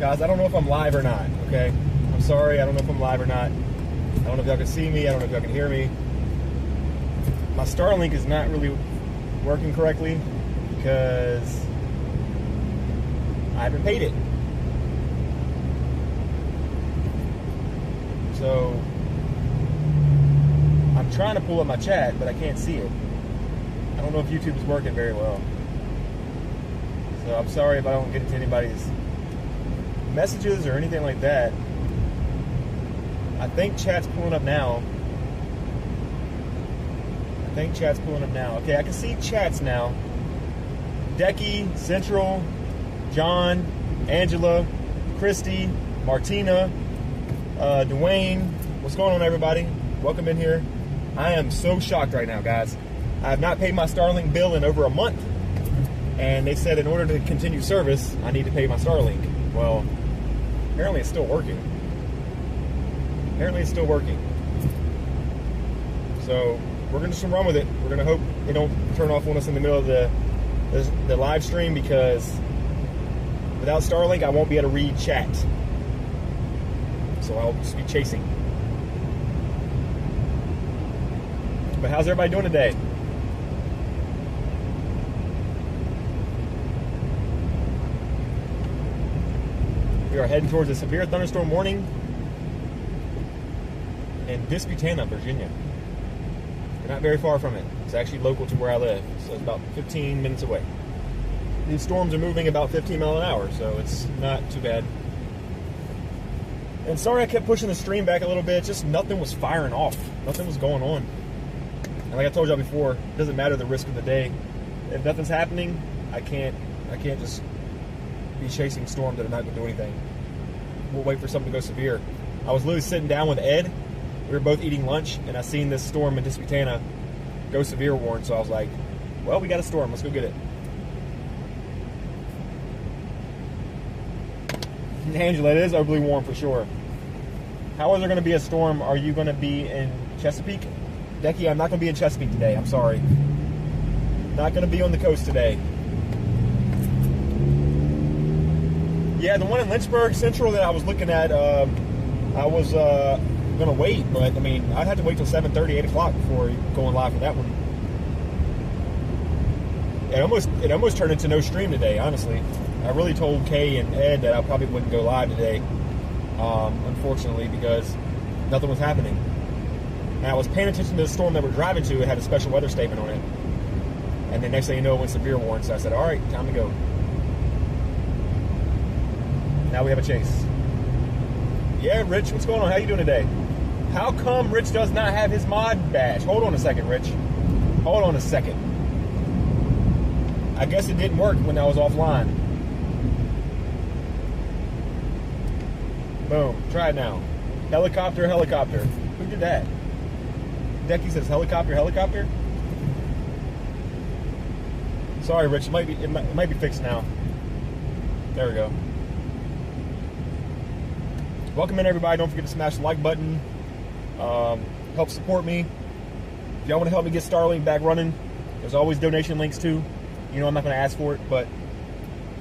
Guys, I don't know if I'm live or not, okay? I'm sorry, I don't know if I'm live or not. I don't know if y'all can see me, I don't know if y'all can hear me. My Starlink is not really working correctly because I haven't paid it. So, I'm trying to pull up my chat, but I can't see it. I don't know if YouTube is working very well. So I'm sorry if I don't get into anybody's messages or anything like that. I think chat's pulling up now. Okay, I can see chats now. Decky, Central, John, Angela, Christy, Martina, Dwayne. What's going on, everybody? Welcome in here. I am so shocked right now, guys. I have not paid my Starlink bill in over a month. And they said in order to continue service, I need to pay my Starlink. Well, apparently it's still working. So we're going to just run with it. We're going to hope they don't turn off on us in the middle of the live stream, because without Starlink, I won't be able to read chat. So I'll just be chasing. But how's everybody doing today? We are heading towards a severe thunderstorm warning in Bystander, Virginia. We're not very far from it. It's actually local to where I live, so it's about 15 minutes away. These storms are moving about 15 miles an hour, so it's not too bad. And sorry I kept pushing the stream back a little bit, just nothing was firing off. Nothing was going on. And like I told y'all before, it doesn't matter the risk of the day. If nothing's happening, I can't just be chasing storms that are not going to do anything. We'll wait for something to go severe. I was literally sitting down with Ed. We were both eating lunch, and I seen this storm in Bystander go severe warn. So I was like, well, we got a storm. Let's go get it. Angela, it is overly warm for sure. How is there going to be a storm? Are you going to be in Chesapeake? Decky, I'm not going to be in Chesapeake today. I'm sorry. Not going to be on the coast today. Yeah, the one in Lynchburg Central that I was looking at, I was going to wait, but I mean, I'd have to wait till 7:30, 8 o'clock before going live for that one. It almost turned into no stream today, honestly. I really told Kay and Ed that I probably wouldn't go live today, unfortunately, because nothing was happening. And I was paying attention to the storm that we're driving to. It had a special weather statement on it. And the next thing you know, it went severe warning. So I said, all right, time to go. Now we have a chase. Yeah, Rich, what's going on? How you doing today? How come Rich does not have his mod badge? Hold on a second, Rich. Hold on a second. I guess it didn't work when I was offline. Boom. Try it now. Helicopter, helicopter. Who did that? Decky says helicopter, helicopter. Sorry, Rich. It might be fixed now. There we go. Welcome in, everybody. Don't forget to smash the like button. Help support me. If y'all want to help me get Starlink back running, there's always donation links too. You know I'm not going to ask for it, but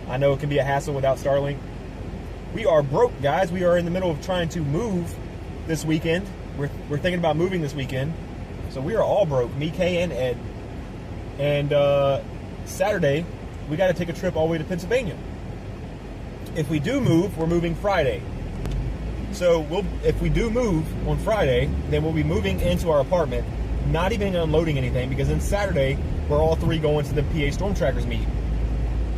I know it can be a hassle without Starlink. We are broke, guys. We are in the middle of trying to move this weekend. We're thinking about moving this weekend. So we are all broke, me, Kay, and Ed. And Saturday, we got to take a trip all the way to Pennsylvania. If we do move, we're moving Friday. So if we do move on Friday, then we'll be moving into our apartment, not even unloading anything, because then Saturday, we're all three going to the PA Storm Trackers meet.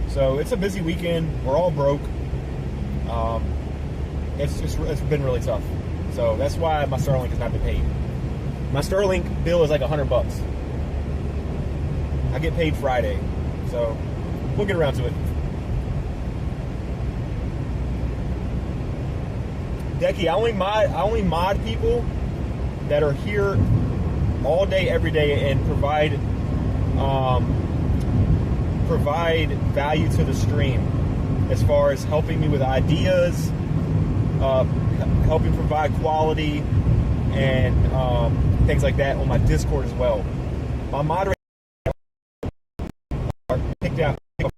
So it's a busy weekend. We're all broke. It's been really tough. So that's why my Starlink has not been paid. My Starlink bill is like $100. I get paid Friday. So we'll get around to it. Decky, I only mod people that are here all day, every day, and provide value to the stream, as far as helping me with ideas, helping provide quality, and things like that on my Discord as well. My moderators are picked out because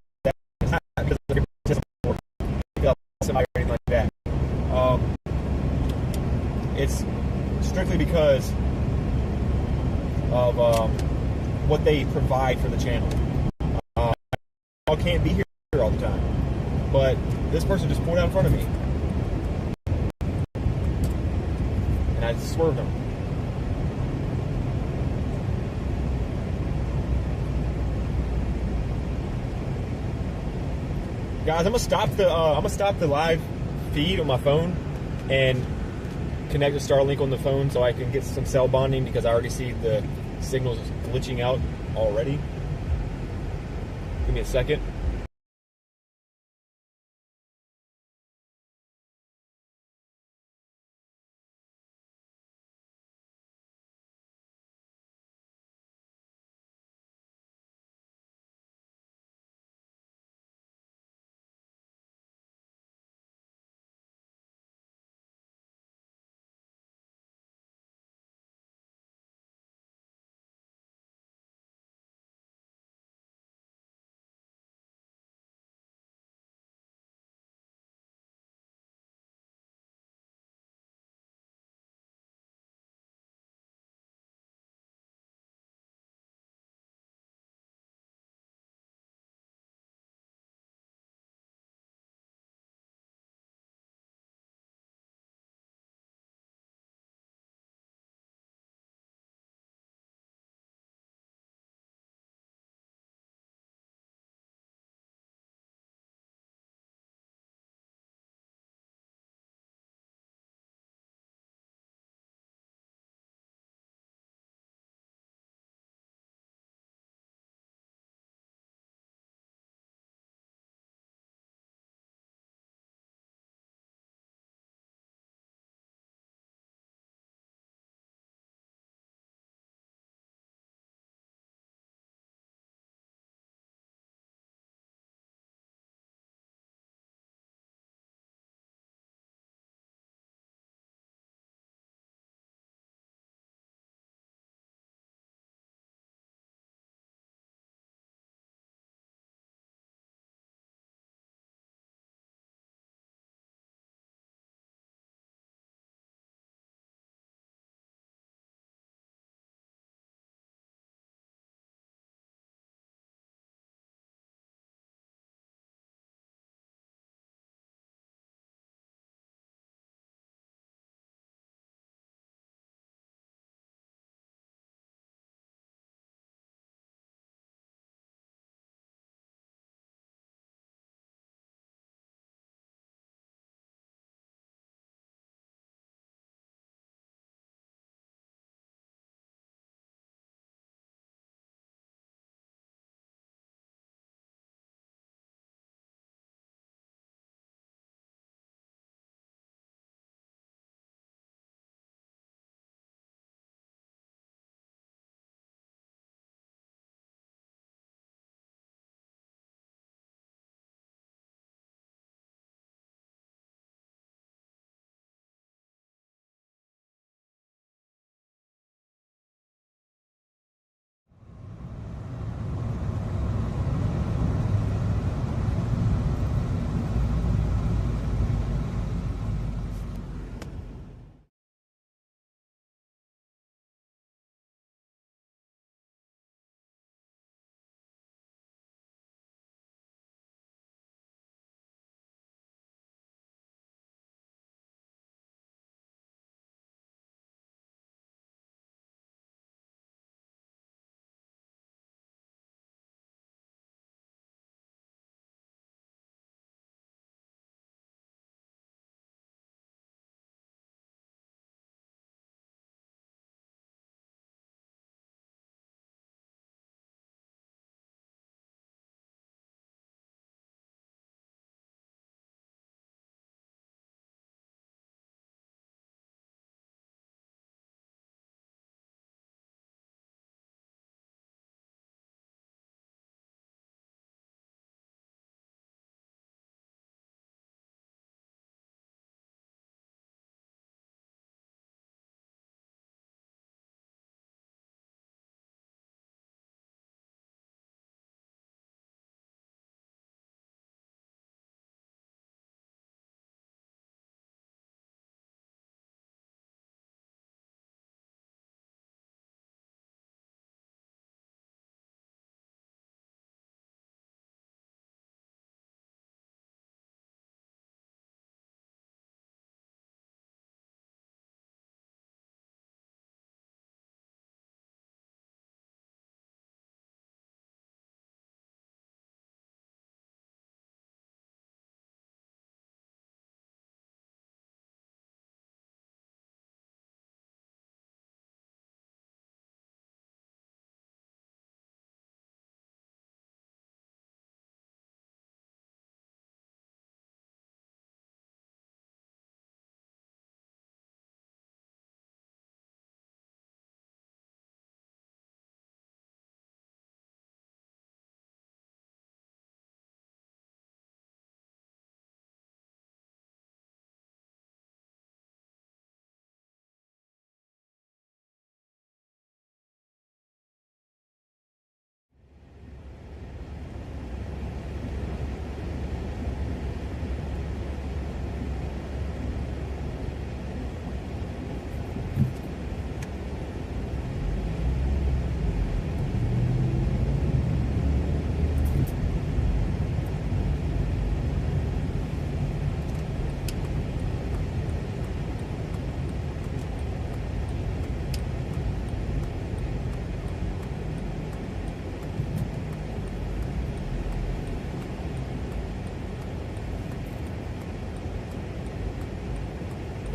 somebody like it's strictly because of what they provide for the channel. I can't be here all the time, but this person just pulled out in front of me, and I just swerved them. Guys, I'm gonna stop the live feed on my phone and connect to Starlink on the phone so I can get some cell bonding, because I already see the signals glitching out already. Give me a second.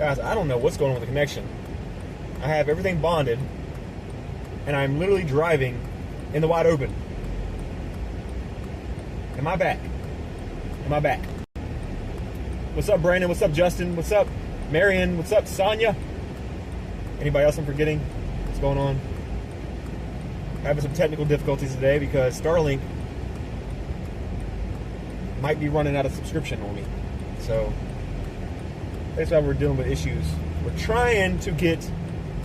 Guys, I don't know what's going on with the connection. I have everything bonded, and I'm literally driving in the wide open. Am I back? Am I back? What's up, Brandon? What's up, Justin? What's up, Marion? What's up, Sonia? Anybody else I'm forgetting? What's going on? Having some technical difficulties today because Starlink might be running out of subscription on me. So that's why we're dealing with issues. We're trying to get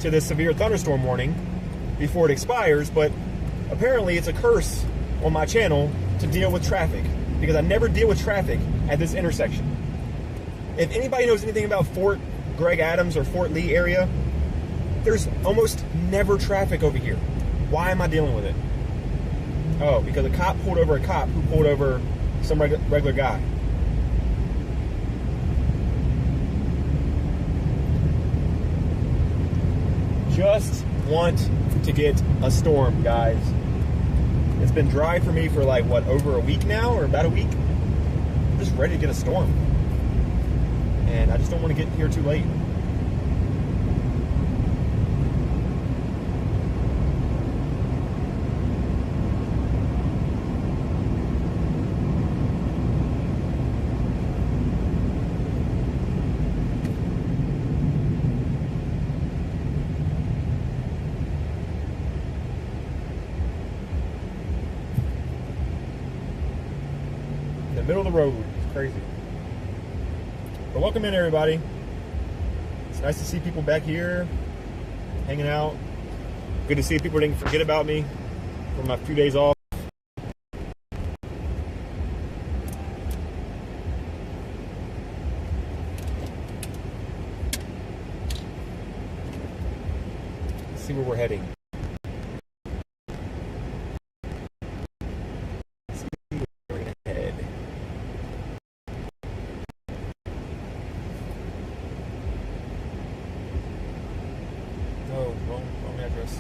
to this severe thunderstorm warning before it expires, but apparently it's a curse on my channel to deal with traffic because I never deal with traffic at this intersection. If anybody knows anything about Fort Greg Adams or Fort Lee area, there's almost never traffic over here. Why am I dealing with it? Oh, because a cop pulled over a cop who pulled over some regular guy. Just want to get a storm, guys. It's been dry for me for like, what, over a week now, or about a week? I'm just ready to get a storm. And I just don't want to get here too late. Middle of the road. It's crazy. But welcome in, everybody. It's nice to see people back here hanging out. Good to see people didn't forget about me for my few days off. Let's see where we're heading. Wrong address.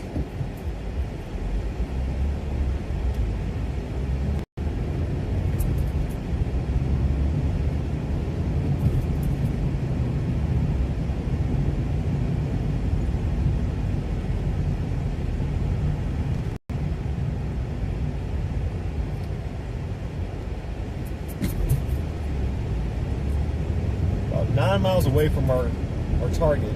About 9 miles away from our target.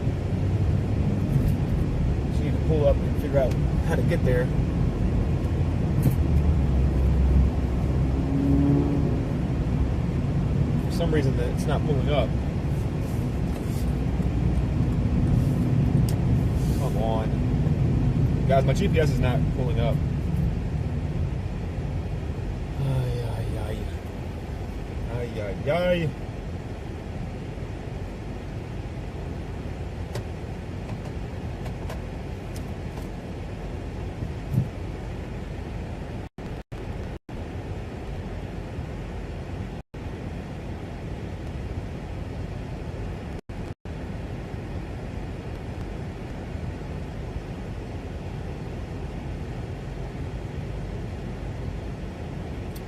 Need to pull up and figure out how to get there. For some reason it's not pulling up. Come on. Guys, my GPS is not pulling up. Ay, ay, ay. Ay, ay, ay.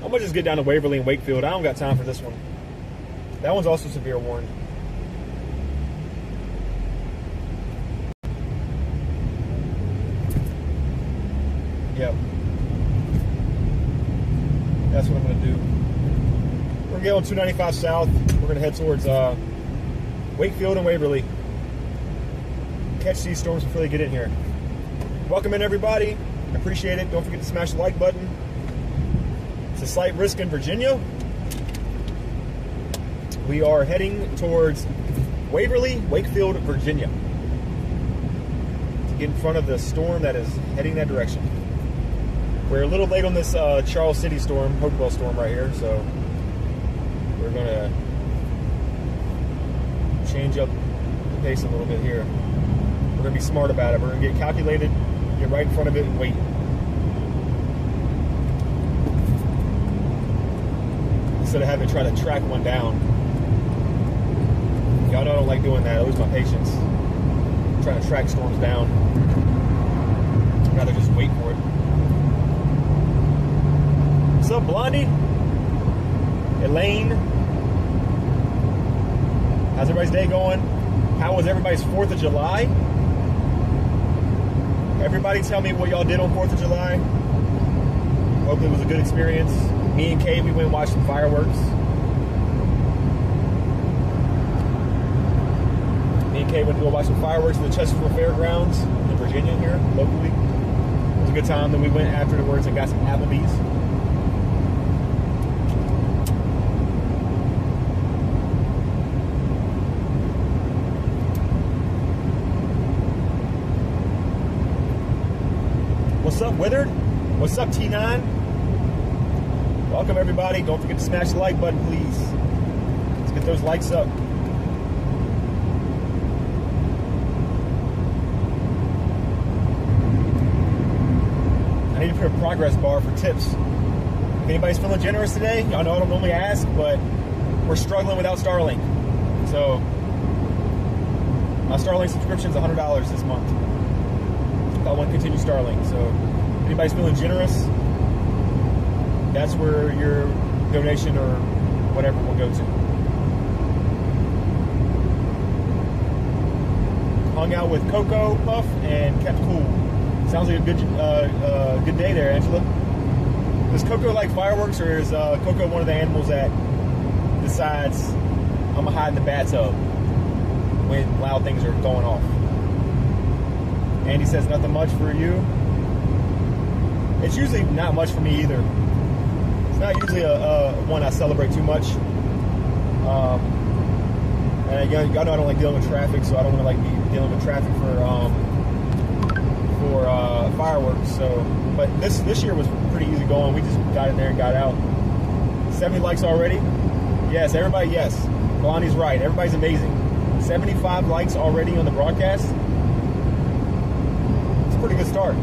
I'm gonna just get down to Waverly and Wakefield. I don't got time for this one. That one's also severe warned. Yep. That's what I'm gonna do. We're gonna get on 295 south. We're gonna head towards Wakefield and Waverly. Catch these storms before they get in here. Welcome in, everybody. I appreciate it. Don't forget to smash the like button. It's a slight risk in Virginia. We are heading towards Waverly, Wakefield, Virginia, to get in front of the storm that is heading that direction. We're a little late on this Charles City storm, Hopewell storm right here, so we're going to change up the pace a little bit here. We're going to be smart about it. We're going to get calculated, get right in front of it, and wait. Instead of having to try to track one down. Y'all know I don't like doing that. I lose my patience. I'm trying to track storms down. I'd rather just wait for it. What's up, Blondie? Elaine? How's everybody's day going? How was everybody's 4th of July? Everybody tell me what y'all did on 4th of July. Hopefully it was a good experience. Me and Kay, we went and watched some fireworks. Me and Kay went to go watch some fireworks at the Chesterfield Fairgrounds in Virginia here, locally. It was a good time. Then we went afterwards and got some Applebee's. What's up, Withered? What's up, T9? Welcome, everybody. Don't forget to smash the like button, please. Let's get those likes up. I need to put a progress bar for tips. If anybody's feeling generous today, y'all know I don't normally ask, but we're struggling without Starlink. So, my Starlink subscription is $100 this month. I want to continue Starlink. So, if anybody's feeling generous, that's where your donation or whatever will go to. Hung out with Coco Puff and kept cool. Sounds like a good day there, Angela. Does Coco like fireworks, or is Coco one of the animals that decides I'm gonna hide in the bathtub when loud things are going off? Andy says nothing much for you. It's usually not much for me either. It's not usually a one I celebrate too much. And y'all know I don't like dealing with traffic, so I don't want to like be dealing with traffic for fireworks. So, but this year was pretty easy going. We just got in there and got out. 70 likes already. Yes, everybody. Yes, Kalani's right. Everybody's amazing. 75 likes already on the broadcast. It's a pretty good start.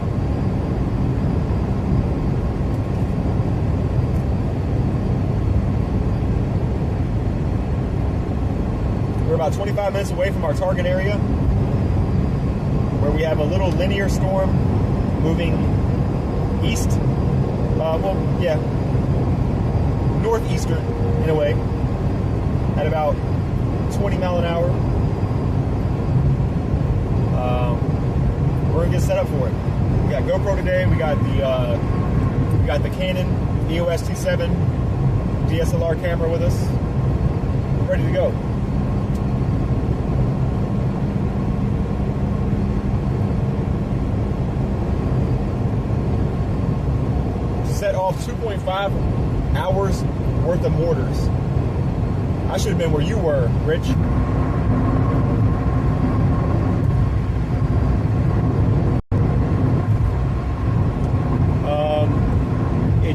We're about 25 minutes away from our target area, where we have a little linear storm moving east. Northeastern in a way, at about 20 mile an hour. We're gonna get set up for it. We got GoPro today. We got the Canon EOS T7 DSLR camera with us. We're ready to go. Set off 2.5 hours worth of mortars. I should have been where you were, Rich.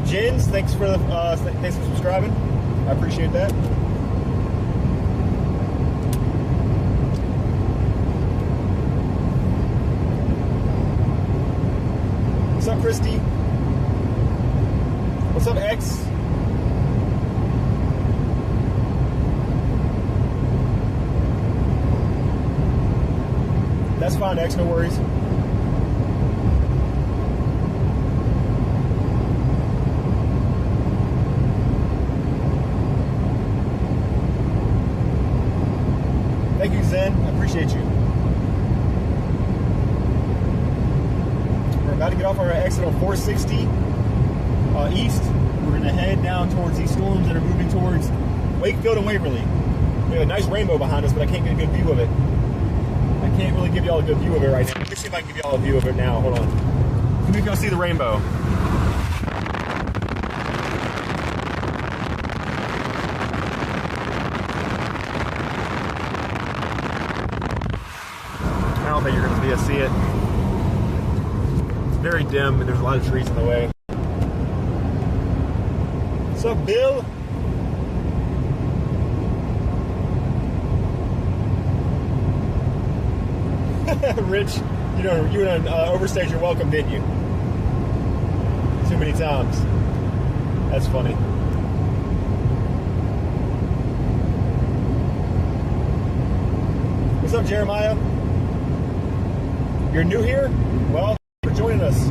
Jens, thanks for subscribing. I appreciate that. What's up, Christy? What's up, X? That's fine, X, no worries. Thank you, Zen. I appreciate you. We're about to get off our exit on 460 east. We're going to head down towards these storms that are moving towards Wakefield and Waverly. We have a nice rainbow behind us, but I can't get a good view of it. I can't really give y'all a good view of it right now. Let me see if I can give y'all a view of it now. Hold on. Let me go see the rainbow. I don't think you're going to be able to see it. It's very dim and there's a lot of trees in the way. What's up, Bill? Rich, you overstayed your welcome, didn't you? Too many times. That's funny. What's up, Jeremiah? You're new here? Well, thanks for joining us.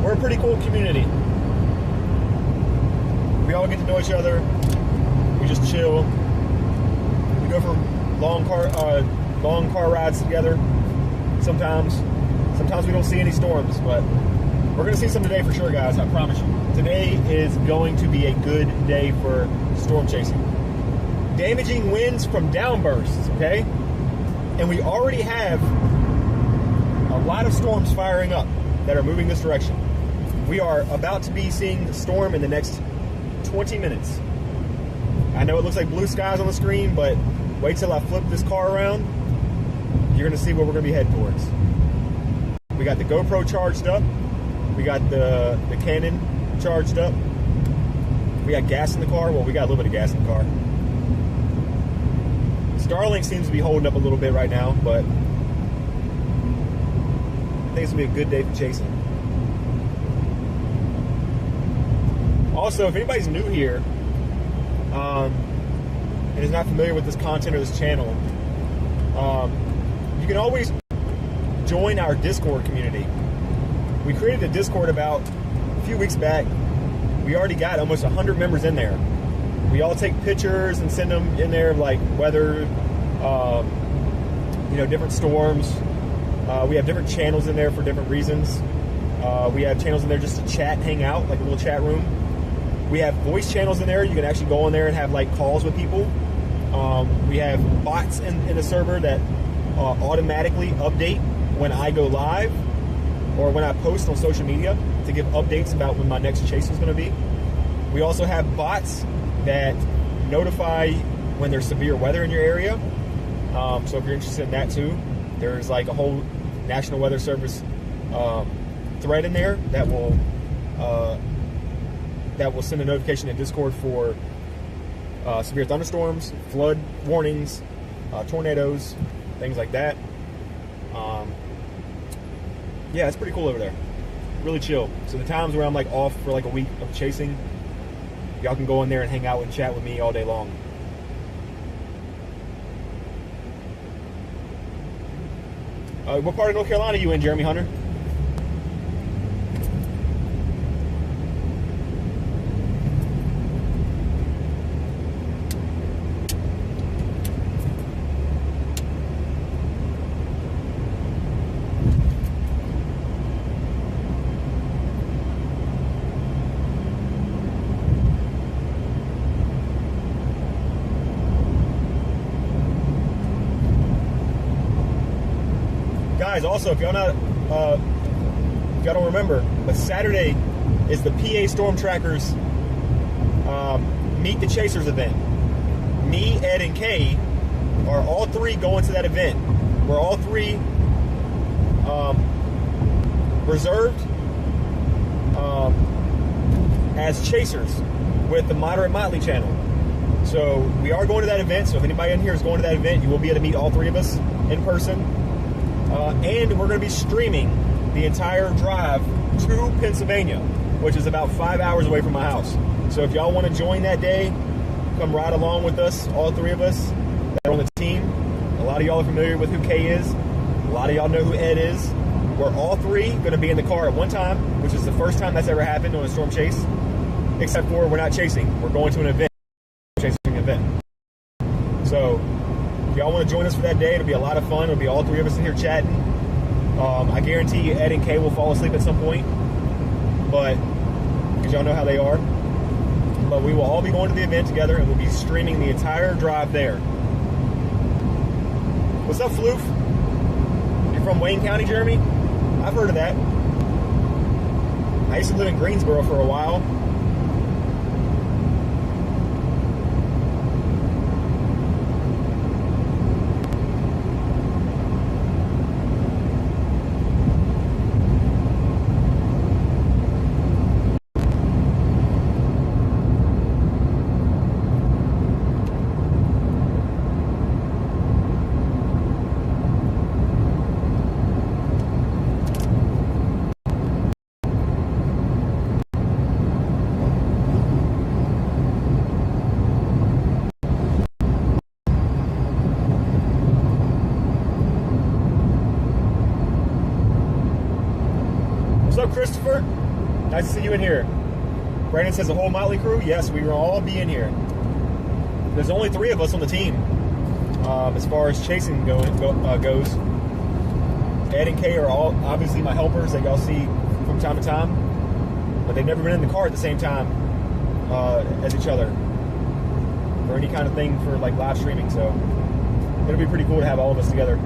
We're a pretty cool community. We all get to know each other. We just chill. We go for long long car rides together. Sometimes we don't see any storms, but we're going to see some today for sure, guys. I promise you. Today is going to be a good day for storm chasing. Damaging winds from downbursts, okay? And we already have a lot of storms firing up that are moving this direction. We are about to be seeing the storm in the next 20 minutes. I know it looks like blue skies on the screen, but wait till I flip this car around. You're going to see what we're going to be heading towards. We got the GoPro charged up. We got the Canon charged up. We got gas in the car. Well, we got a little bit of gas in the car. Starlink seems to be holding up a little bit right now, but I think it's going to be a good day for chasing. Also, if anybody's new here and is not familiar with this content or this channel, you can always join our Discord community. We created a Discord about a few weeks back. We already got almost 100 members in there. We all take pictures and send them in there, like weather, different storms. We have different channels in there for different reasons. We have channels in there just to chat, hang out, like a little chat room. We have voice channels in there. You can actually go in there and have like calls with people. We have bots in the server that automatically update when I go live or when I post on social media to give updates about when my next chase is going to be. We also have bots that notify when there's severe weather in your area. So if you're interested in that too, there's like a whole National Weather Service thread in there that will send a notification in Discord for severe thunderstorms, flood warnings, tornadoes, things like that. Yeah, it's pretty cool over there. Really chill. So the times where I'm like off for like a week of chasing, y'all can go in there and hang out and chat with me all day long. What part of North Carolina are you in, Jeremy Hunter? Guys, also, if y'all don't remember, but Saturday is the PA Storm Trackers Meet the Chasers event. Me, Ed, and Kay are all three going to that event. We're all three reserved as chasers with the Moderate Motley channel. So we are going to that event. So if anybody in here is going to that event, you will be able to meet all three of us in person. And we're going to be streaming the entire drive to Pennsylvania, which is about 5 hours away from my house. So if y'all want to join that day, come ride along with us, all three of us that are on the team. A lot of y'all are familiar with who Kay is. A lot of y'all know who Ed is. We're all three going to be in the car at one time, which is the first time that's ever happened on a storm chase, except for we're not chasing. We're going to an event, chasing event. So if y'all want to join us for that day, it'll be a lot of fun. It'll be all three of us in here chatting. I guarantee you Ed and Kay will fall asleep at some point, but because y'all know how they are. But we will all be going to the event together, and we'll be streaming the entire drive there. What's up, Floof? You're from Wayne County, Jeremy? I've heard of that. I used to live in Greensboro for a while. Christopher, nice to see you in here. Brandon says the whole Motley crew. Yes, we will all be in here. There's only three of us on the team. As far as chasing goes, Ed and Kay are all obviously my helpers that y'all see from time to time, but they've never been in the car at the same time as each other for any kind of thing for like live streaming. So it'll be pretty cool to have all of us together.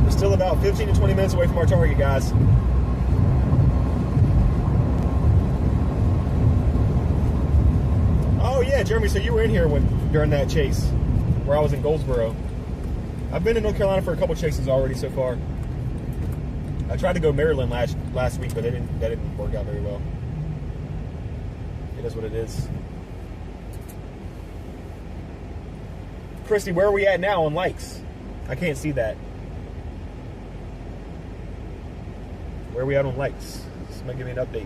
Still about 15 to 20 minutes away from our target, guys. Oh yeah, Jeremy, so you were in here during that chase where I was in Goldsboro. I've been in North Carolina for a couple chases already so far. I tried to go Maryland last week, but that didn't work out very well. It is what it is. Christy, where are we at now on likes? I can't see that. Where are we at on likes? Somebody give me an update.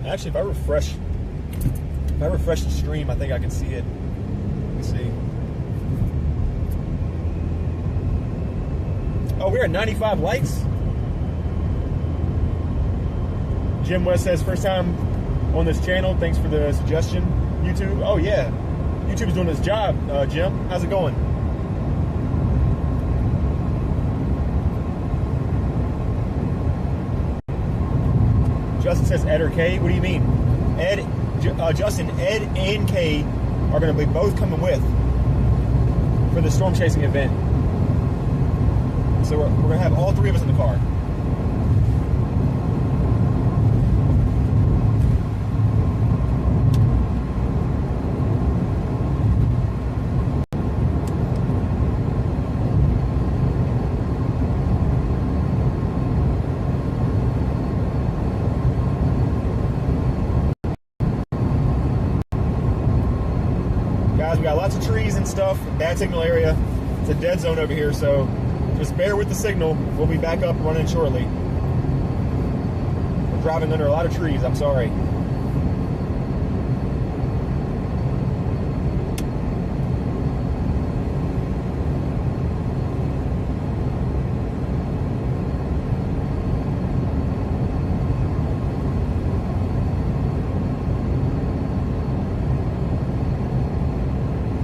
Actually, if I refresh the stream, I think I can see it. Let me see. Oh, we're at 95 likes. Jim West says, first time on this channel. Thanks for the suggestion, YouTube. Oh yeah, YouTube's doing its job. Jim, how's it going? Justin says Ed or K. What do you mean? Justin, Ed and K are going to be both coming with for the storm chasing event. So we're going to have all three of us in the car. We got lots of trees and stuff, bad signal area. It's a dead zone over here, so just bear with the signal. We'll be back up running shortly. We're driving under a lot of trees, I'm sorry.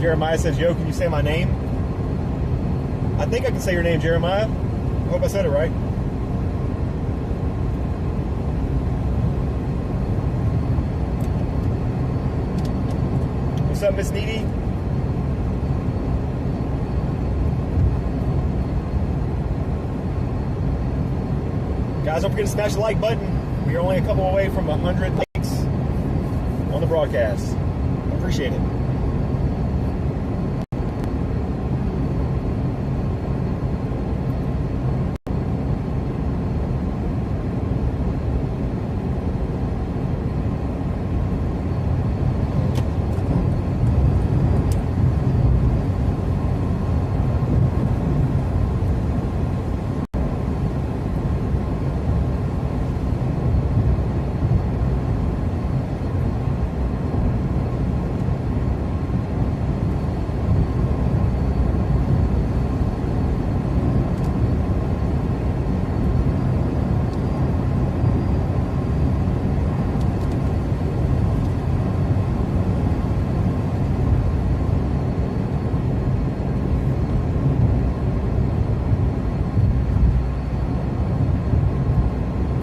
Jeremiah says, yo, can you say my name? I think I can say your name, Jeremiah. I hope I said it right. What's up, Miss Needy? Guys, don't forget to smash the like button. We are only a couple away from 100 likes on the broadcast. Appreciate it.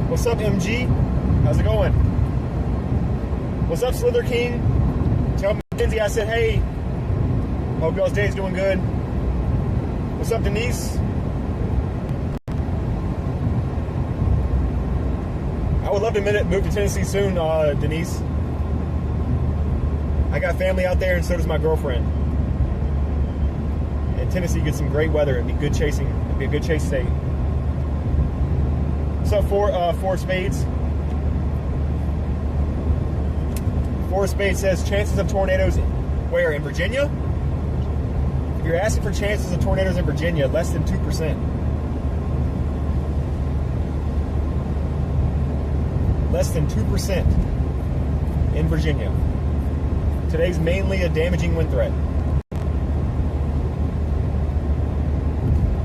What's up, MG? How's it going? What's up, Slither King? Tell Mackenzie I said, hey. Hope y'all's day's doing good. What's up, Denise? I would love to move to Tennessee soon, Denise. I got family out there, and so does my girlfriend. And Tennessee gets some great weather. It'd be good chasing. It'd be a good chase state. What's up, Four Spades? Four Spades says, chances of tornadoes where? In Virginia? If you're asking for chances of tornadoes in Virginia, less than 2%. less than 2% in Virginia. Today's mainly a damaging wind threat.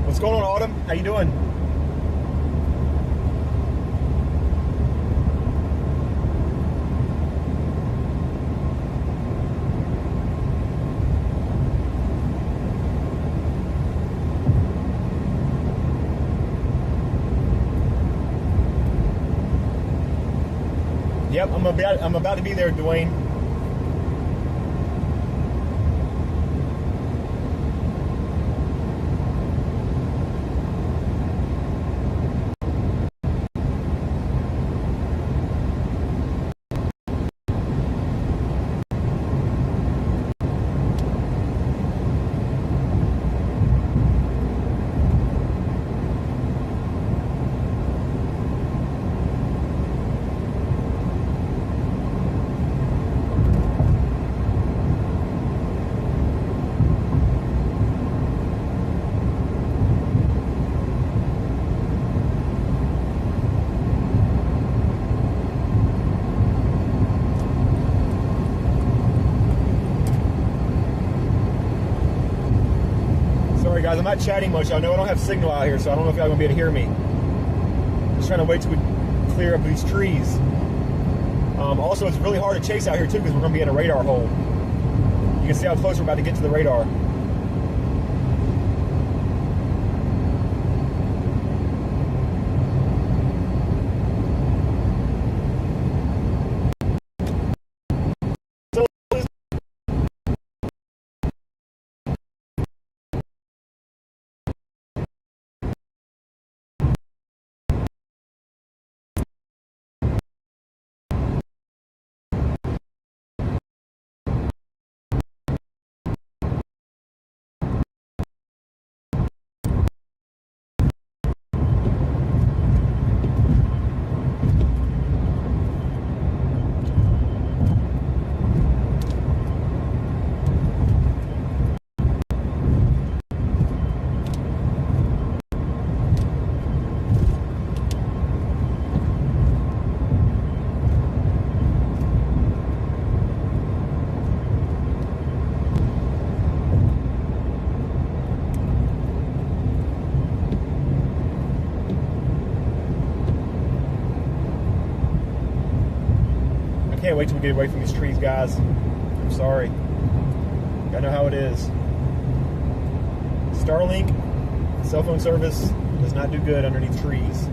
What's going on, Autumn? How you doing? Yep, I'm about to be there, Dwayne. Guys, I'm not chatting much. I know I don't have signal out here, so I don't know if y'all gonna be able to hear me. Just trying to wait till we clear up these trees. Also, it's really hard to chase out here too because we're gonna be in a radar hole. You can see how close we're about to get to the radar. Can't wait till we get away from these trees, guys. I'm sorry. I know how it is. Starlink cell phone service does not do good underneath trees.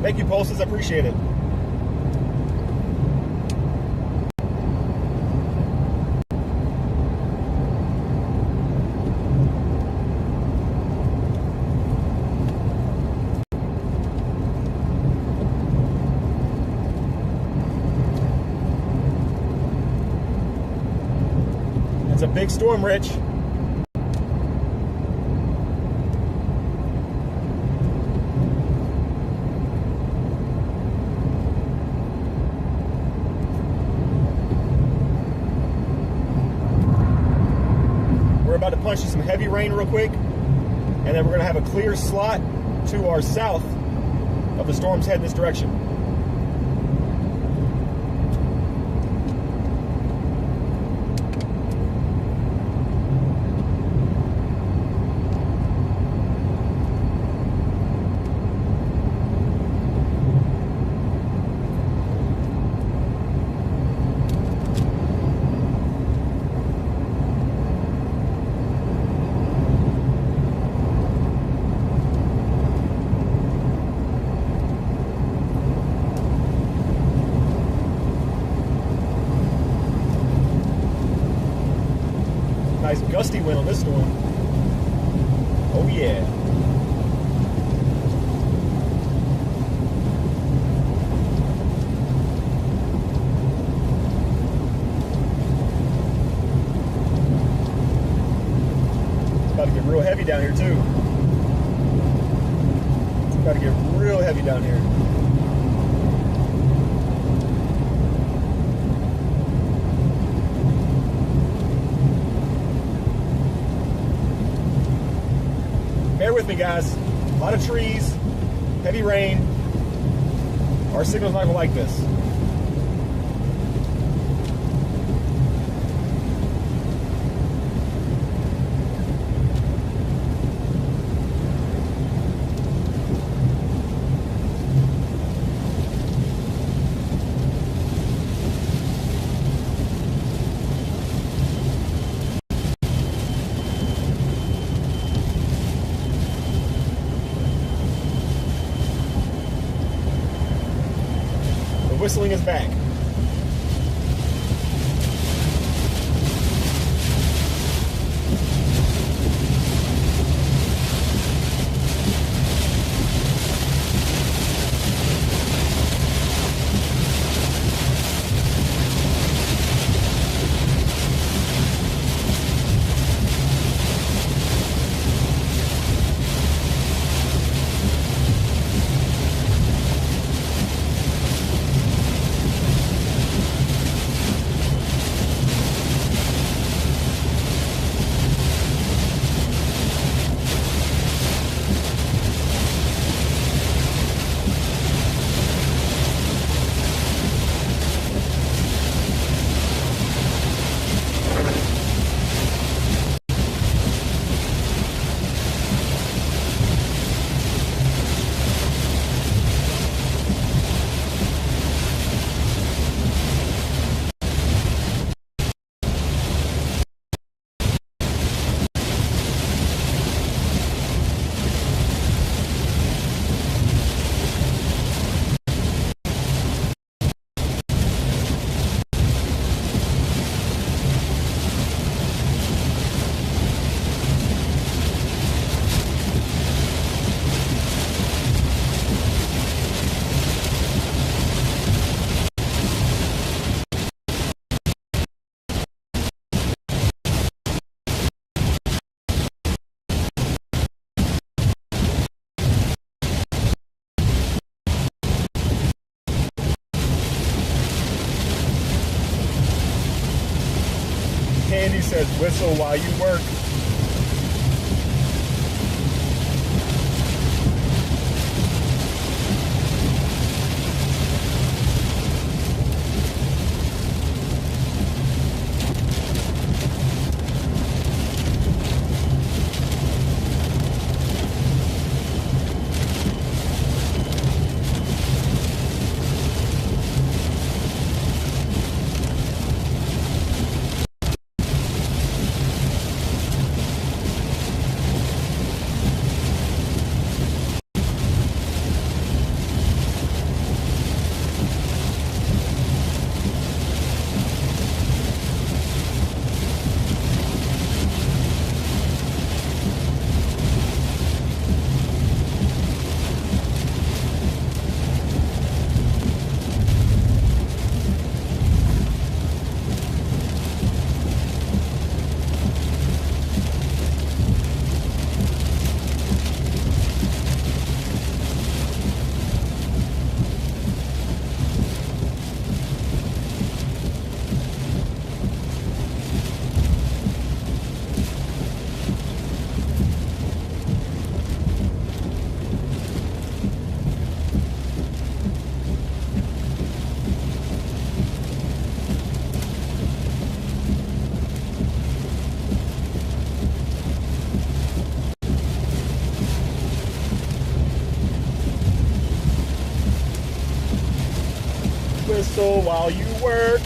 Thank you, Pulses. I appreciate it. It's a big storm, Rich. About to punch you some heavy rain real quick, and then we're going to have a clear slot to our south of the storm's head in this direction. Nice gusty wind on this storm. Oh yeah. heavy down here too. It's got to get real heavy down here. Bear with me, guys. A lot of trees, heavy rain. Our signal's not gonna like this. Whistling is back. Candy says whistle while you work. Whistle while you work.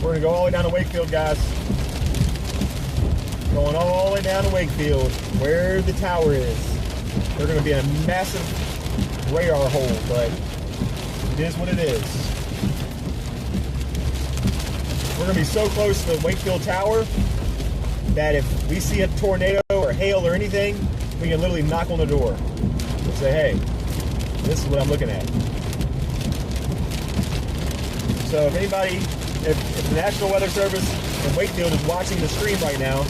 We're gonna go all the way down to Wakefield, guys. Going all the way down to Wakefield, where the tower is. They're gonna be a massive radar hole, but it is what it is. We're gonna be so close to the Wakefield Tower that if we see a tornado or or hail or anything, we can literally knock on the door and say, hey, this is what I'm looking at. So if anybody, if the National Weather Service in Wakefield is watching the stream right now,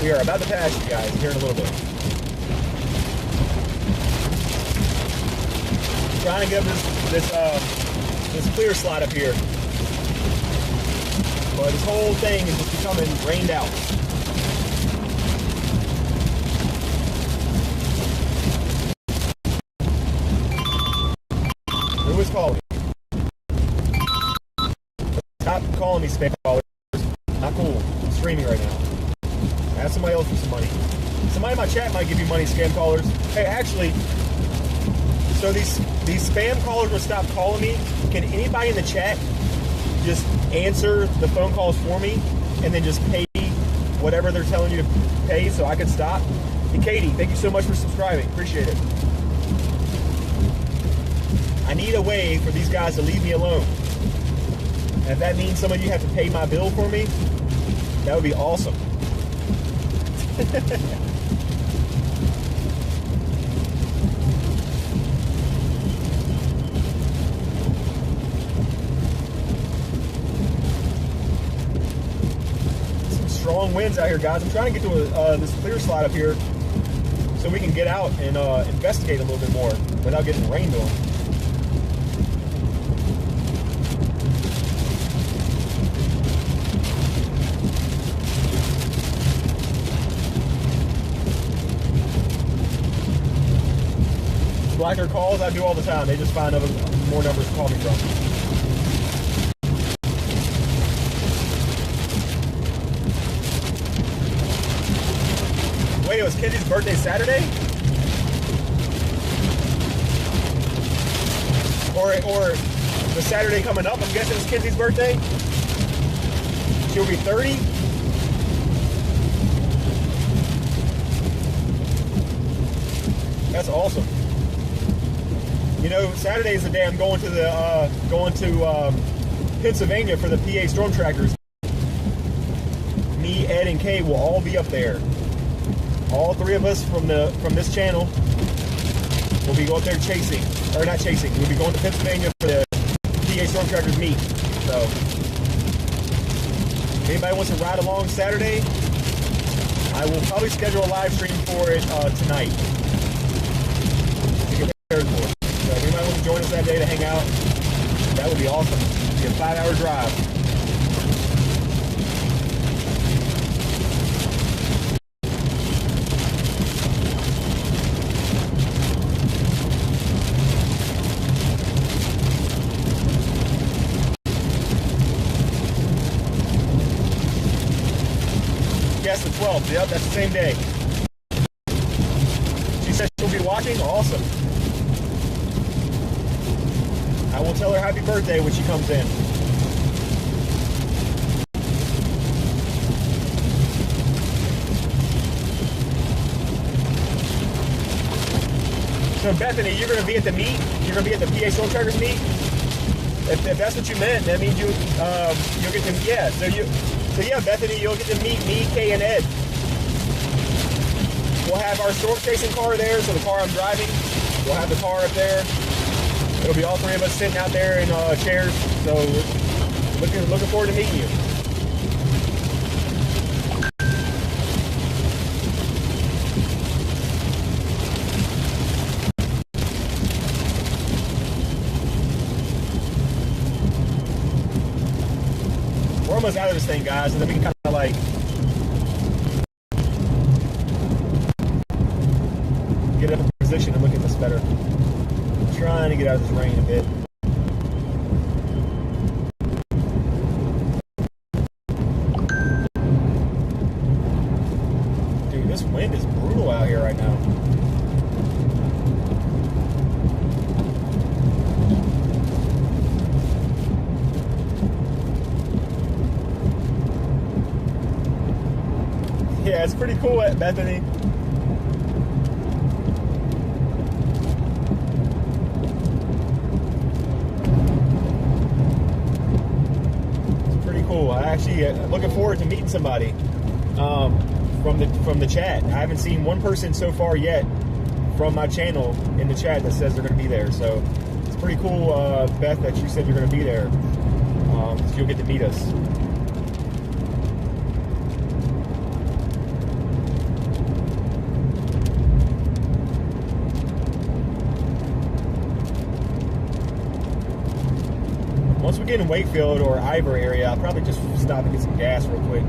we are about to pass you guys here in a little bit. Trying to get this clear slot up here. But this whole thing is just becoming rained out. Who is calling? Stop calling me spam callers. Not cool. I'm streaming right now. Ask somebody else for some money. Somebody in my chat might give you money, scam callers. Hey, actually, so these spam callers will stop calling me. Can anybody in the chat just answer the phone calls for me and then just pay whatever they're telling you to pay so I can stop? Hey, Katie, thank you so much for subscribing. Appreciate it. I need a way for these guys to leave me alone. And if that means some of you have to pay my bill for me, that would be awesome. Some strong winds out here, guys. I'm trying to get to this clear slot up here so we can get out and investigate a little bit more without getting rained on. Blacker calls, I do all the time. They just find more numbers to call me from. Wait, it was Kenzie's birthday Saturday? Or the Saturday coming up? I'm guessing it's Kenzie's birthday. She'll be 30. That's awesome. You know, Saturday is the day I'm going to Pennsylvania for the PA Storm Trackers. Me, Ed, and Kay will all be up there. All three of us from this channel will be going there chasing, or not chasing. We'll be going to Pennsylvania for the PA Storm Trackers meet. So, if anybody wants to ride along Saturday, I will probably schedule a live stream for it tonight. To get prepared for it. So if anybody wants to join us that day to hang out, that would be awesome. It'd be a 5-hour drive. Yes, the 12th. Yep, that's the same day. She says she'll be watching. Awesome. I will tell her happy birthday when she comes in. So Bethany, you're going to be at the meet? You're going to be at the PA Storm Trackers meet? If that's what you meant, that means you'll get to, yeah. So yeah, Bethany, you'll get to meet me, Kay, and Ed. We'll have our storm chasing car there, so the car I'm driving, we'll have the car up there. It'll be all three of us sitting out there in chairs. So looking forward to meeting you. We're almost out of this thing, guys, and then we can kind of like get up in position and look at this better. I'm trying to get out of this rain a bit. Dude, this wind is brutal out here right now. Yeah, it's pretty cool at Bethany. It's pretty cool. I actually looking forward to meeting somebody. from the chat. I haven't seen one person so far yet from my channel in the chat that says they're going to be there. So it's pretty cool, Beth, that you said you're going to be there. So you'll get to meet us. Once we get in Wakefield or Ivor area, I'll probably just stop and get some gas real quick.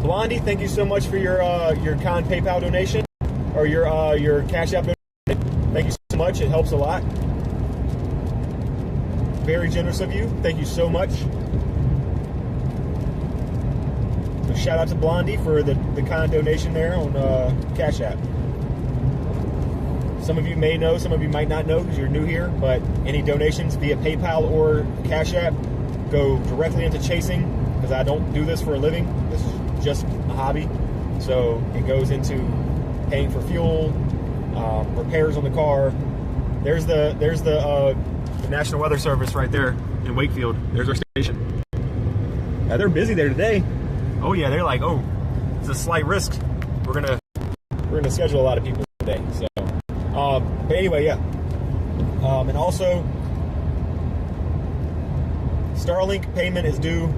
Blondie, thank you so much for your kind PayPal donation, or your Cash App donation. Thank you so much. It helps a lot. Very generous of you. Thank you so much. So shout out to Blondie for the kind donation there on Cash App. Some of you may know, some of you might not know because you're new here, but any donations via PayPal or Cash App go directly into chasing, because I don't do this for a living. This is just a hobby. So it goes into paying for fuel, repairs on the car. There's the National Weather Service right there in Wakefield. There's our station. Now they're busy there today. Oh yeah, they're like, oh, it's a slight risk. We're gonna schedule a lot of people today. So, but anyway, yeah. And also, Starlink payment is due.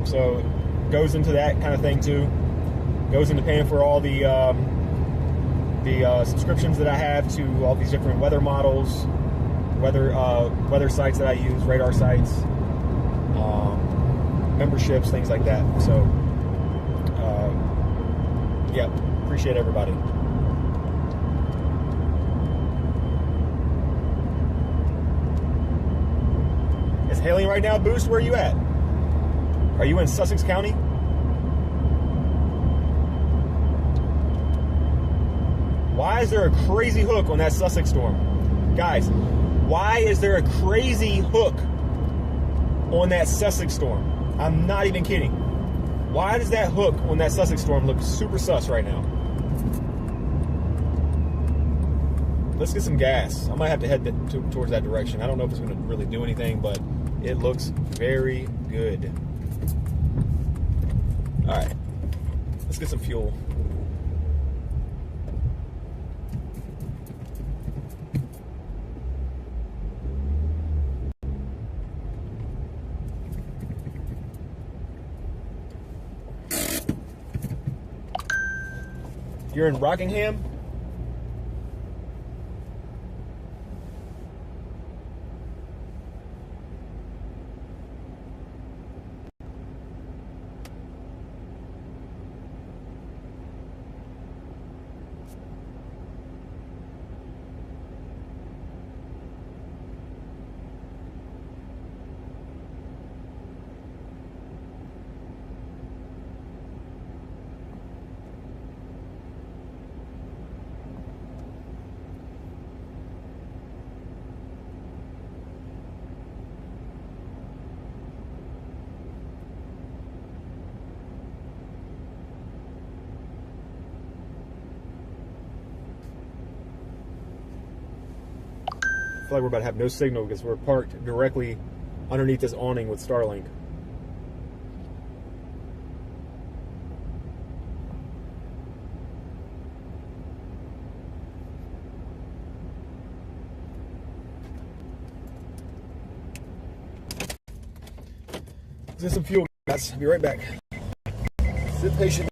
So goes into that kind of thing too. Goes into paying for all the subscriptions that I have to all these different weather models, weather sites that I use, radar sites, memberships, things like that. So, yeah, appreciate everybody. It's hailing right now, Boost. Where are you at? Are you in Sussex County? Why is there a crazy hook on that Sussex storm? Guys, why is there a crazy hook on that Sussex storm? I'm not even kidding. Why does that hook on that Sussex storm look super sus right now? Let's get some gas. I might have to head towards that direction. I don't know if it's going to really do anything, but it looks very good. All right, let's get some fuel. You're in Rockingham? I feel like we're about to have no signal because we're parked directly underneath this awning with Starlink. Let's get some fuel, guys. I'll be right back. Sit patient.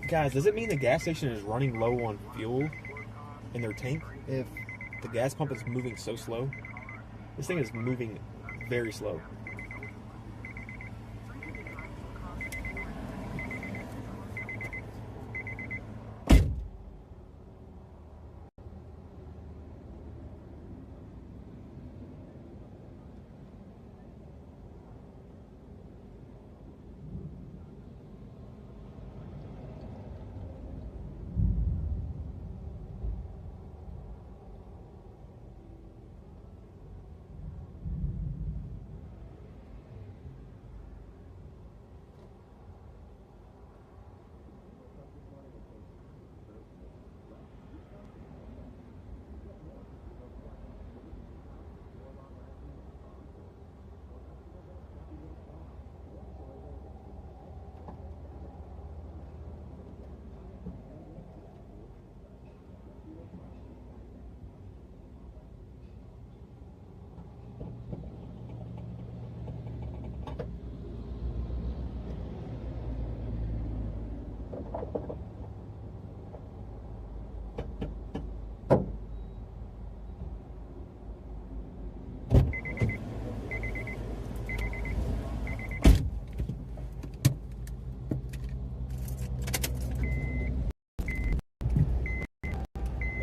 Guys, does it mean the gas station is running low on fuel in their tank if the gas pump is moving so slow? This thing is moving very slow.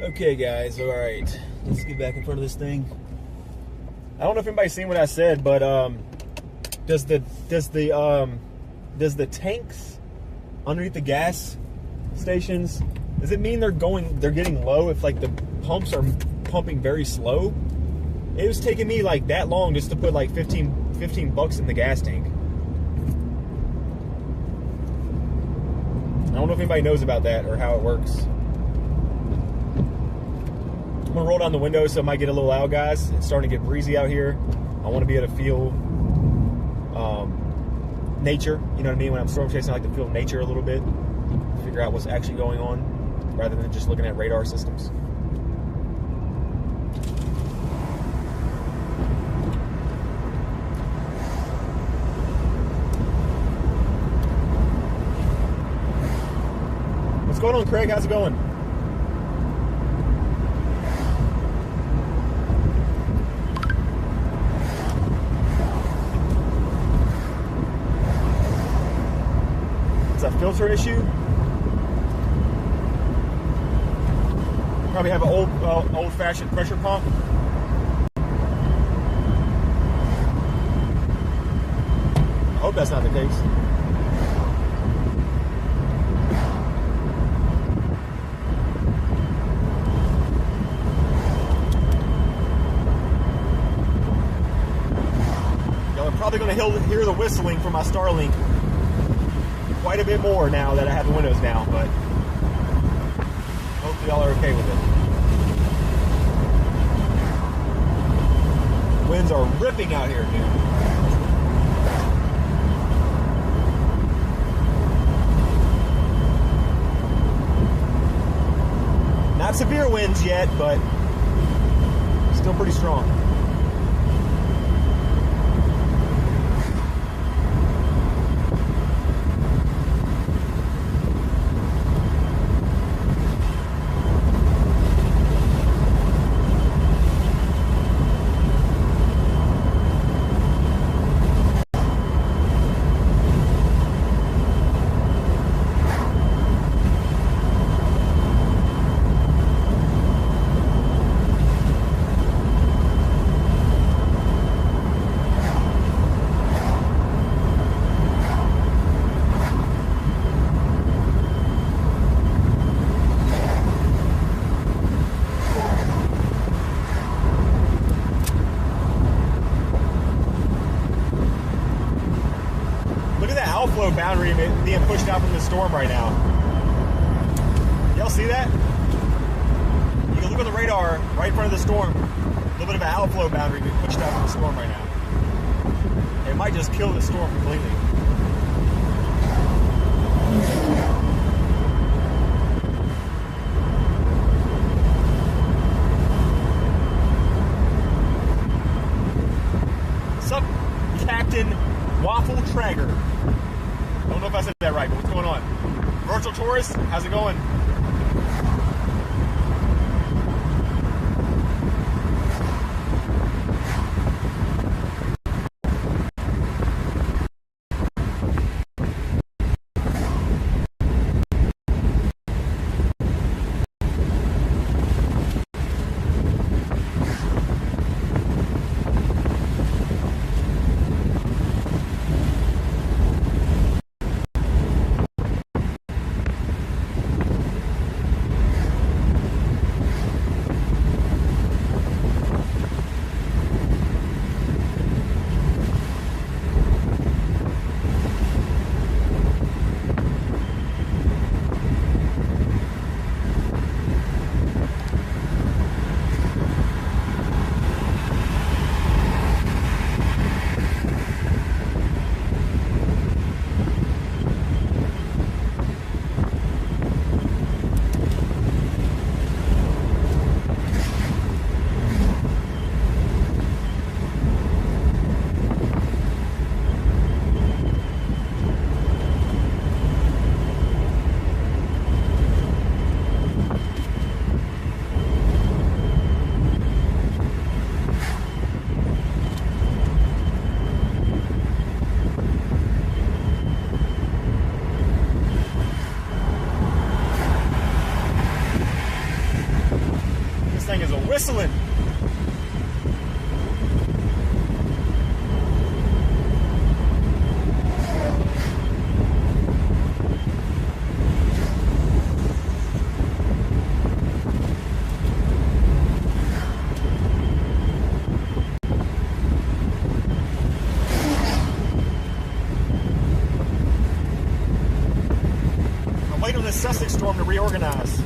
Okay, guys. All right, let's get back in front of this thing. I don't know if anybody's seen what I said, but does the tanks underneath the gas stations, does it mean they're getting low if like the pumps are pumping very slow? It was taking me like that long just to put like 15 bucks in the gas tank. I don't know if anybody knows about that or how it works. I'm gonna roll down the window so it might get a little loud, guys. It's starting to get breezy out here. I want to be able to feel nature. You know what I mean? When I'm storm chasing, I like to feel nature a little bit, figure out what's actually going on, rather than just looking at radar systems. What's going on, Craig? How's it going? It's a filter issue. Probably have an old-fashioned pressure pump. I hope that's not the case. Y'all are probably going to hear the whistling from my Starlink quite a bit more now that I have the windows down, but hopefully y'all are okay with it. Winds are ripping out here, dude. Not severe winds yet, but still pretty strong. Outflow boundary being pushed out from the storm right now. Y'all see that? You can look on the radar right in front of the storm. A little bit of an outflow boundary being pushed out from the storm right now. It might just kill the storm completely. What's up, Captain Waffle Traeger? I don't know if I said that right, but what's going on? Virtual tourist. How's it going? Thing is a whistling. I'm waiting on this Sussex storm to reorganize.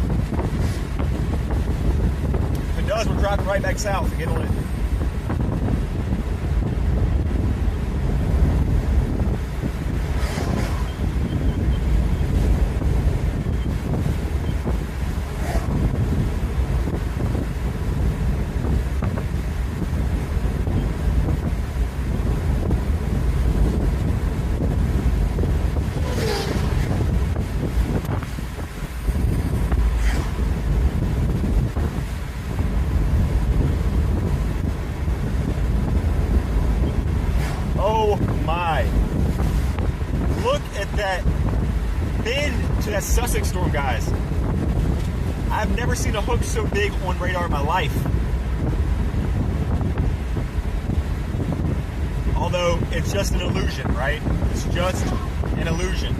We're driving right back south to get on it. Look at that bend to that Sussex storm, guys. I've never seen a hook so big on radar in my life. Although it's just an illusion, right? It's just an illusion.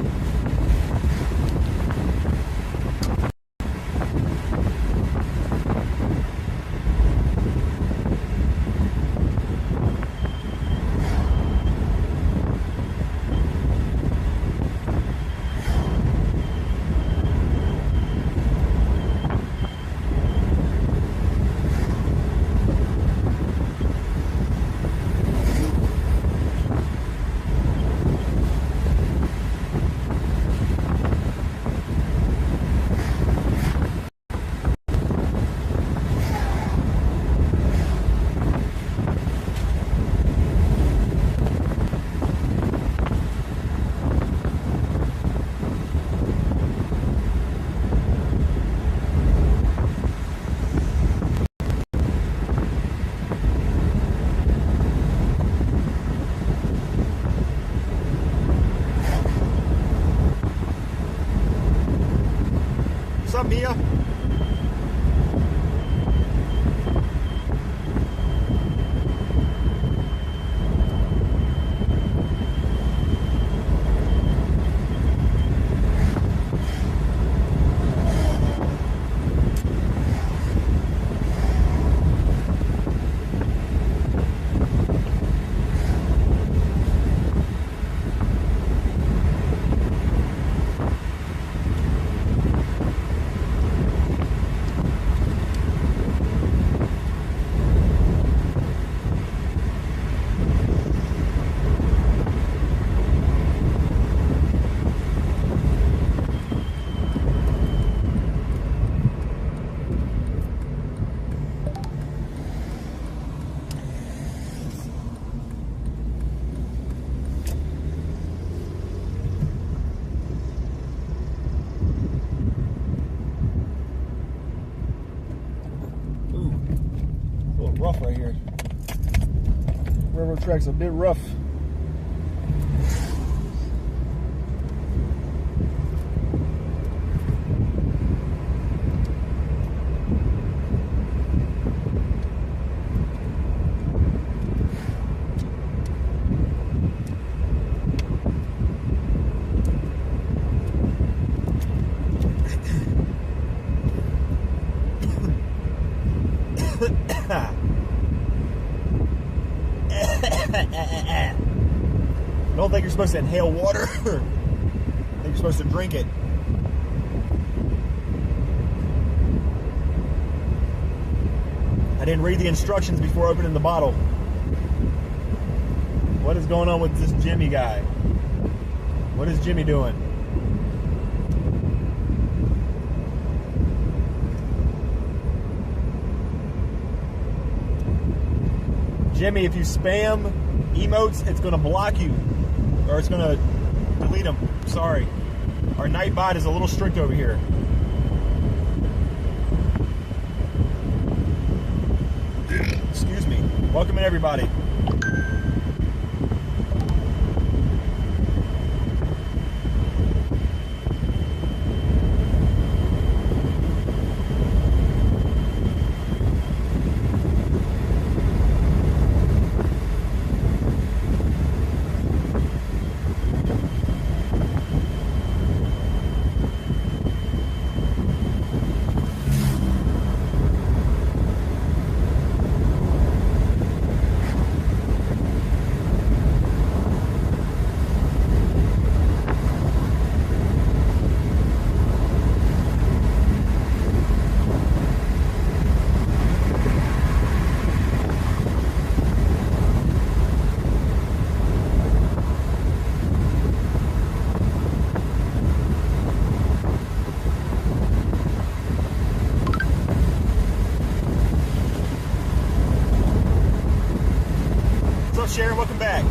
What's up, Mia? right here. Railroad track's a bit rough. I don't think you're supposed to inhale water. I think you're supposed to drink it. I didn't read the instructions before opening the bottle. What is going on with this Jimmy guy? What is Jimmy doing? Jimmy, if you spam emotes, it's going to block you. Or it's going to delete them. Sorry. Our Nightbot is a little strict over here. Excuse me. Welcome in, everybody. Sharon, welcome back.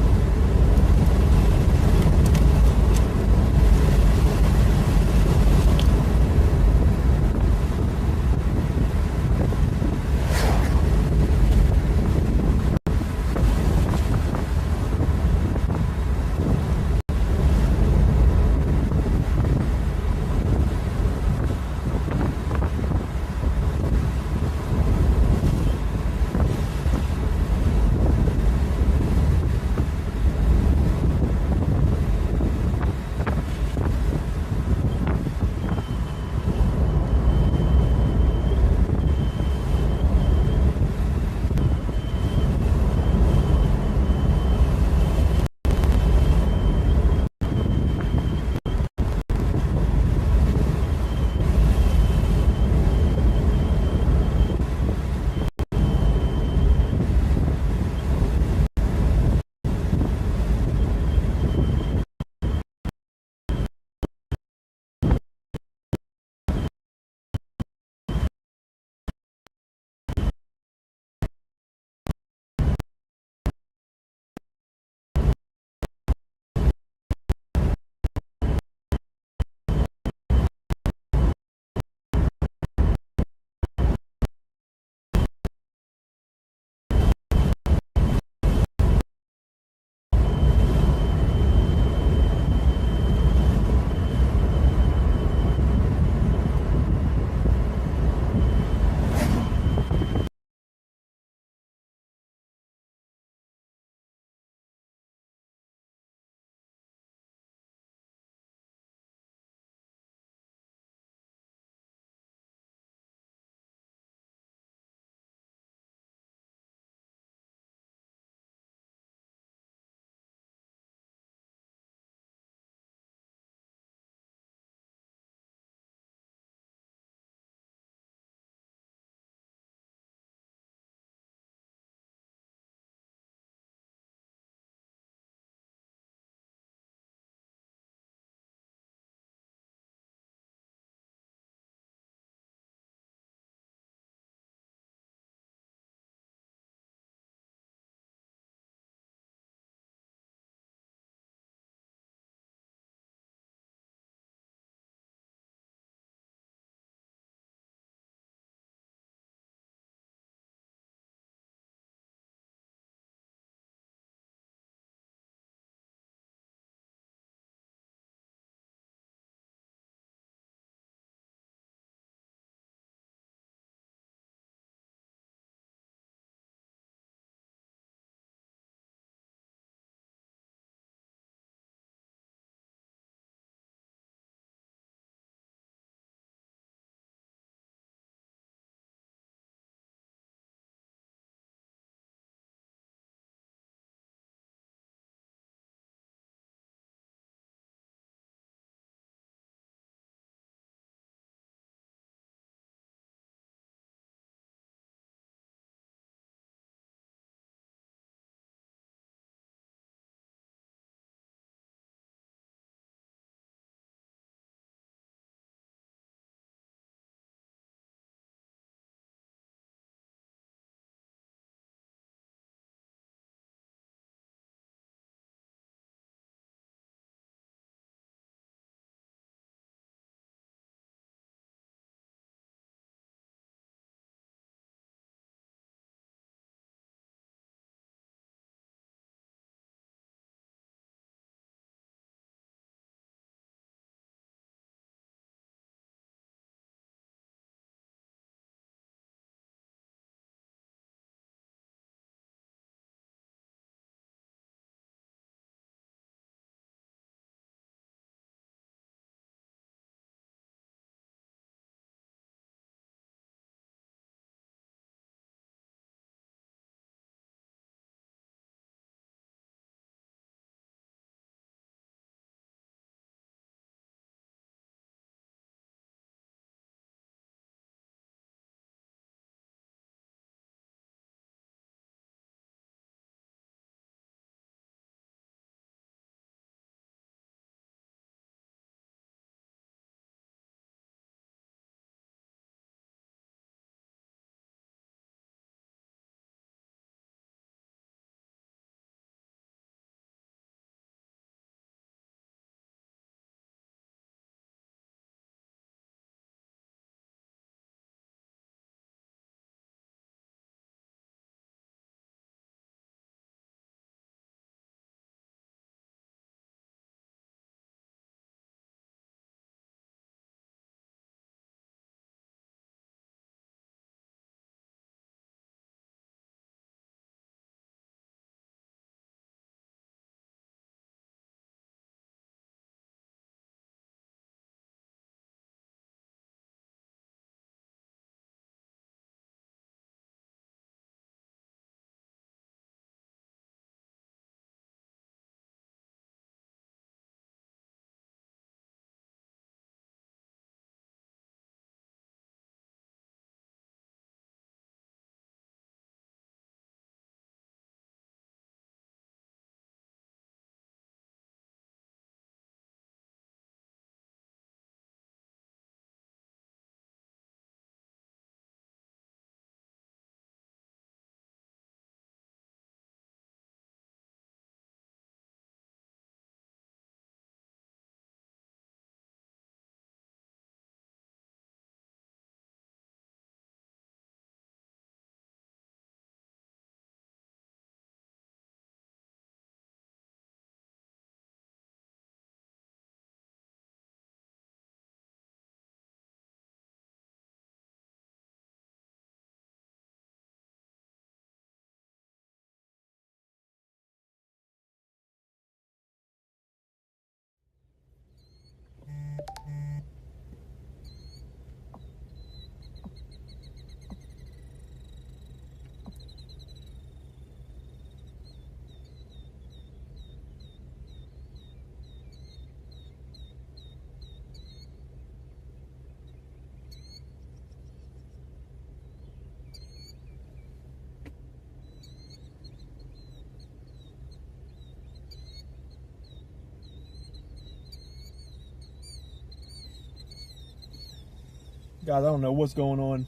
Guys, I don't know what's going on.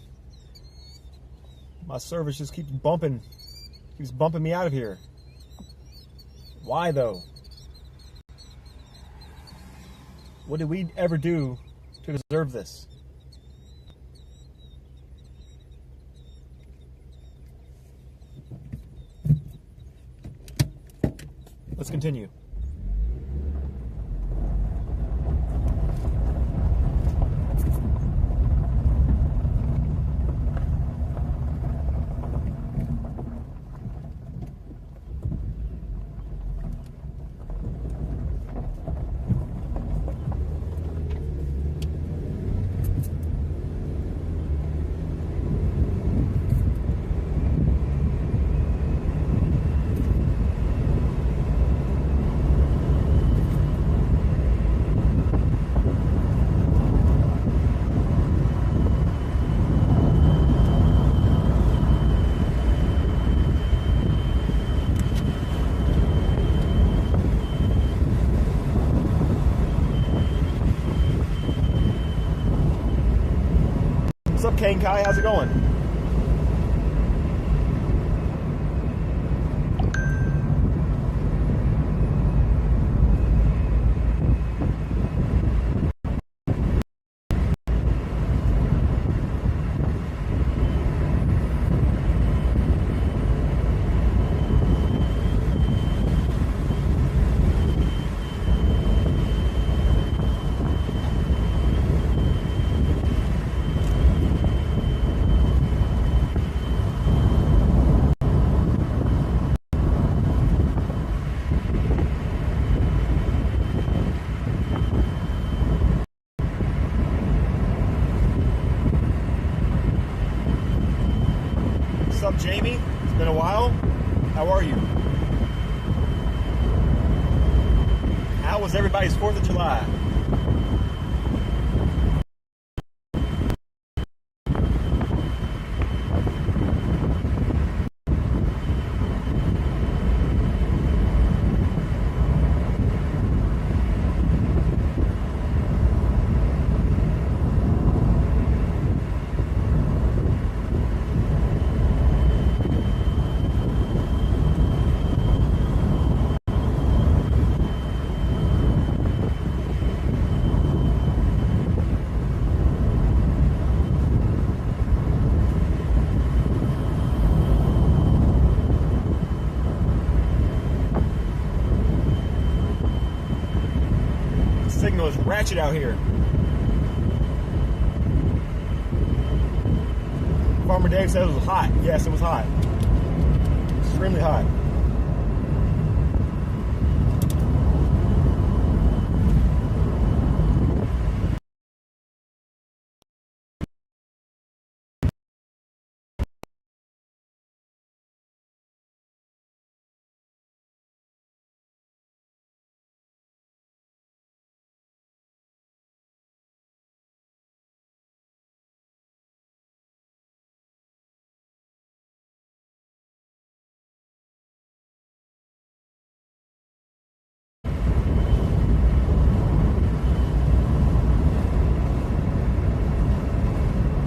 My service just keeps bumping. Keeps bumping me out of here. Why though? What did we ever do to deserve this? Let's continue. What's up, Kane Kai? How's it going? What's up, Jamie? It's been a while. How are you? How was everybody's 4th of July? Signal is ratchet out here. Farmer Dave said it was hot. Yes, it was hot. Extremely hot.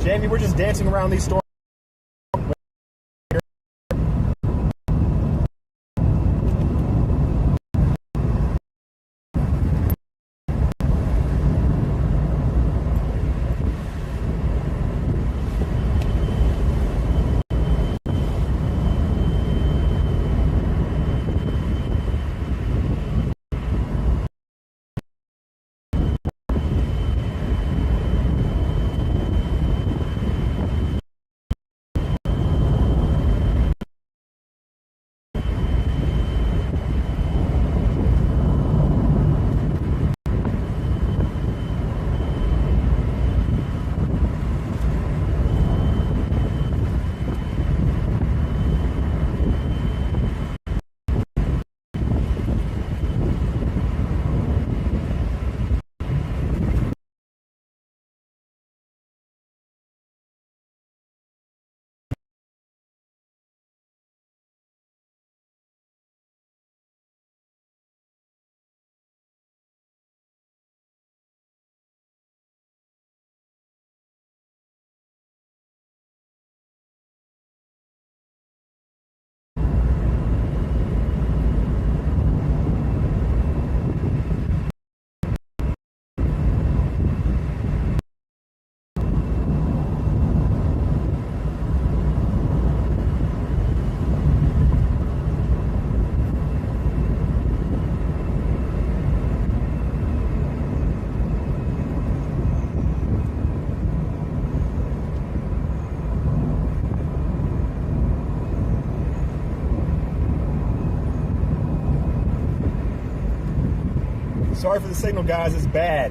Jamie, we're just dancing around these storms. Sorry for the signal, guys. It's bad.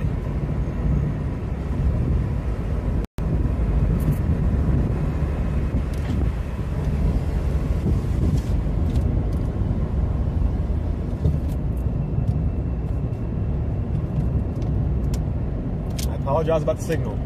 I apologize about the signal.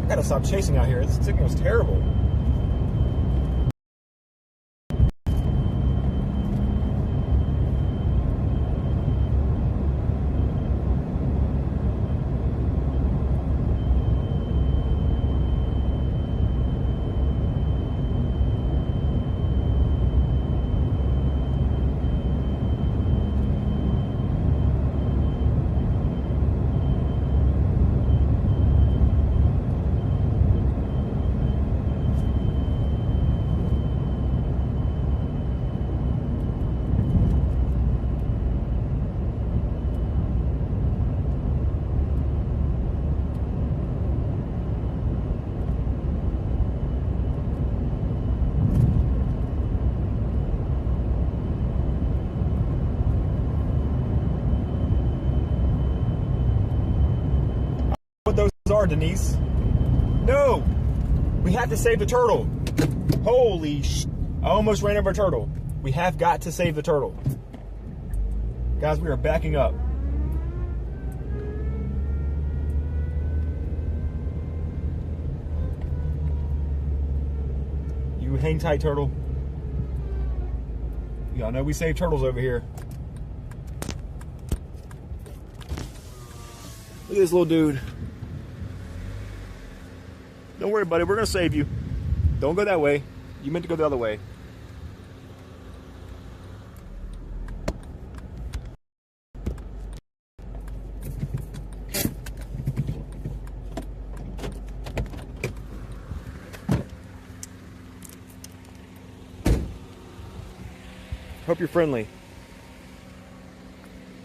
I gotta stop chasing out here. This signal is terrible. What those are, Denise? No! We have to save the turtle. Holy sh! I almost ran over a turtle. We have got to save the turtle. Guys, we are backing up. You hang tight, turtle. Y'all know we save turtles over here. Look at this little dude. Don't worry, buddy. We're going to save you. Don't go that way. You meant to go the other way. Hope you're friendly.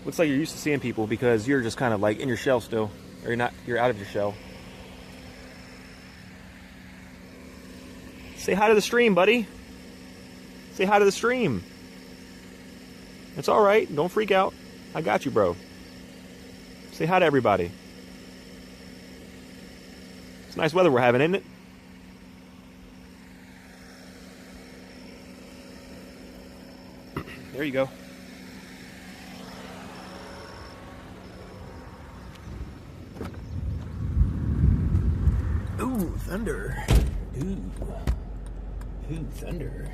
Looks like you're used to seeing people because you're just kind of like in your shell still. Or you're not, you're out of your shell. Say hi to the stream, buddy. Say hi to the stream. It's all right. Don't freak out. I got you, bro. Say hi to everybody. It's nice weather we're having, isn't it? There you go. Ooh, thunder. Ooh, thunder.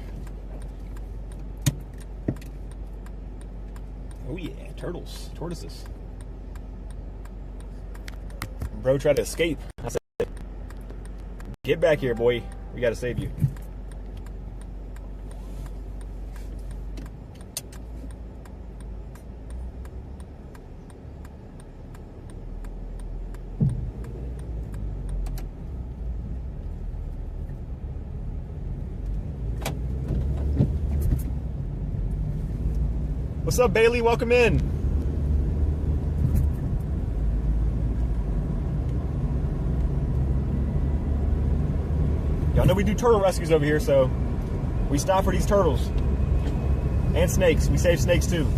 Oh yeah, turtles, tortoises. Bro tried to escape. I said, get back here, boy. We gotta save you. What's up, Bailey? Welcome in. Y'all know we do turtle rescues over here, so we stop for these turtles. And snakes. We save snakes too.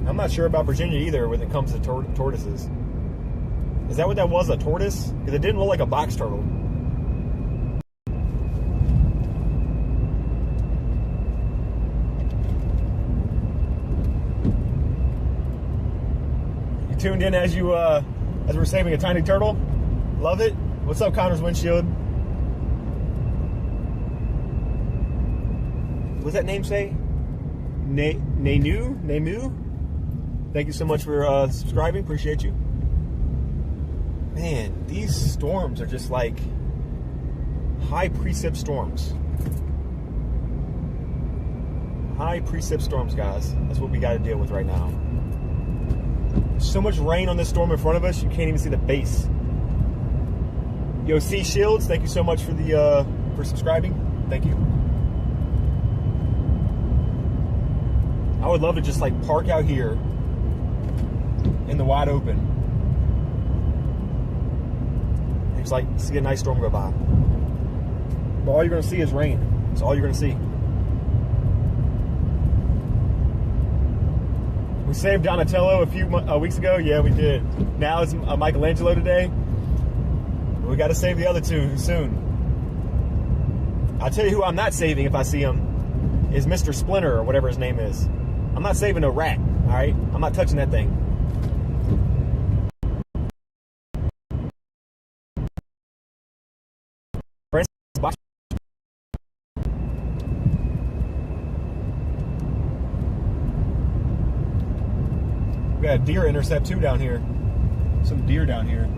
I'm not sure about Virginia either when it comes to tortoises. Is that what that was, a tortoise? Because it didn't look like a box turtle. You tuned in as we're saving a tiny turtle? Love it. What's up, Connor's Windshield? What's that name say? Nemu? Thank you so much for subscribing. Appreciate you. Man, these storms are just like high precip storms. High precip storms, guys. That's what we got to deal with right now. So much rain on this storm in front of us, you can't even see the base. Yo, C Shields, thank you so much for the for subscribing. Thank you. I would love to just like park out here in the wide open. It's like see a nice storm go by. But all you're gonna see is rain. That's all you're gonna see. We saved Donatello a few weeks ago. Yeah, we did. Now it's Michelangelo today. We got to save the other two soon. I'll tell you who I'm not saving if I see him is Mr. Splinter or whatever his name is. I'm not saving a rat. All right, I'm not touching that thing. We got a deer intercept too down here. Some deer down here.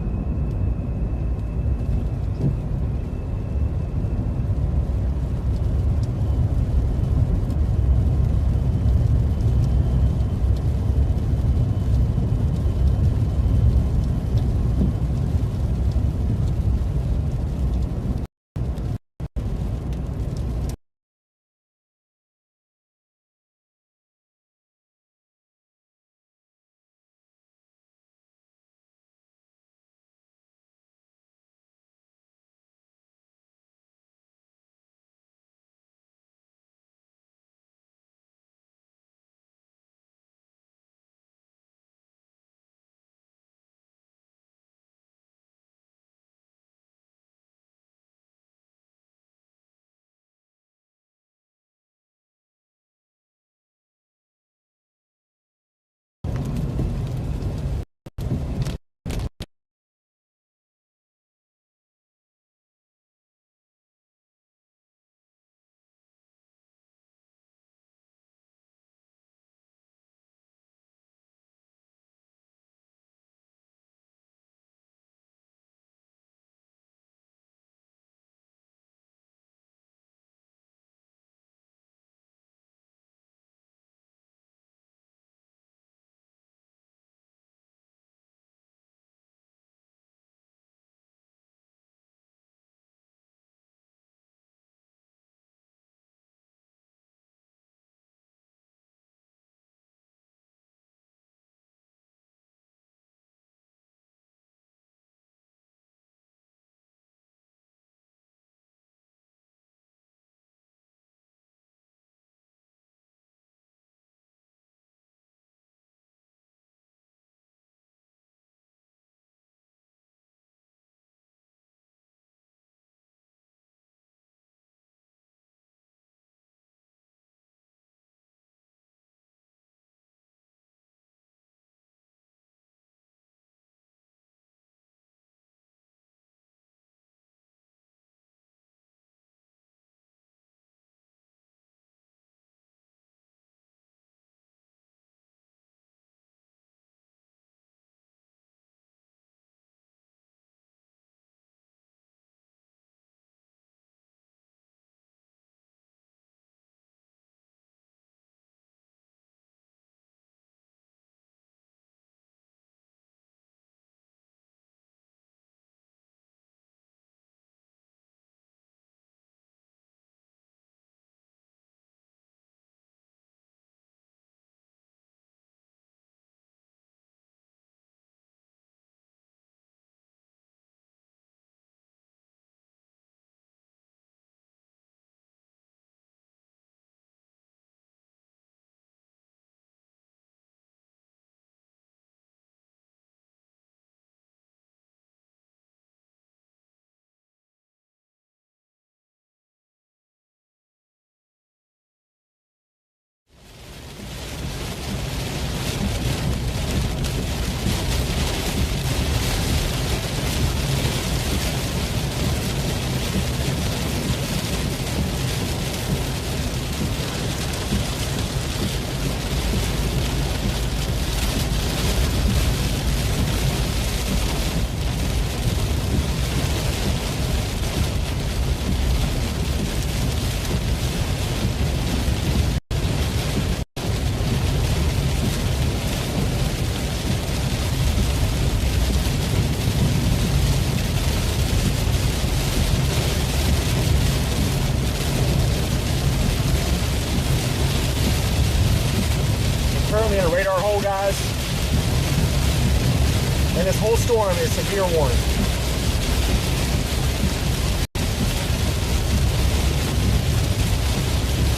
And this whole storm is severe warning.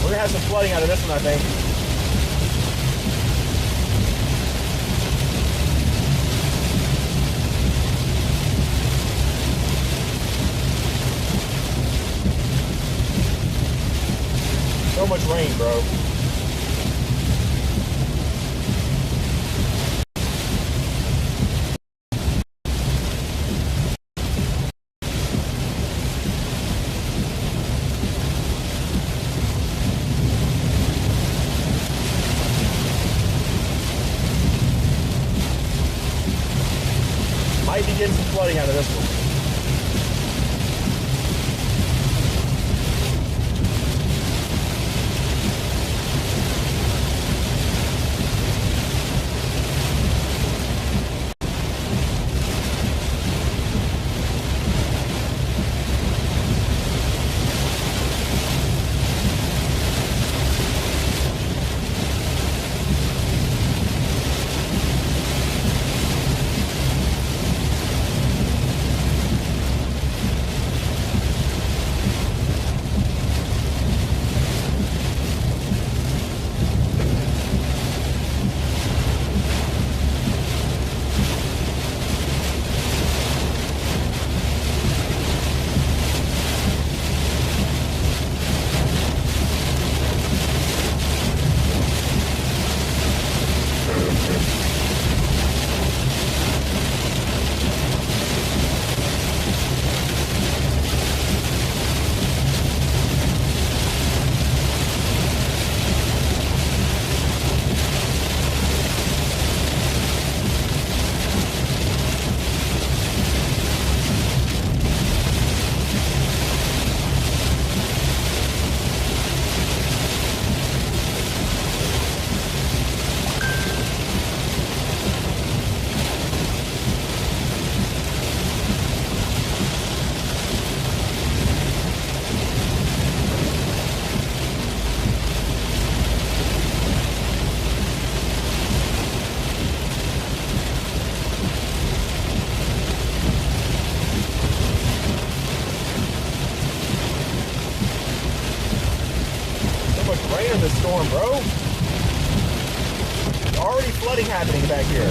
We're gonna have some flooding out of this one, I think. So much rain, bro. Might be getting some flooding out of this one. This storm, bro. Already flooding happening back here.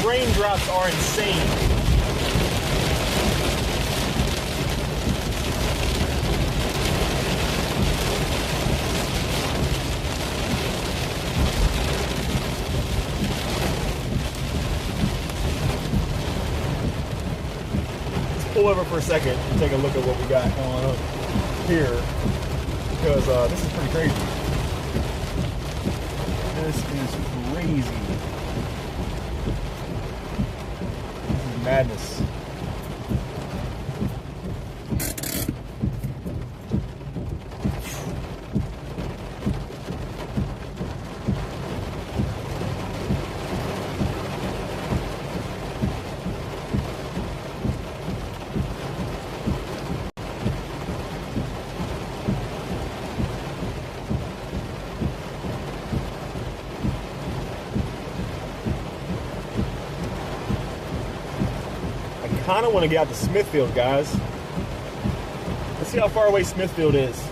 Raindrops are insane. Let's pull over for a second and take a look at what we got going on here, because this is pretty crazy. This is crazy. Madness. I kind of want to get out to Smithfield, guys. This see how far away Smithfield is.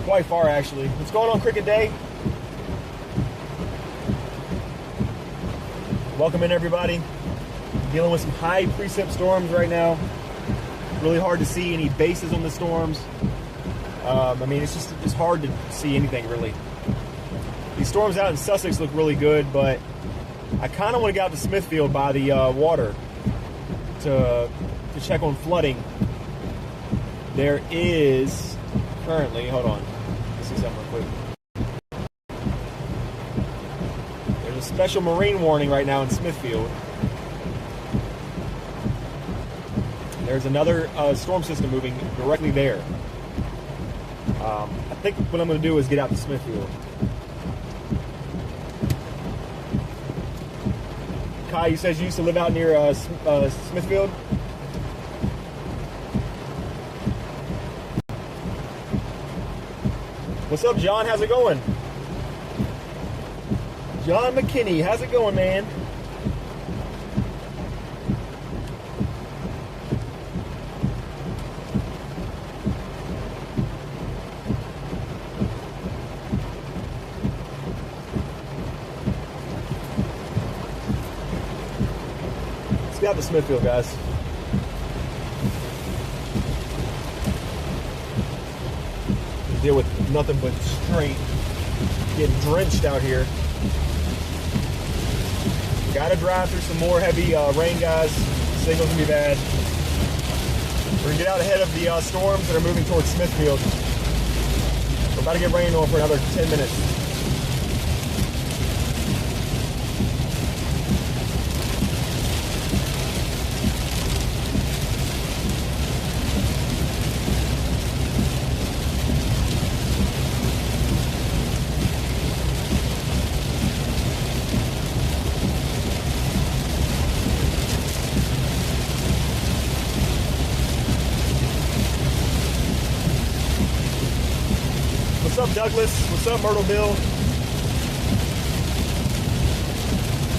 Quite far, actually. What's going on, Cricket Day? Welcome in, everybody. Dealing with some high precip storms right now. Really hard to see any bases on the storms. I mean, it's hard to see anything, really. These storms out in Sussex look really good, but I kind of want to get out to Smithfield by the water to check on flooding. There is currently, hold on. See something real quick. There's a special marine warning right now in Smithfield. There's another storm system moving directly there. I think what I'm going to do is get out to Smithfield. Kai, you said you used to live out near Smithfield? What's up, John? How's it going? John McKinney, how's it going, man? Let's get out to Smithfield, guys. Deal with nothing but straight, getting drenched out here. Gotta drive through some more heavy rain, guys. Signals gonna be bad. We're gonna get out ahead of the storms that are moving towards Smithfield. We're about to get rained on for another 10 minutes. What's up, Douglas? What's up, Myrtle Bill?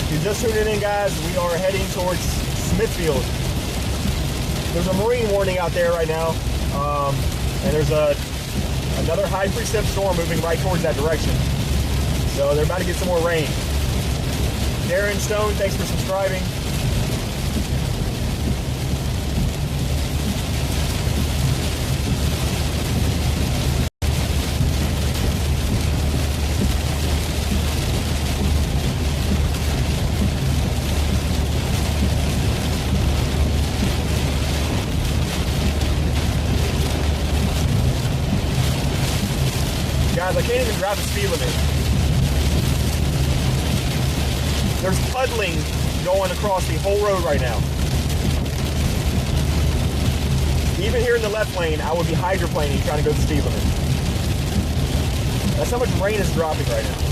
If you're just tuning in, guys, we are heading towards Smithfield. There's a marine warning out there right now, and there's another high precip storm moving right towards that direction. So they're about to get some more rain. Darren Stone, thanks for subscribing. Guys, I can't even drive the speed limit. There's puddling going across the whole road right now. Even here in the left lane, I would be hydroplaning trying to go the speed limit. That's how much rain is dropping right now.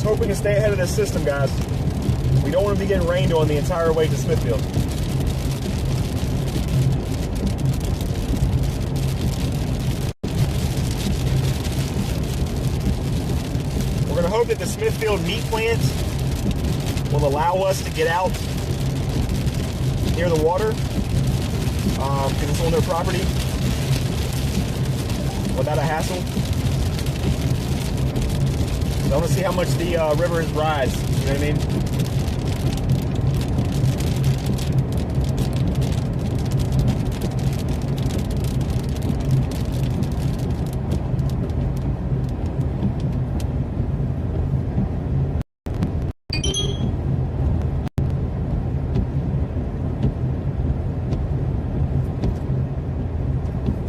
hope we can stay ahead of this system, guys. We don't want to be getting rained on the entire way to Smithfield. We're going to hope that the Smithfield meat plant will allow us to get out near the water, because it's on their property, without a hassle. So I want to see how much the river has rise. You know what I mean?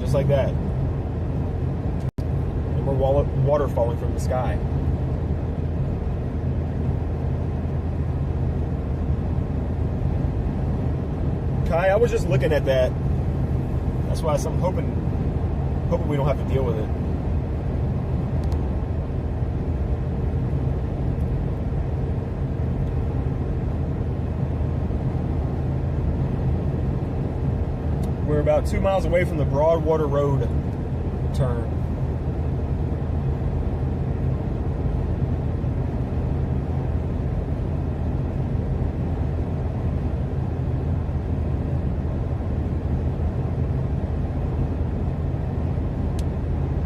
Just like that. And more water falling from the sky. Kai, I was just looking at that. That's why I'm hoping we don't have to deal with it. We're about 2 miles away from the Broadwater Road turn.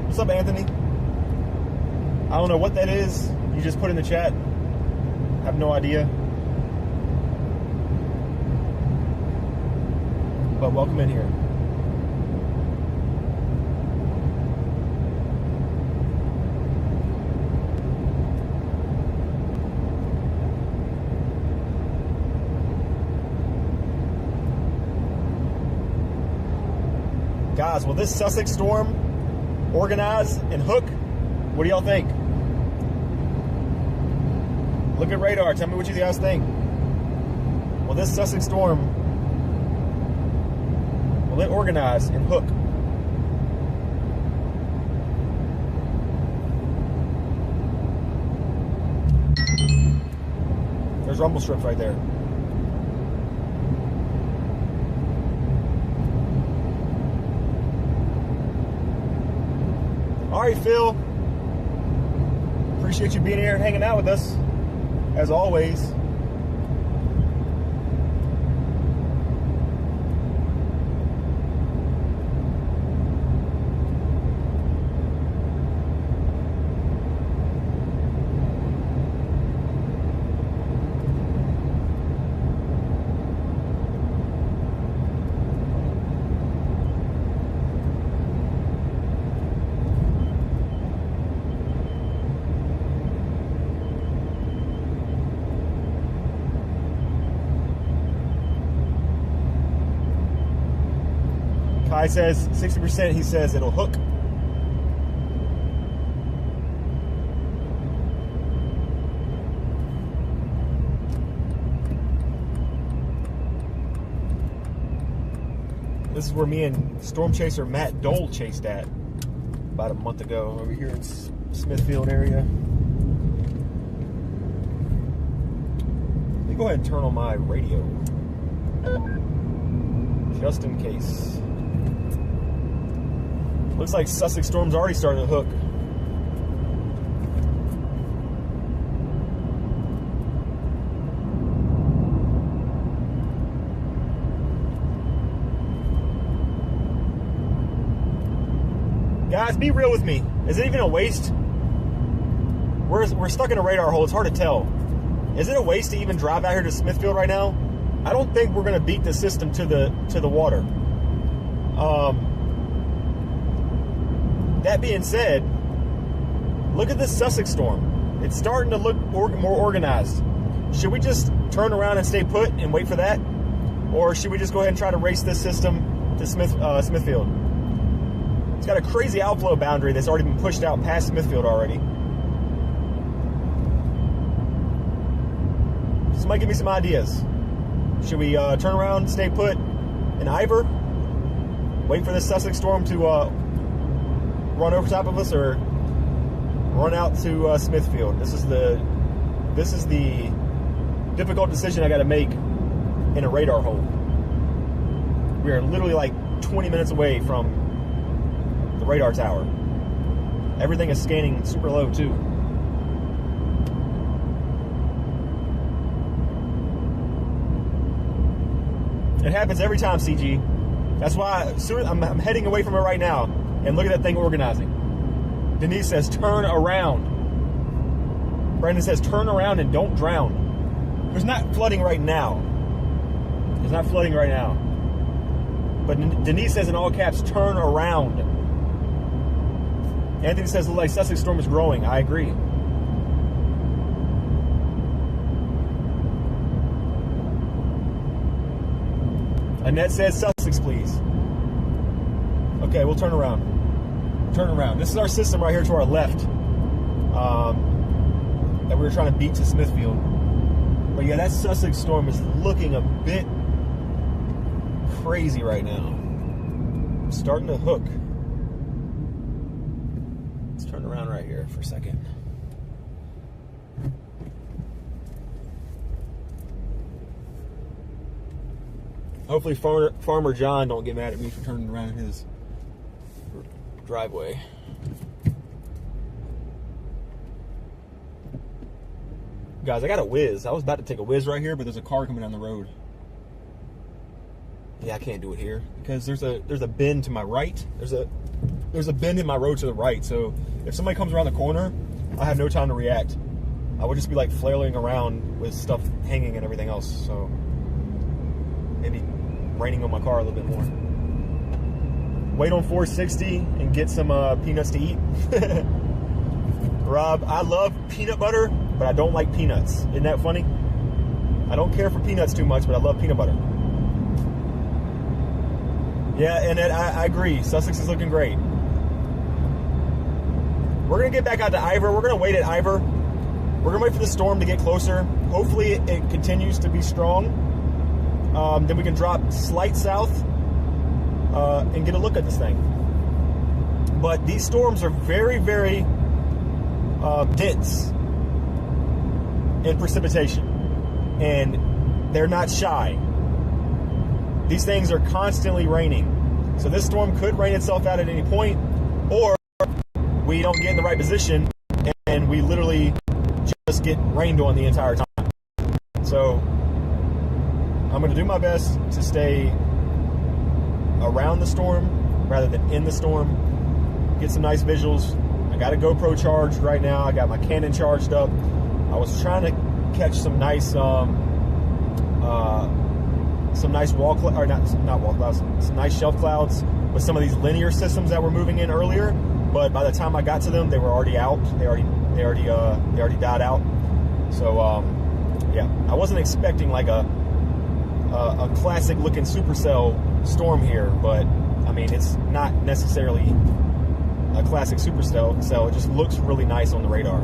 What's up, Anthony? I don't know what that is. You just put in the chat. I have no idea. But welcome in here. Guys, will this Sussex storm organize and hook? What do y'all think? Look at radar. Tell me what you guys think. Will this Sussex storm, will it organize and hook? There's rumble strips right there. All right, Phil. Appreciate you being here and hanging out with us, as always. Kai says 60%, he says it'll hook. This is where me and Storm Chaser Matt Dole chased at about a month ago over here in Smithfield area. Let me go ahead and turn on my radio just in case. Looks like Sussex storm's already starting to hook. Guys, be real with me. Is it even a waste? We're stuck in a radar hole. It's hard to tell. Is it a waste to even drive out here to Smithfield right now? I don't think we're going to beat the system to the water. That being said, look at this Sussex storm. It's starting to look more organized. Should we just turn around and stay put and wait for that? Or should we just go ahead and try to race this system to Smithfield? It's got a crazy outflow boundary that's already been pushed out past Smithfield already. Somebody give me some ideas. Should we turn around, stay put in Ivor, wait for this Sussex storm to run over top of us, or run out to Smithfield? This is the This is the difficult decision I got to make in a radar hole. We are literally like 20 minutes away from the radar tower. Everything is scanning super low too. It happens every time, CG. That's why I'm heading away from it right now. And look at that thing organizing. Denise says, turn around. Brandon says, turn around and don't drown. There's not flooding right now. There's not flooding right now. But Denise says in all caps, turn around. Anthony says, the like Sussex storm is growing. I agree. Annette says, Sussex, please. Okay, we'll turn around. Turn around. This is our system right here to our left that we were trying to beat to Smithfield. But yeah, that Sussex storm is looking a bit crazy right now. I'm starting to hook. Let's turn around right here for a second. Hopefully Farmer John don't get mad at me for turning around in his driveway. Guys, I got a whiz. I was about to take a whiz right here, but there's a car coming down the road. Yeah, I can't do it here because there's a bend to my right. There's a bend in my road to the right. So if somebody comes around the corner, I have no time to react. I would just be like flailing around with stuff hanging and everything else. So maybe raining on my car a little bit more. Wait on 460 and get some peanuts to eat. Rob, I love peanut butter, but I don't like peanuts. Isn't that funny? I don't care for peanuts too much, but I love peanut butter. Yeah, and I agree. Sussex is looking great. We're going to get back out to Ivor. We're going to wait at Ivor. We're going to wait for the storm to get closer. Hopefully it continues to be strong. Then we can drop slight south and get a look at this thing. But these storms are very, very dense in precipitation. And they're not shy. These things are constantly raining. So this storm could rain itself out at any point, or we don't get in the right position and we literally just get rained on the entire time. So I'm going to do my best to stay around the storm rather than in the storm. Get some nice visuals. I got a GoPro charged right now. I got my Canon charged up. I was trying to catch some nice wall clouds, or not wall clouds, some nice shelf clouds with some of these linear systems that were moving in earlier. But by the time I got to them, they were already out. They already died out. So yeah, I wasn't expecting like a classic looking supercell storm here, but I mean it's not necessarily a classic supercell. So it just looks really nice on the radar.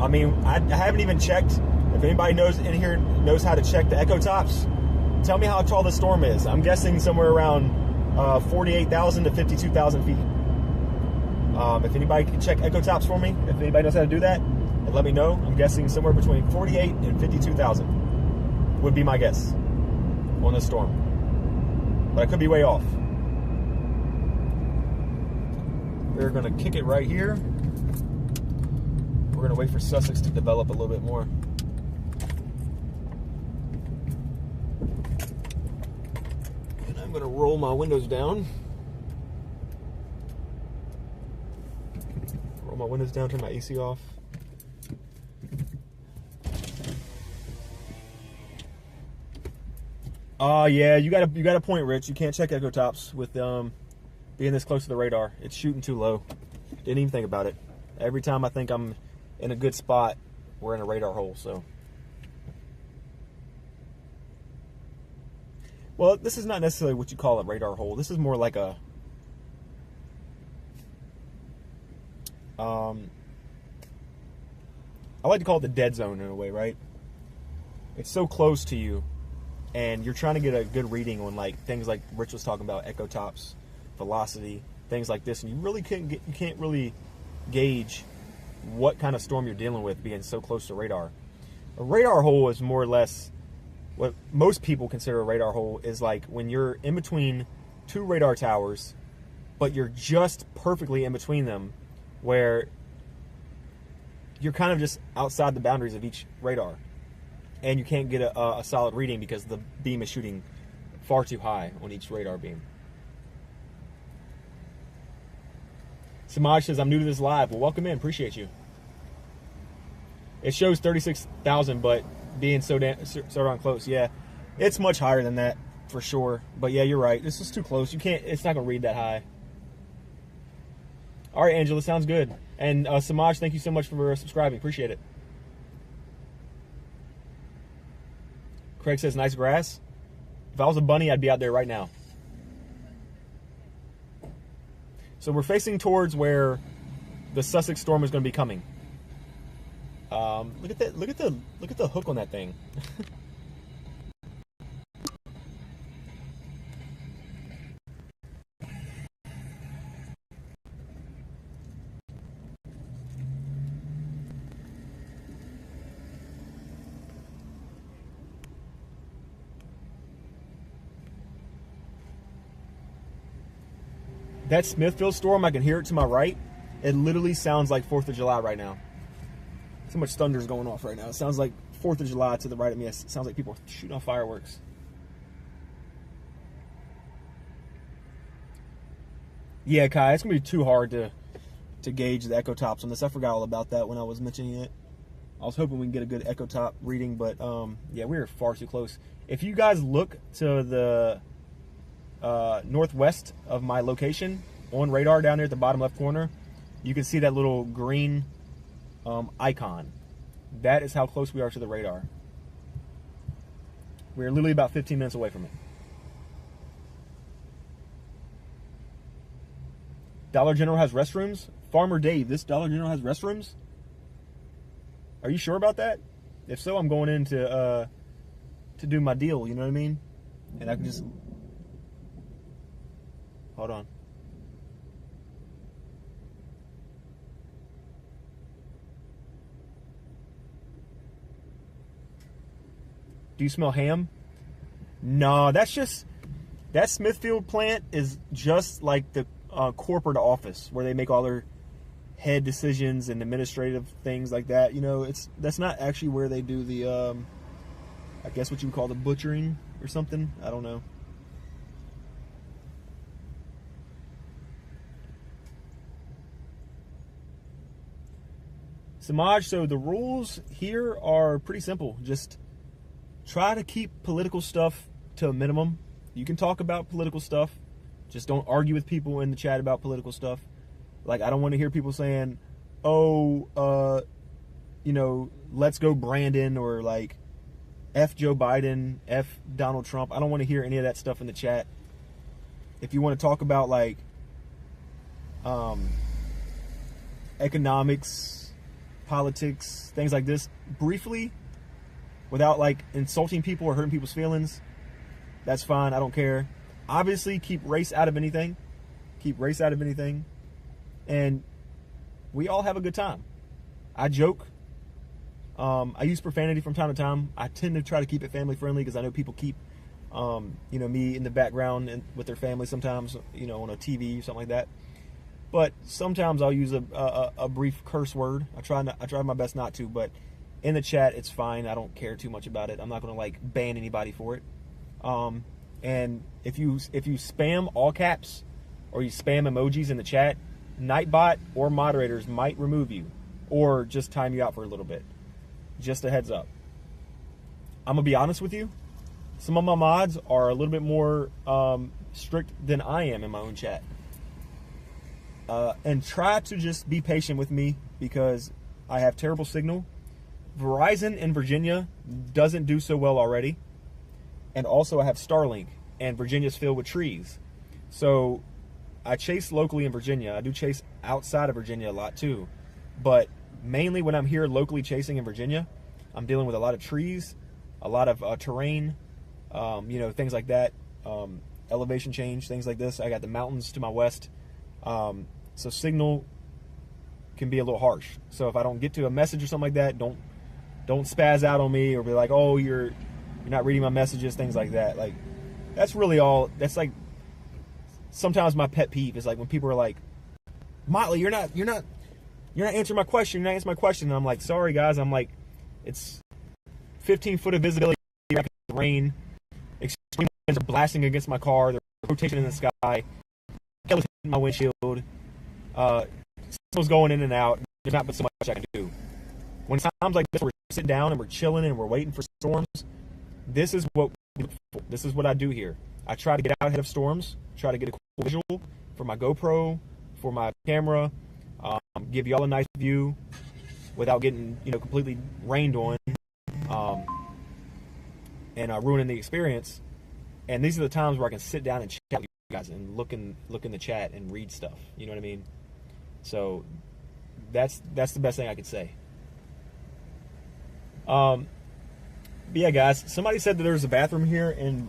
I mean, I haven't even checked. If anybody knows in here knows how to check the echo tops, tell me how tall the storm is. I'm guessing somewhere around 48,000 to 52,000 feet. If anybody can check echo tops for me, if anybody knows how to do that, let me know. I'm guessing somewhere between 48 and 52,000 would be my guess on this storm. But I could be way off. We're going to kick it right here. We're going to wait for Sussex to develop a little bit more. And I'm going to roll my windows down. Roll my windows down, turn my AC off. Yeah, you got a point, Rich. You can't check echo tops with being this close to the radar. It's shooting too low. Didn't even think about it. Every time I think I'm in a good spot, we're in a radar hole. So, well, this is not necessarily what you call a radar hole. This is more like a I like to call it the dead zone in a way, right? It's so close to you, and you're trying to get a good reading on like things like Rich was talking about, echo tops, velocity, things like this, and you really can't really gauge what kind of storm you're dealing with being so close to radar. A radar hole is more or less what most people consider a radar hole is like when you're in between two radar towers, but you're just perfectly in between them, where you're kind of just outside the boundaries of each radar, and you can't get a solid reading because the beam is shooting far too high on each radar beam. Samaj says, I'm new to this live. Well, welcome in. Appreciate you. It shows 36,000, but being so darn close, yeah, it's much higher than that for sure. But yeah, you're right. This is too close. You can't. It's not gonna read that high. All right, Angela, sounds good. And Samaj, thank you so much for subscribing. Appreciate it. Craig says, nice grass. If I was a bunny, I'd be out there right now. So we're facing towards where the Sussex storm is going to be coming. Look at that! Look at the hook on that thing. That Smithfield storm, I can hear it to my right. It literally sounds like 4th of July right now. So much thunder's going off right now. It sounds like 4th of July to the right of me. It sounds like people are shooting off fireworks. Yeah, Kai, it's going to be too hard to gauge the echo tops on this. I forgot all about that when I was mentioning it. I was hoping we can get a good echo top reading, but yeah, we are far too close. If you guys look to the northwest of my location on radar down there at the bottom left corner, you can see that little green icon. That is how close we are to the radar. We're literally about 15 minutes away from it. Dollar General has restrooms? Farmer Dave, this Dollar General has restrooms? Are you sure about that? If so, I'm going in to do my deal, you know what I mean? And I can just... Hold on. Do you smell ham? No, that's just... That Smithfield plant is just like the corporate office where they make all their head decisions and administrative things like that. You know, that's not actually where they do the, I guess what you would call the butchering or something. I don't know. Samaj, so the rules here are pretty simple. Just try to keep political stuff to a minimum. You can talk about political stuff. Just don't argue with people in the chat about political stuff. Like, I don't want to hear people saying, oh, you know, let's go Brandon, or like, F Joe Biden, F Donald Trump. I don't want to hear any of that stuff in the chat. If you want to talk about like economics, politics, things like this, briefly, without like insulting people or hurting people's feelings, that's fine. I don't care. Obviously, keep race out of anything. Keep race out of anything. And we all have a good time. I joke. I use profanity from time to time. I tend to try to keep it family friendly because I know people keep, you know, me in the background and with their family sometimes, you know, on a TV or something like that. But sometimes I'll use a brief curse word. I try my best not to, but in the chat, it's fine. I don't care too much about it. I'm not going to like ban anybody for it. And if you spam all caps or you spam emojis in the chat, Nightbot or moderators might remove you or just time you out for a little bit. Just a heads up. I'm gonna be honest with you. Some of my mods are a little bit more strict than I am in my own chat. And try to just be patient with me because I have terrible signal. Verizon in Virginia doesn't do so well already. And also I have Starlink, and Virginia's filled with trees. So I chase locally in Virginia. I do chase outside of Virginia a lot too. But mainly when I'm here locally chasing in Virginia, I'm dealing with a lot of trees, a lot of terrain, you know, things like that, elevation change, things like this. I got the mountains to my west. So signal can be a little harsh. So if I don't get to a message or something like that, don't spaz out on me or be like, oh, you're not reading my messages, things like that. Like, that's really all. That's like sometimes my pet peeve is like when people are like, Motley, you're not answering my question. You're not answering my question. And I'm like, sorry guys. I'm like, it's 15 foot of visibility, rain, extreme winds are blasting against my car. There's rotation in the sky. Hitting my windshield. Signals going in and out. There's not but so much I can do. When times like this, we're sitting down and we're chilling and we're waiting for storms. This is what I do here. I try to get out ahead of storms. Try to get a cool visual for my GoPro, for my camera. Give y'all a nice view without getting completely rained on and ruining the experience. And these are the times where I can sit down and chat with you guys and look in the chat and read stuff. You know what I mean? So that's the best thing I could say. But yeah, guys, somebody said that there's a bathroom here in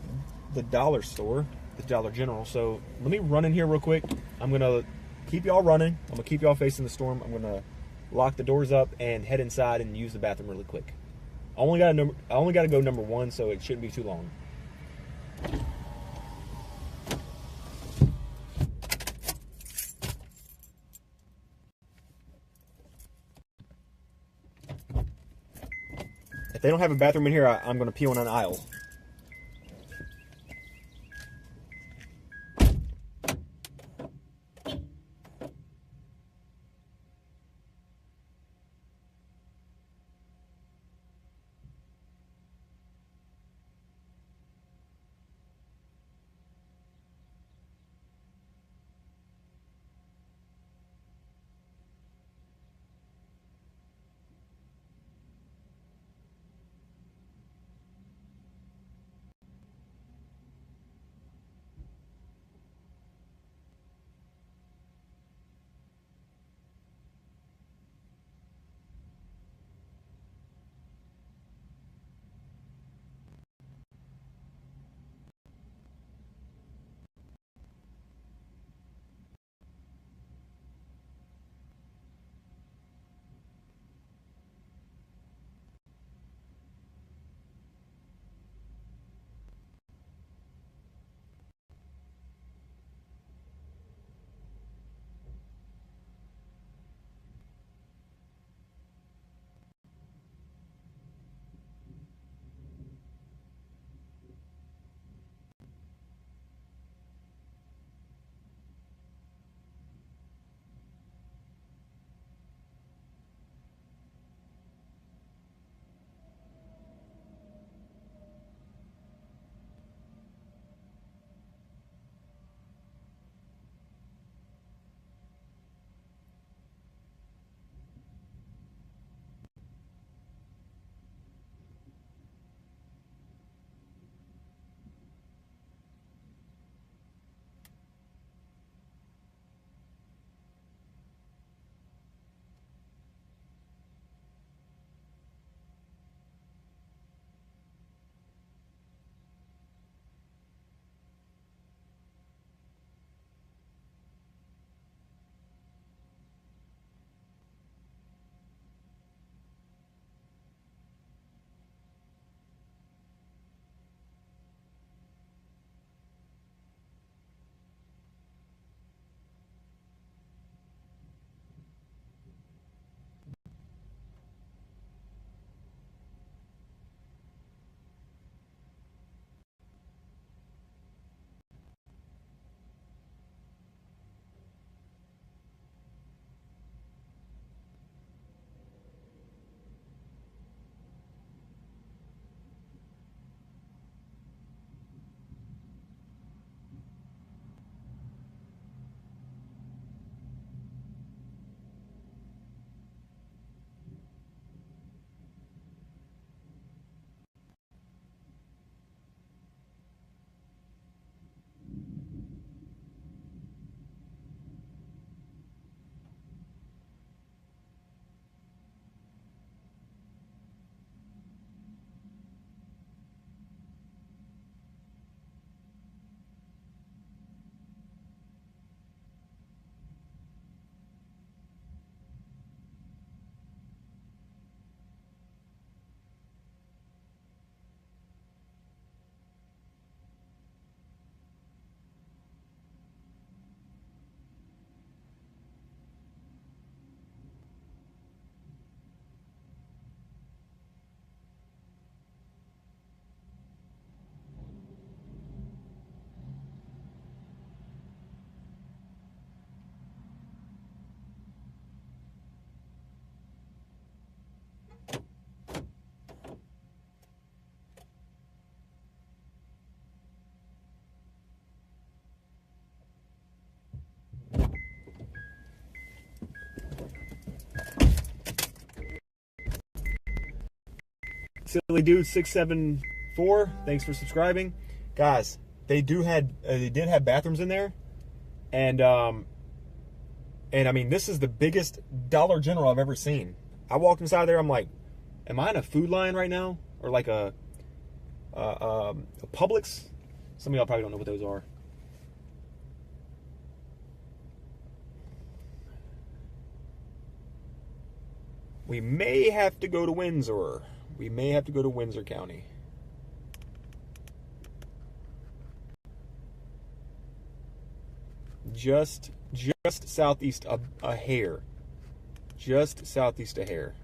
the dollar store, the Dollar General. So let me run in here real quick. I'm gonna keep y'all running. I'm gonna keep y'all facing the storm. I'm gonna lock the doors up and head inside and use the bathroom really quick. I only got to go number 1, so it shouldn't be too long. If they don't have a bathroom in here, I'm going to pee on an aisle. Silly Dude 674, thanks for subscribing. Guys, they did have bathrooms in there, and I mean, this is the biggest Dollar General I've ever seen. I walked inside there, I'm like, am I in a Food Lion right now, or like a Publix? Some of y'all probably don't know what those are. We may have to go to Windsor. We may have to go to Windsor County. Just southeast a hair. Just southeast a hair.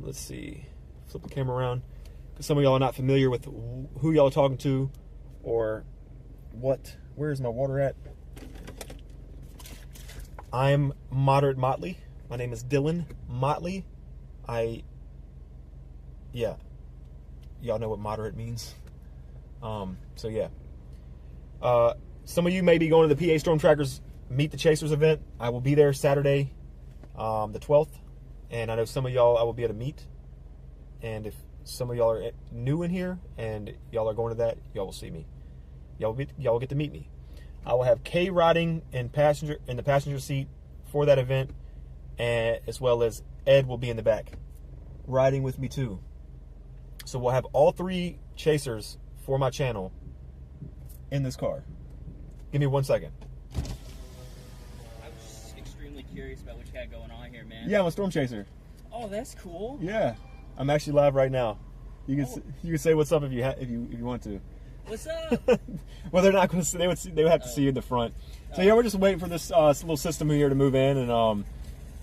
Let's see. Flip the camera around. Because some of y'all are not familiar with who y'all are talking to, or what. Where's my water at? I'm Moderate Motley. My name is Dylan Motley. Yeah. Y'all know what moderate means. So yeah. Some of you may be going to the PA Storm Trackers Meet the Chasers event. I will be there Saturday, the 12th. And I know some of y'all I will be able to meet. And if some of y'all are new in here and y'all are going to that, y'all will see me. Y'all will get to meet me. I will have Kay riding in the passenger seat for that event, and as well as Ed will be in the back riding with me too. So we'll have all 3 chasers for my channel in this car. Give me 1 second. I was just extremely curious about what you had going on here, man. Yeah, I'm a storm chaser. Oh, that's cool. Yeah, I'm actually live right now. You can say what's up if you want to. What's up? Well, they're not going to. They would have to see you in the front. So yeah, we're just waiting for this little system here to move in, and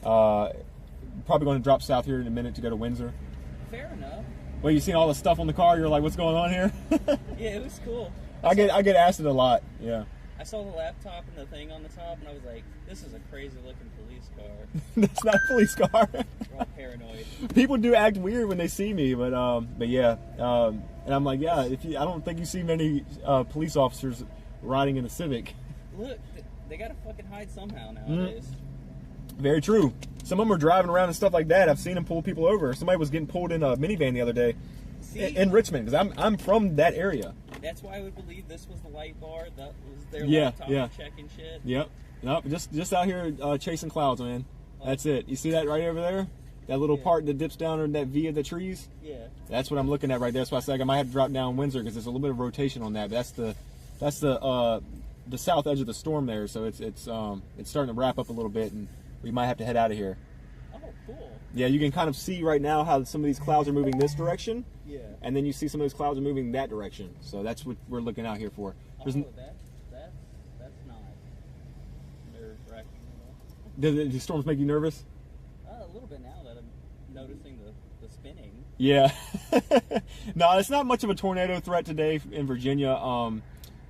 probably going to drop south here in a minute to go to Windsor. Fair enough. Well, you seen all the stuff on the car. You're like, what's going on here? Yeah, it was cool. I get asked it a lot. Yeah. I saw the laptop and the thing on the top, and I was like, this is a crazy looking police car. That's not a police car. We're all paranoid. People do act weird when they see me, but yeah. And I'm like, yeah, I don't think you see many police officers riding in a Civic. Look, they gotta fucking hide somehow nowadays. Very true. Some of them are driving around and stuff like that. I've seen them pull people over. Somebody was getting pulled in a minivan the other day. See? In Richmond, because I'm from that area. That's why I would believe this was the light bar. That was their laptop checking shit. Yep. Just out here chasing clouds, man. That's it. You see that right over there? That little part that dips down in that V of the trees? Yeah. That's what I'm looking at right there. That's why I said I might have to drop down Windsor because there's a little bit of rotation on that. That's the south edge of the storm there, so it's starting to wrap up a little bit, and we might have to head out of here. Oh, cool. Yeah, you can kind of see right now how some of these clouds are moving this direction. Yeah. And then you see some of those clouds are moving that direction. So that's what we're looking out here for. That's not nerve-wracking at all. Do the storms make you nervous? A little bit now that I'm noticing the spinning. Yeah. No, it's not much of a tornado threat today in Virginia.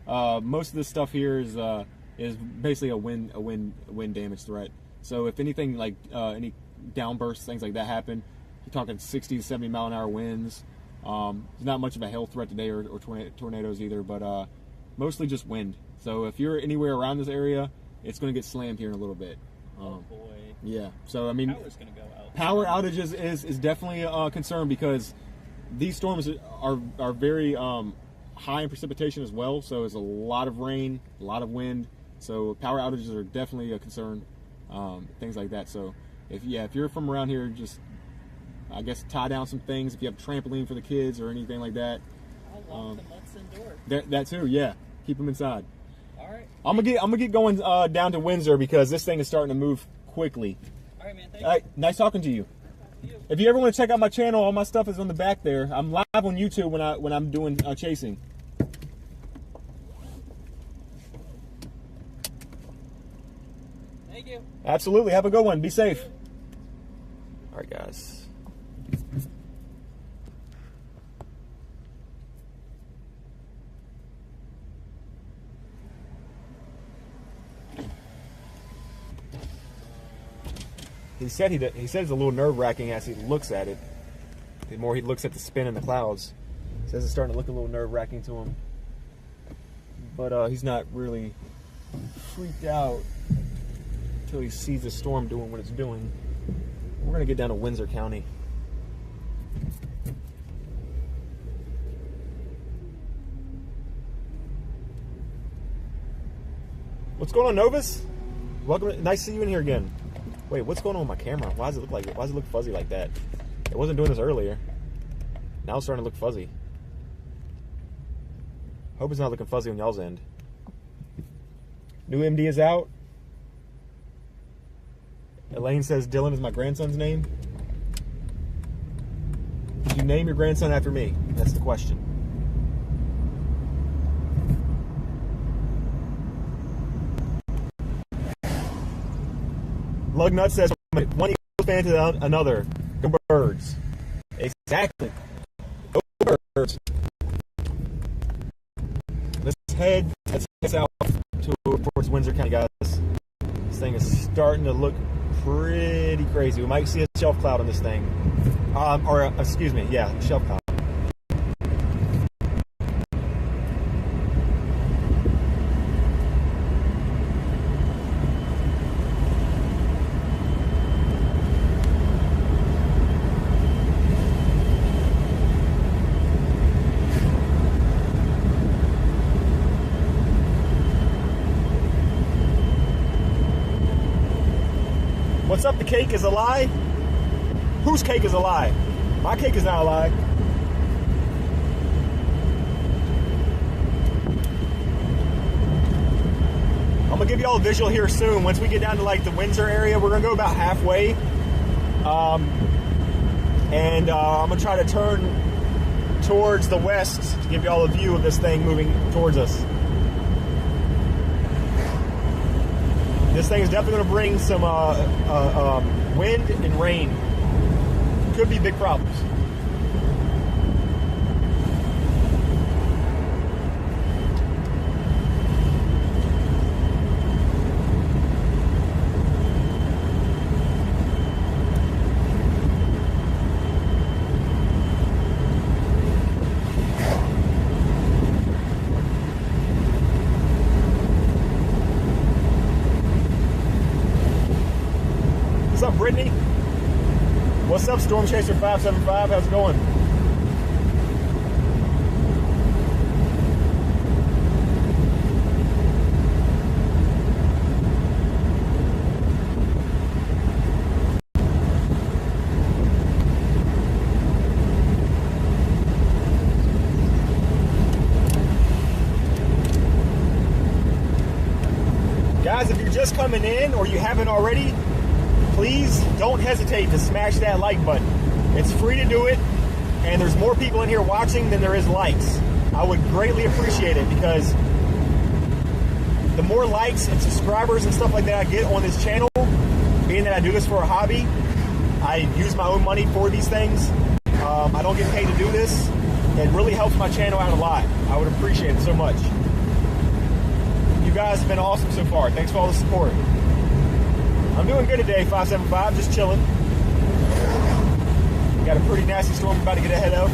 Most of this stuff here is basically a wind damage threat. So if anything like any downbursts, things like that happen, you're talking 60 to 70 mile an hour winds. There's not much of a hail threat today or tornadoes either, but mostly just wind. So if you're anywhere around this area, it's going to get slammed here in a little bit. Oh boy. Yeah. So I mean, power's going to go out. Power outages is definitely a concern because these storms are very high in precipitation as well. So it's a lot of rain, a lot of wind. So power outages are definitely a concern. Things like that. So if you're from around here, just I guess tie down some things. If you have a trampoline for the kids or anything like that. I'll lock the mutts indoors. That too, yeah. Keep them inside. All right. I'm gonna get going down to Windsor because this thing is starting to move quickly. All right, man. Thank All right, nice talking to you. If you ever want to check out my channel, all my stuff is on the back there. I'm live on YouTube when I'm doing chasing. Thank you. Absolutely. Have a good one. Be safe. All right, guys. He said it's a little nerve-wracking as he looks at it. The more he looks at the spin in the clouds, he says it's starting to look a little nerve-wracking to him. But he's not really freaked out. until he sees the storm doing what it's doing. We're gonna get down to Windsor County. What's going on, Novus? Welcome. Nice to see you in here again. Wait, what's going on with my camera? Why does it look like it? Why does it look fuzzy like that? It wasn't doing this earlier. Now it's starting to look fuzzy. Hope it's not looking fuzzy on y'all's end. New MD is out. Elaine says Dylan is my grandson's name. Did you name your grandson after me? That's the question. Lugnut says one Eagles fan to another. Go Birds. Exactly. Go Birds. Let's head south towards Windsor County, guys. This thing is starting to look pretty crazy. We might see a shelf cloud on this thing. Excuse me, yeah, shelf cloud. What's up? The cake is a lie? Whose cake is a lie? My cake is not a lie. I'm gonna give y'all a visual here soon. Once we get down to like the Windsor area, we're gonna go about halfway. I'm gonna try to turn towards the west to give y'all a view of this thing moving towards us. This thing is definitely going to bring some wind and rain. Could be big problems. What's up, Brittany? What's up, Storm Chaser 575? How's it going? Guys, if you're just coming in or you haven't already, please don't hesitate to smash that like button. It's free to do it, and there's more people in here watching than there is likes. I would greatly appreciate it, because the more likes and subscribers and stuff like that I get on this channel, being that I do this for a hobby, I use my own money for these things. I don't get paid to do this. It really helps my channel out a lot. I would appreciate it so much. You guys have been awesome so far. Thanks for all the support. I'm doing good today, 575, just chilling. Got a pretty nasty storm about to get ahead of.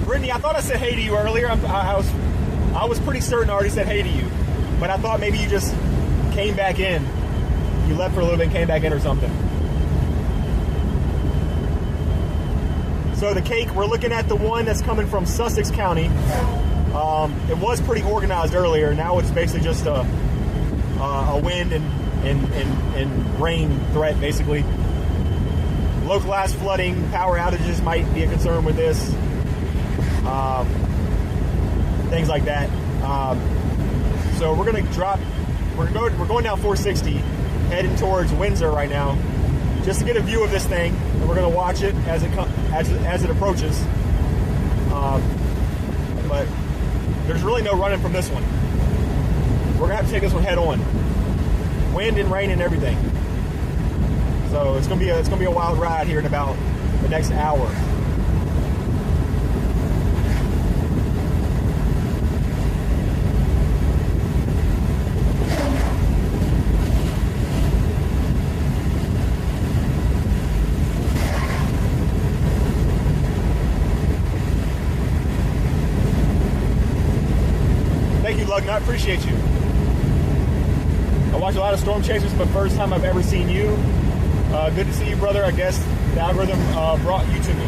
Brittany, I thought I said hey to you earlier. I was pretty certain I already said hey to you, but I thought maybe you just came back in. You left for a little bit and came back in or something. So the cake, we're looking at the one that's coming from Sussex County. It was pretty organized earlier. Now it's basically just a wind and rain threat, basically. Localized flooding, power outages might be a concern with this. Things like that. So we're gonna drop. We're going down 460, heading towards Windsor right now, just to get a view of this thing, and we're going to watch it as it approaches. But there's really no running from this one. We're going to have to take this one head on. Wind and rain and everything. So it's going to be a wild ride here in about the next hour. Lugna, I appreciate you. I watch a lot of storm chasers, but first time I've ever seen you. Good to see you, brother. I guess the algorithm brought you to me.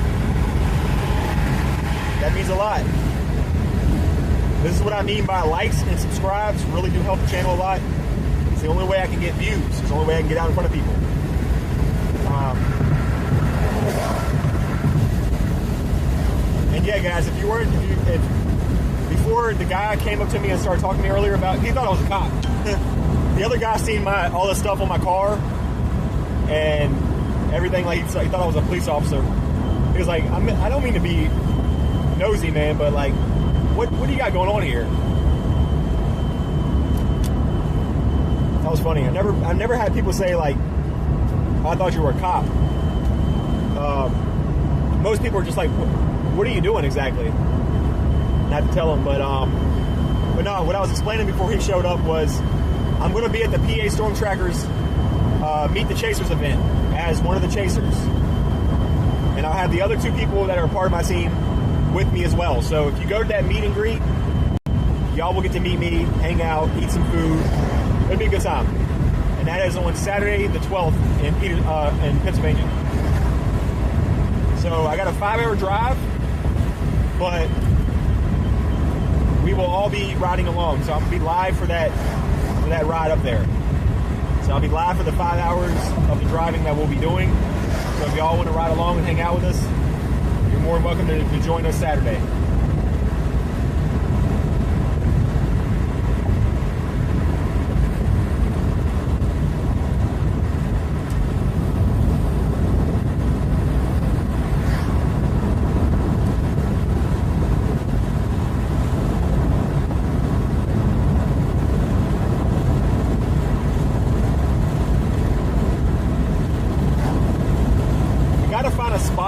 That means a lot. This is what I mean by likes and subscribes. Really do help the channel a lot. It's the only way I can get views. It's the only way I can get out in front of people. And yeah, guys, if before the guy came up to me and started talking to me earlier about, he thought I was a cop. The other guy seen all the stuff on my car and everything, like he thought I was a police officer. He was like, I don't mean to be nosy, man, but like, what do you got going on here? That was funny. I never had people say like, oh, I thought you were a cop. Most people are just like, what are you doing exactly? Not to tell them, but no, what I was explaining before he showed up was I'm going to be at the PA Storm Trackers Meet the Chasers event as one of the chasers. And I'll have the other two people that are part of my team with me as well. So if you go to that meet and greet, y'all will get to meet me, hang out, eat some food. It'll be a good time. And that is on Saturday the 12th in Pennsylvania. So I got a 5-hour drive, but we will all be riding along. So I'm going to be live for that ride up there. So I'll be live for the 5 hours of the driving that we'll be doing. So if y'all want to ride along and hang out with us, you're more than welcome to join us Saturday.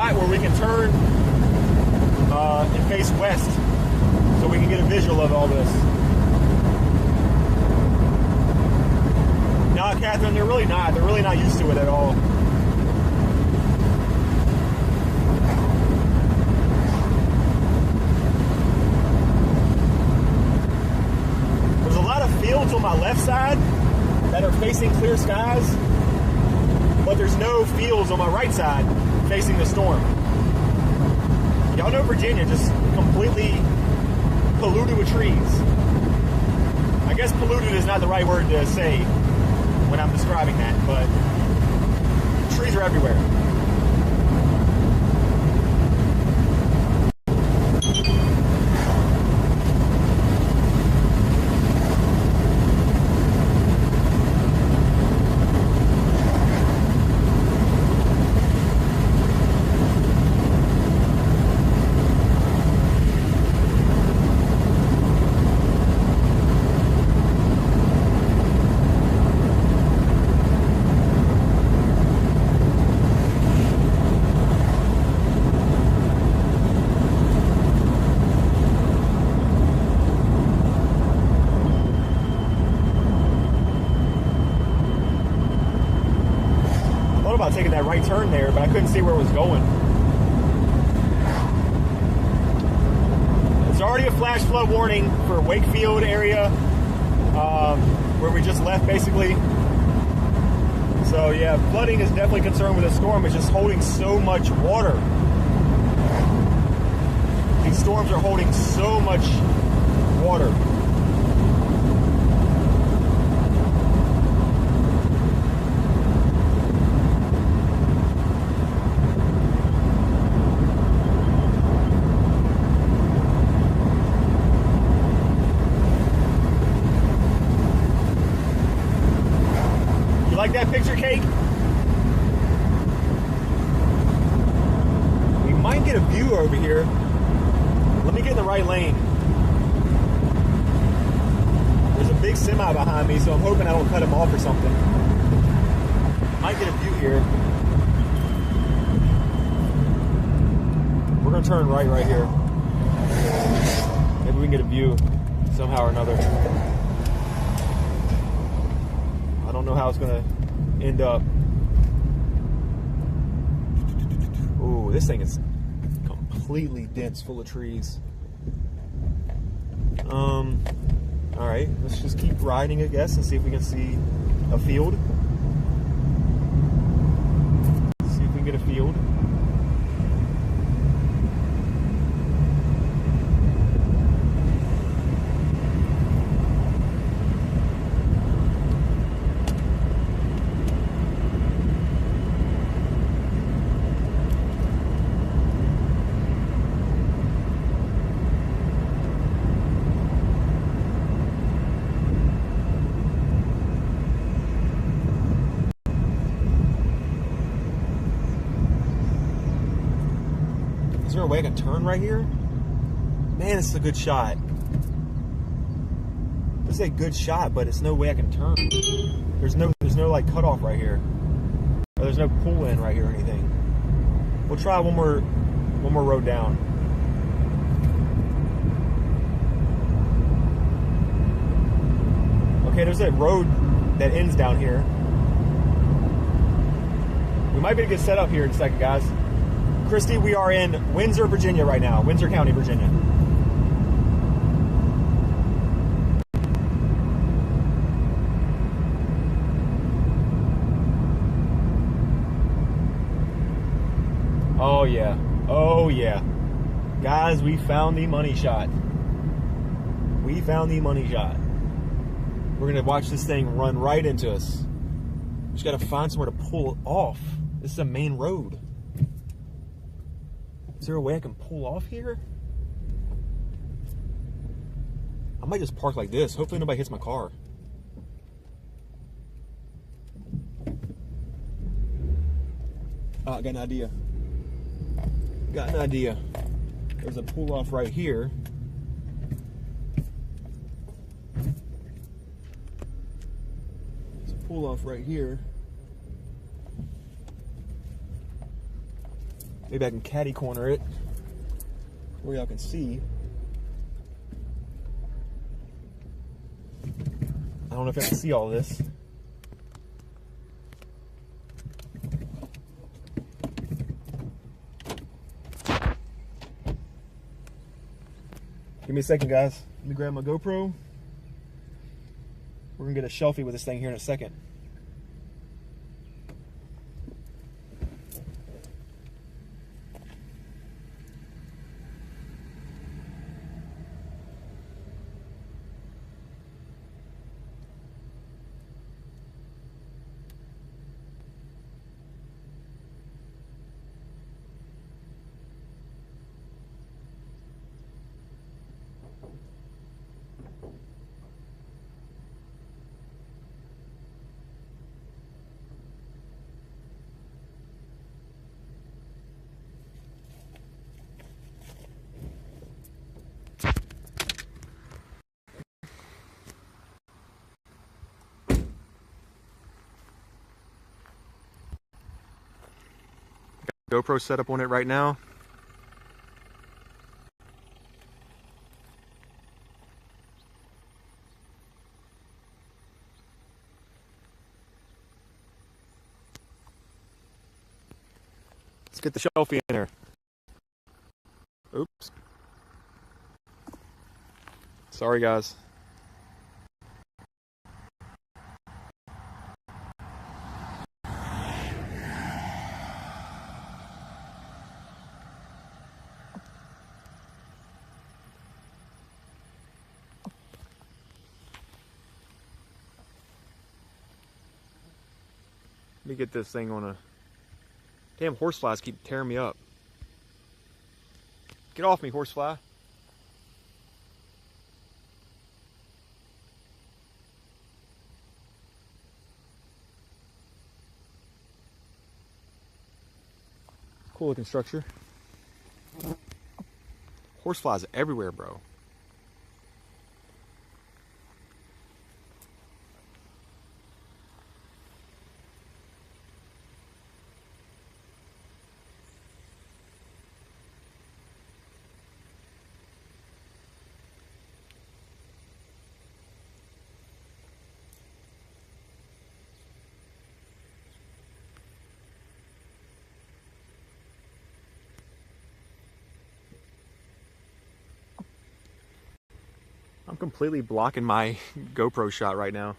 Where we can turn and face west so we can get a visual of all this. No, Catherine, they're really not. They're really not used to it at all. There's a lot of fields on my left side that are facing clear skies, but there's no fields on my right side facing the storm. Y'all know Virginia just completely polluted with trees. I guess polluted is not the right word to say when I'm describing that, but trees are everywhere. About taking that right turn there, but I couldn't see where it was going. It's already a flash flood warning for Wakefield area, where we just left basically. So yeah, flooding is definitely a concern with the storm. It's just holding so much water. These storms are holding so much water. Like that picture, Kate? We might get a view over here. Let me get in the right lane. There's a big semi behind me, so I'm hoping I don't cut him off or something. Might get a view here. We're gonna turn right here. Maybe we can get a view somehow or another. I don't know how it's gonna end up. Ooh, this thing is completely dense, full of trees. All All right, let's just keep riding, I guess, and see if we can see a field. See if we can get a field. Is there a way I can turn right here? Man, this is a good shot. This is a good shot, but it's no way I can turn. There's no like cutoff right here. Or there's no pull in right here or anything. We'll try one more road down. Okay, there's that road that ends down here. We might be able to get set up here in a second, guys. Christy, we are in Windsor, Virginia right now. Windsor County, Virginia. Oh yeah. Oh yeah. Guys, we found the money shot. We found the money shot. We're gonna watch this thing run right into us. Just gotta find somewhere to pull off. This is a main road. Is there a way I can pull off here? I might just park like this. Hopefully nobody hits my car. I got an idea. Got an idea. There's a pull off right here. There's a pull off right here. Maybe I can catty corner it where y'all can see. I don't know if y'all can see all this. Give me a second, guys. Let me grab my GoPro. We're gonna get a selfie with this thing here in a second. GoPro set up on it right now. Let's get the selfie in there. Oops. Sorry, guys. Let me get this thing on a... Damn, horseflies keep tearing me up. Get off me, horsefly. Cool looking structure. Horseflies everywhere, bro. I'm completely blocking my GoPro shot right now.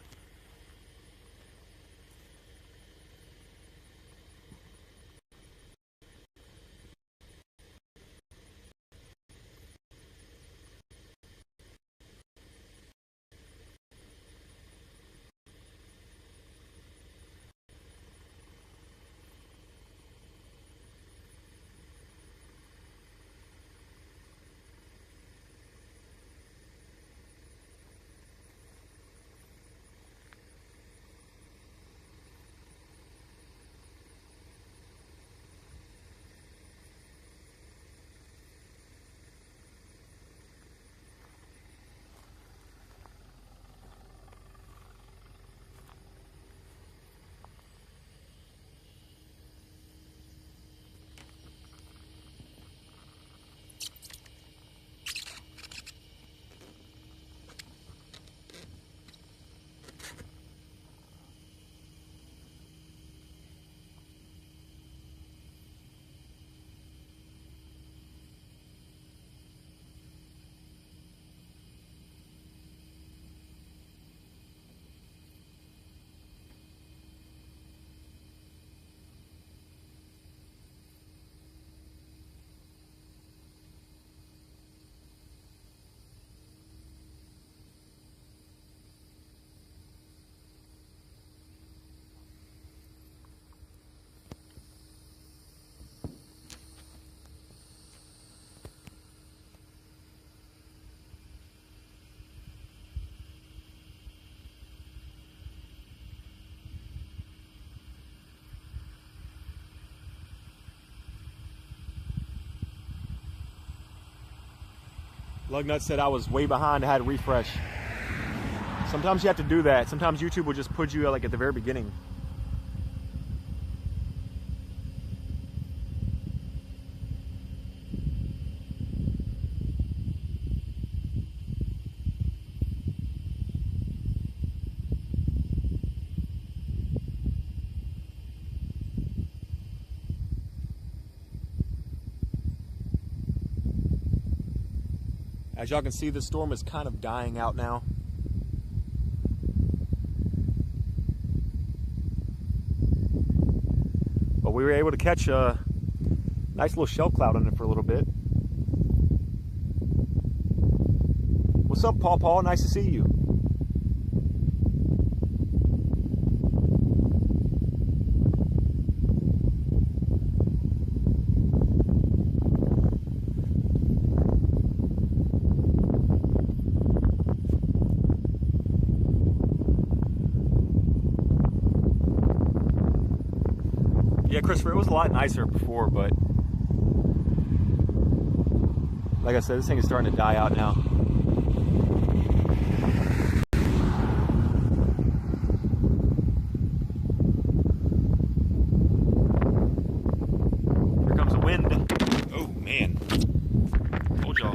Lugnut said I was way behind. I had to refresh. Sometimes you have to do that. Sometimes YouTube will just put you like at the very beginning. As y'all can see, the storm is kind of dying out now. But we were able to catch a nice little shell cloud on it for a little bit. What's up, Paw Paw? Nice to see you. Yeah, Christopher, it was a lot nicer before, but like I said, this thing is starting to die out now. Here comes the wind. Oh, man. Told y'all.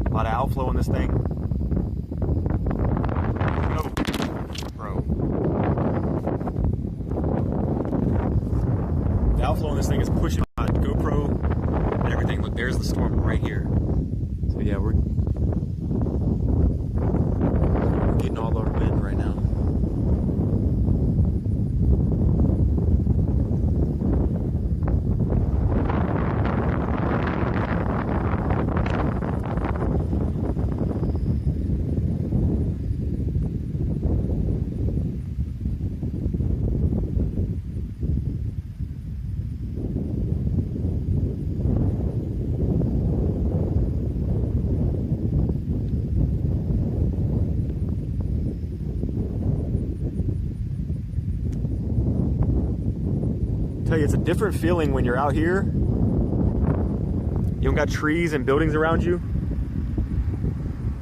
A lot of outflow in this thing. Oh, bro. The outflow in this thing is pushing my GoPro and everything. Look, there's the storm right here. So yeah, we're getting all our wind right now. Tell you, it's a different feeling when you're out here. You don't got trees and buildings around you,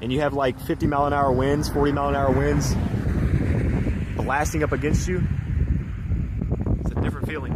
and you have like 50-mile-an-hour winds, 40-mile-an-hour winds blasting up against you. It's a different feeling.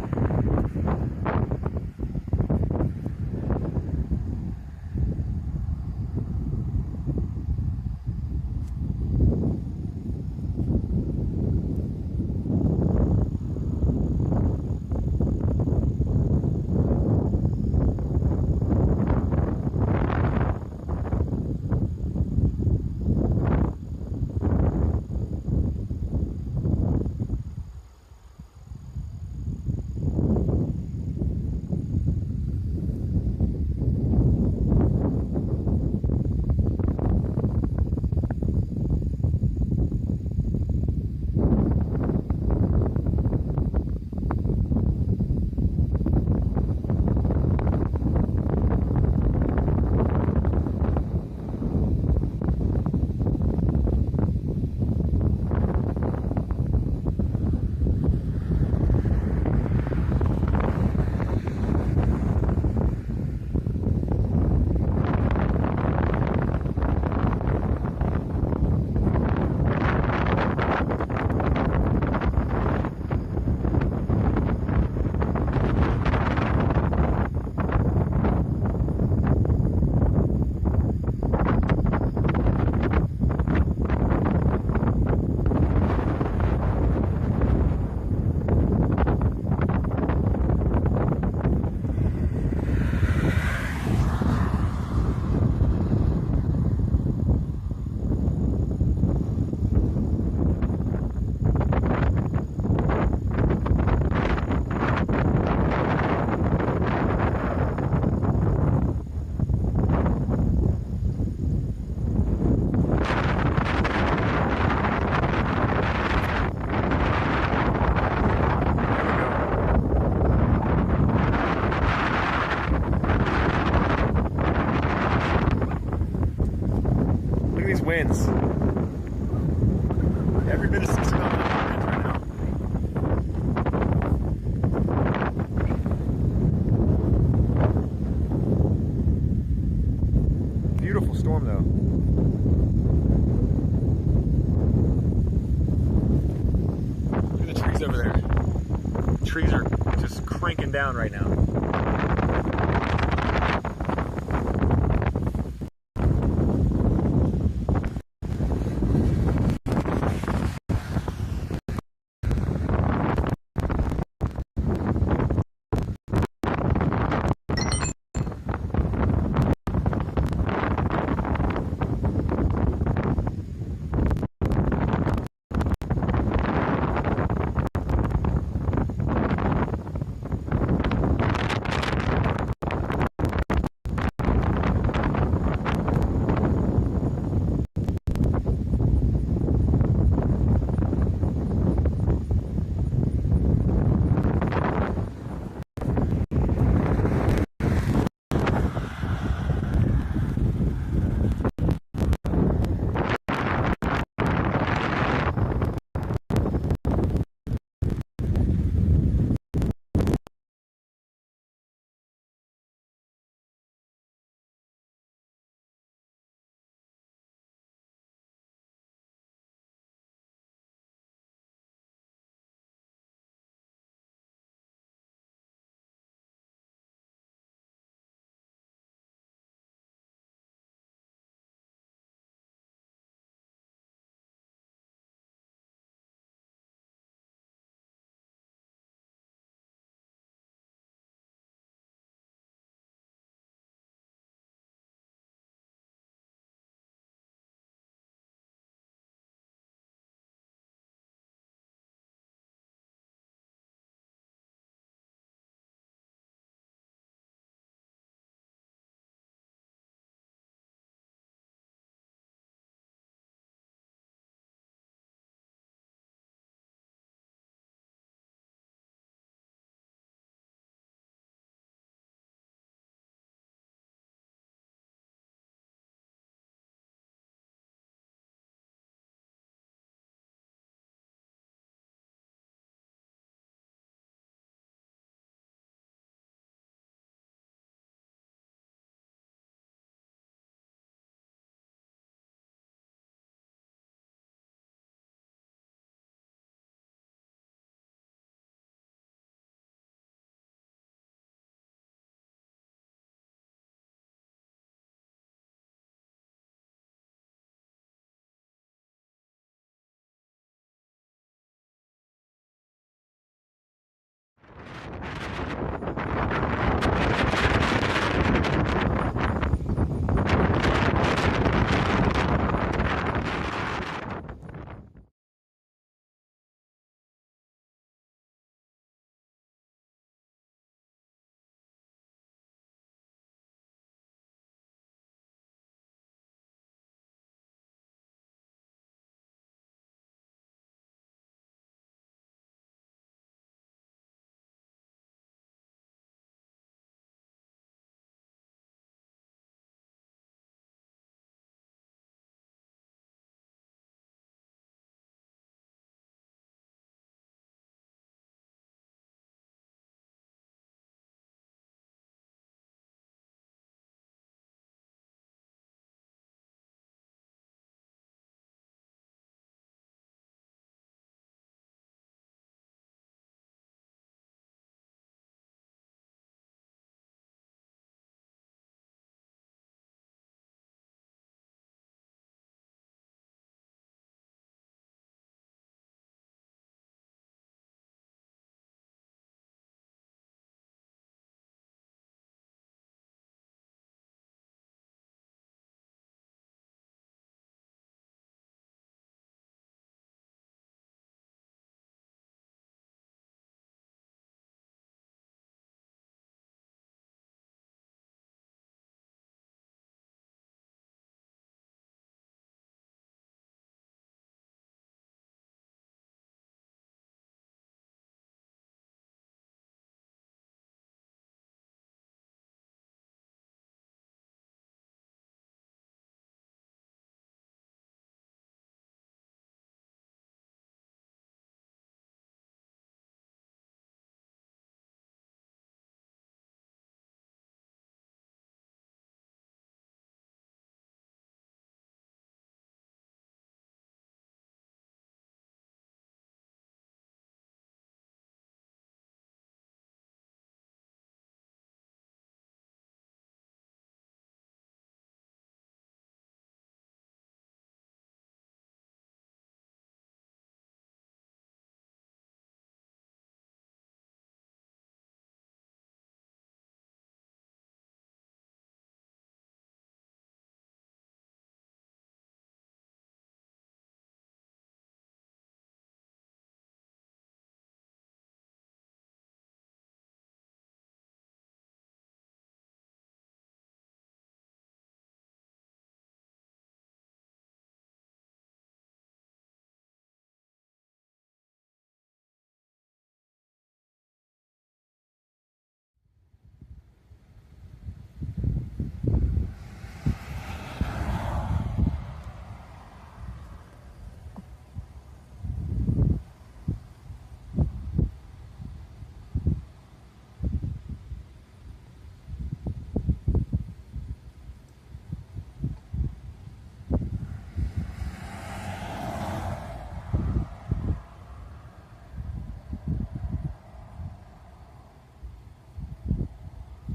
winds. Every bit of 60 mile an hour winds right now. Beautiful storm though. Look at the trees over there. The trees are just cranking down right now.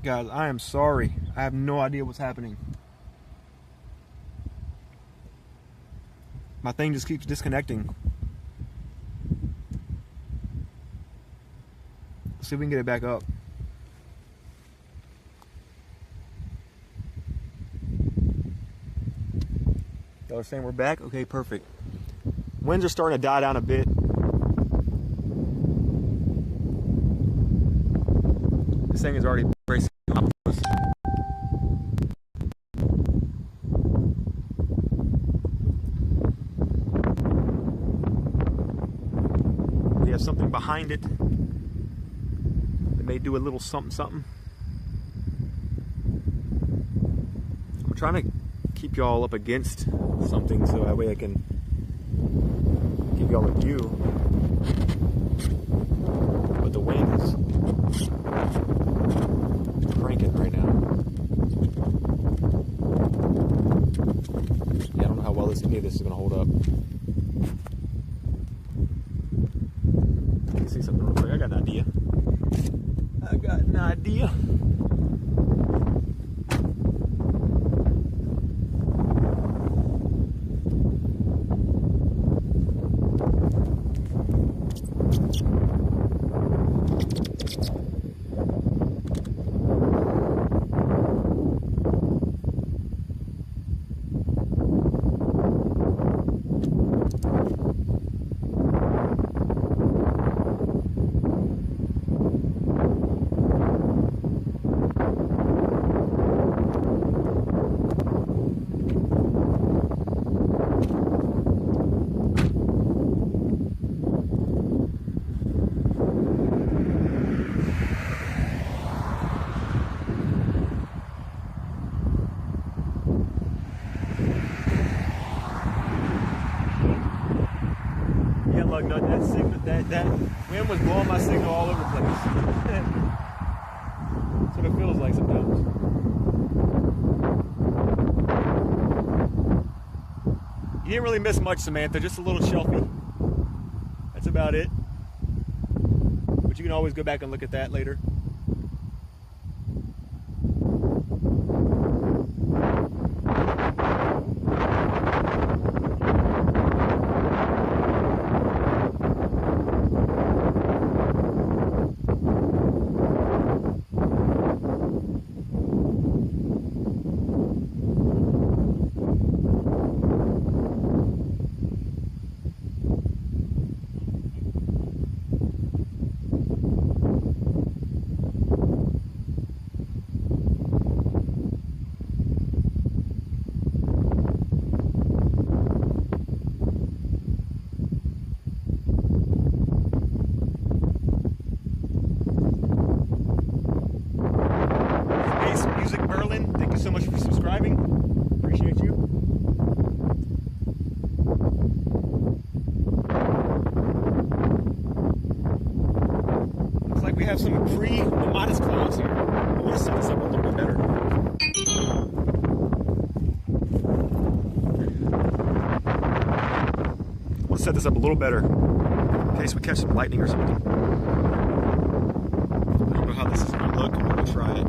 Guys, I am sorry. I have no idea what's happening. My thing just keeps disconnecting. Let's see if we can get it back up. Y'all are saying we're back? Okay, perfect. Winds are starting to die down a bit. This thing is already very close. We have something behind it that may do a little something something. I'm trying to keep y'all up against something so that way I can give y'all a view. But the wind is cranking right now. Yeah, I don't know how well any of this is going to hold up. Let me see something real quick. I got an idea. That wind was blowing my signal all over the place. That's what it feels like sometimes. You didn't really miss much, Samantha, just a little shelfie. That's about it. But you can always go back and look at that later. Thank you so much for subscribing. Appreciate you. Looks like we have some pre-modest clouds here. I want to set this up a little bit better. I want to set this up a little better in case we catch some lightning or something. I don't know how this is going to look. I'm going to try it.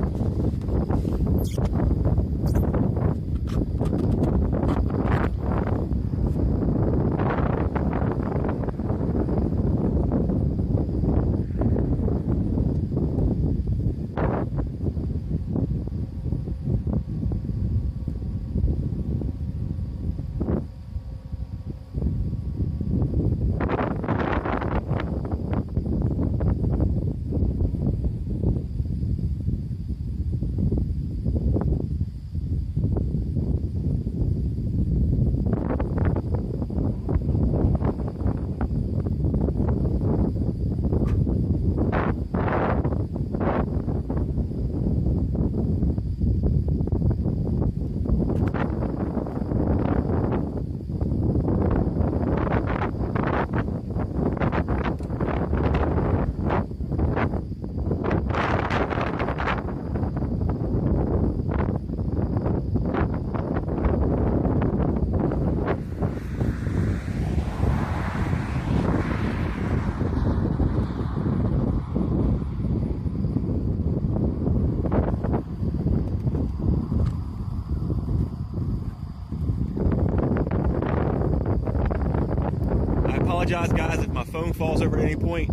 apologize, guys, if my phone falls over at any point.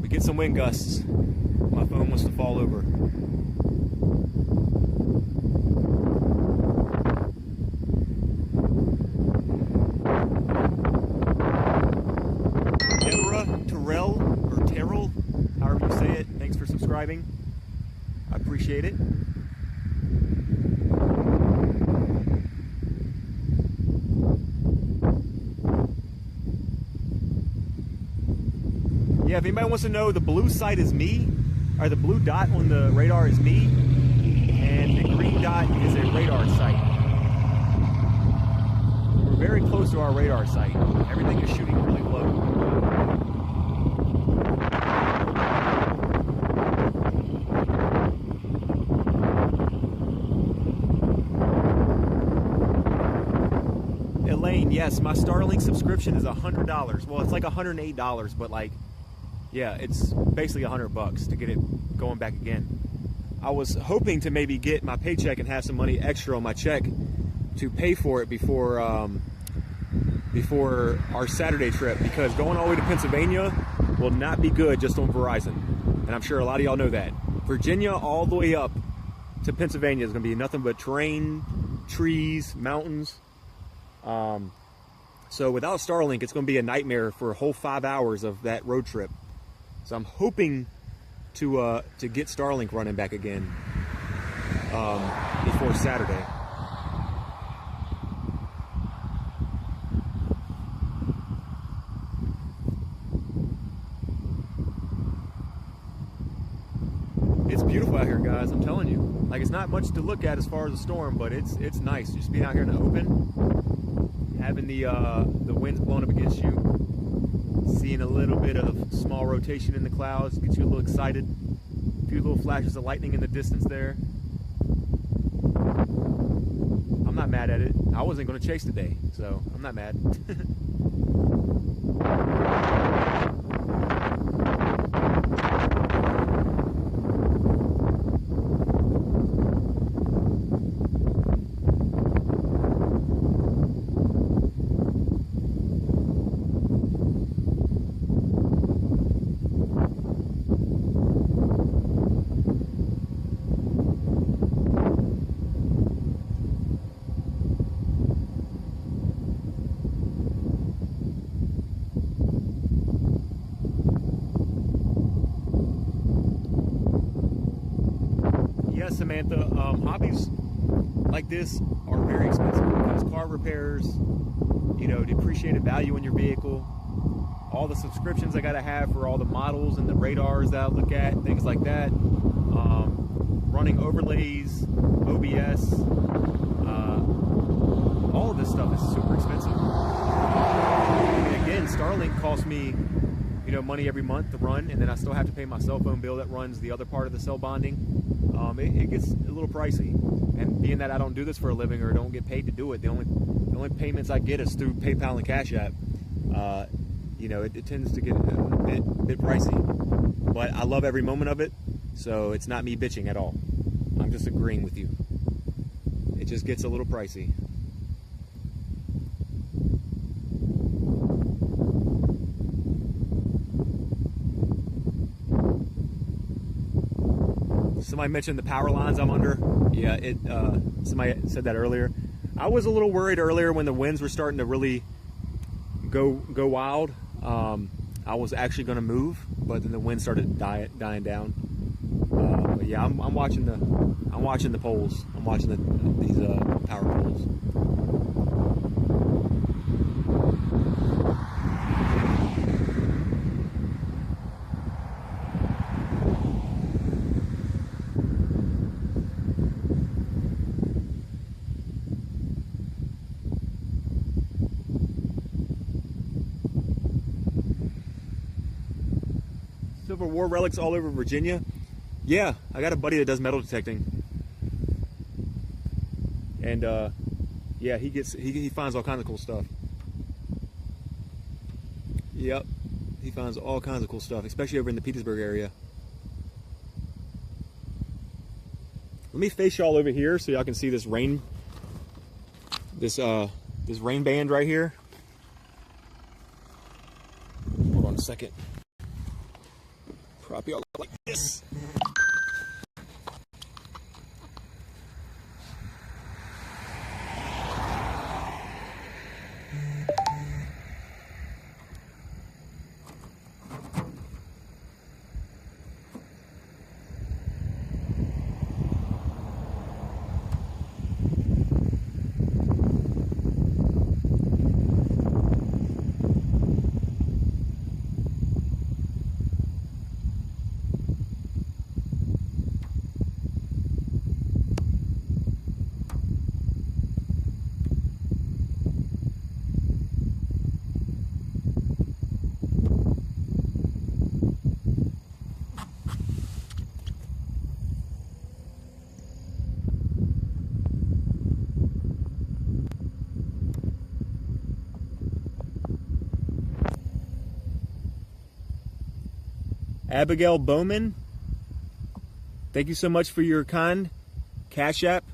We get some wind gusts. My phone wants to fall over. Terrell, however you say it, thanks for subscribing. I appreciate it. Yeah, if anybody wants to know, the blue site is me, or the blue dot on the radar is me, and the green dot is a radar site. We're very close to our radar site. Everything is shooting really low. Elaine, yes, my Starlink subscription is $100. Well, it's like $108, but like, yeah, it's basically $100 to get it going back again. I was hoping to maybe get my paycheck and have some money extra on my check to pay for it before our Saturday trip, because going all the way to Pennsylvania will not be good just on Verizon, and I'm sure a lot of y'all know that. Virginia all the way up to Pennsylvania is going to be nothing but terrain, trees, mountains. So without Starlink, it's going to be a nightmare for a whole 5 hours of that road trip. So I'm hoping to get Starlink running back again before Saturday. It's beautiful out here, guys. I'm telling you. Like, it's not much to look at as far as the storm, but it's nice just being out here in the open, having the winds blowing up against you, seeing a little bit of small rotation in the clouds, gets you a little excited. A few little flashes of lightning in the distance there. I'm not mad at it. I wasn't going to chase today, so I'm not mad. Samantha, hobbies like this are very expensive because car repairs, you know, depreciated value in your vehicle, all the subscriptions I gotta have for all the models and the radars that I look at, things like that, running overlays, OBS, all of this stuff is super expensive. And again, Starlink costs me, you know, money every month to run, and then I still have to pay my cell phone bill that runs the other part of the cell bonding. It gets a little pricey, and being that I don't do this for a living or don't get paid to do it, the only payments I get is through PayPal and Cash App. You know, it tends to get a bit pricey, but I love every moment of it, so it's not me bitching at all. I'm just agreeing with you. It just gets a little pricey. Somebody mentioned the power lines I'm under. Yeah, somebody said that earlier. I was a little worried earlier when the winds were starting to really go wild. I was actually going to move, but then the wind started dying down. But yeah, I'm watching the poles. I'm watching these power poles. Civil War relics all over Virginia. Yeah, I got a buddy that does metal detecting, and yeah, he finds all kinds of cool stuff. Yep, he finds all kinds of cool stuff, especially over in the Petersburg area. Let me face y'all over here so y'all can see this rain band right here. second. Prop y'all like this. Abigail Bowman, thank you so much for your kind Cash App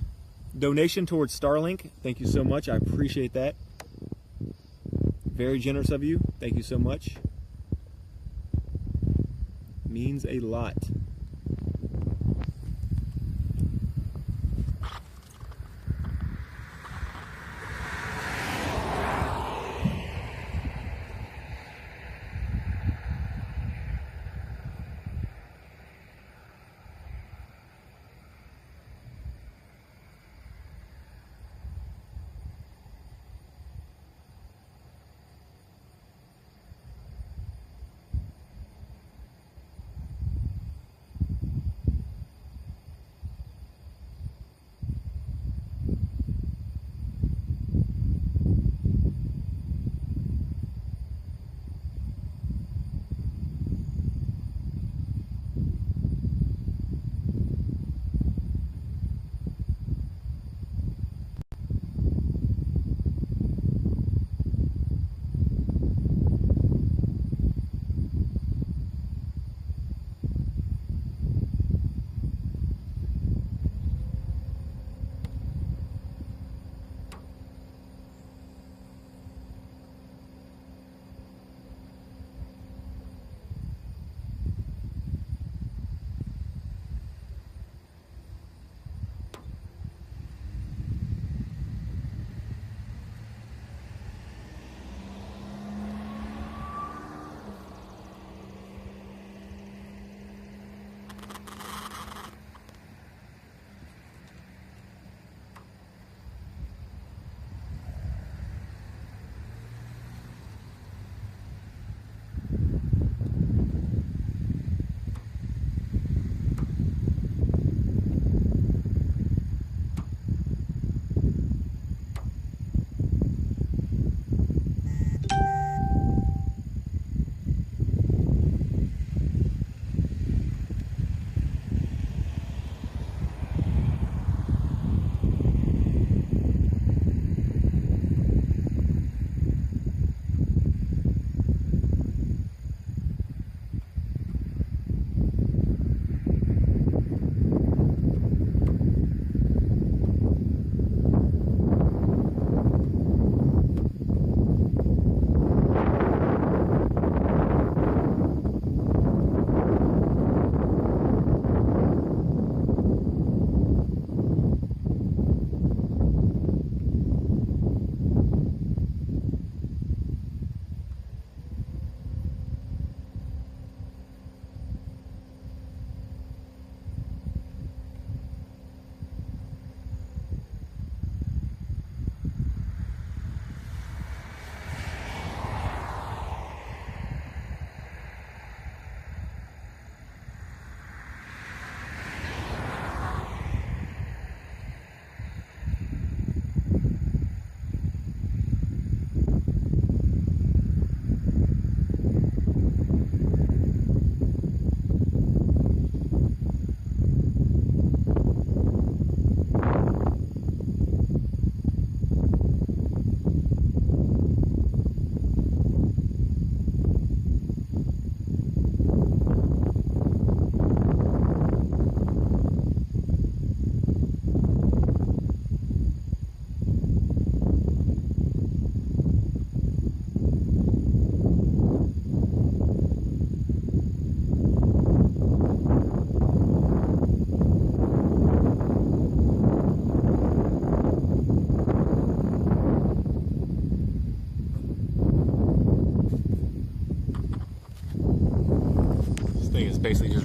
donation towards Starlink. Thank you so much. I appreciate that. Very generous of you. Thank you so much. Means a lot.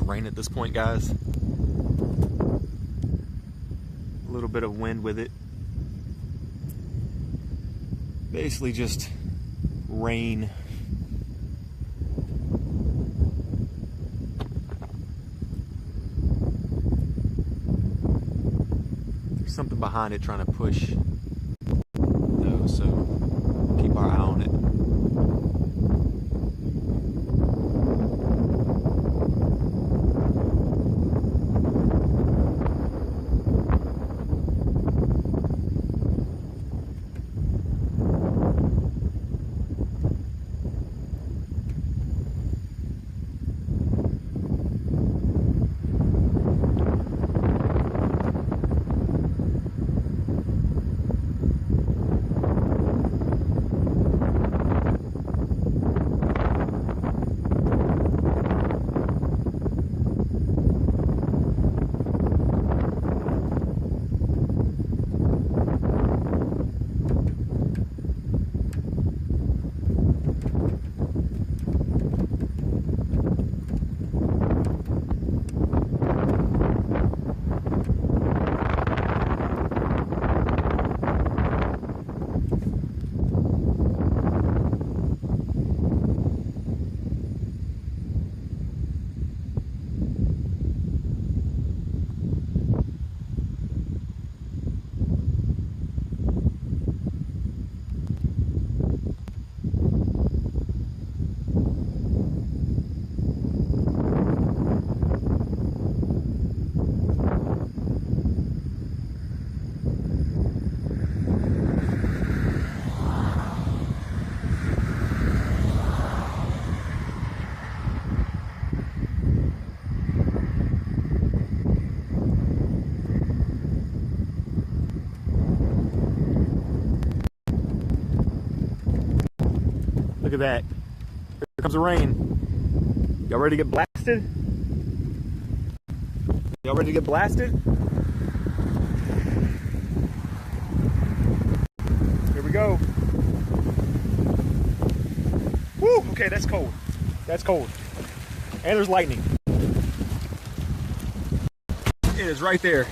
rain at this point, guys. A little bit of wind with it. Basically just rain. There's something behind it trying to push though, so keep our eye on it. Look at that. Here comes the rain. Y'all ready to get blasted? Y'all ready to get blasted? Here we go. Woo! Okay, that's cold. That's cold. And there's lightning. It is right there.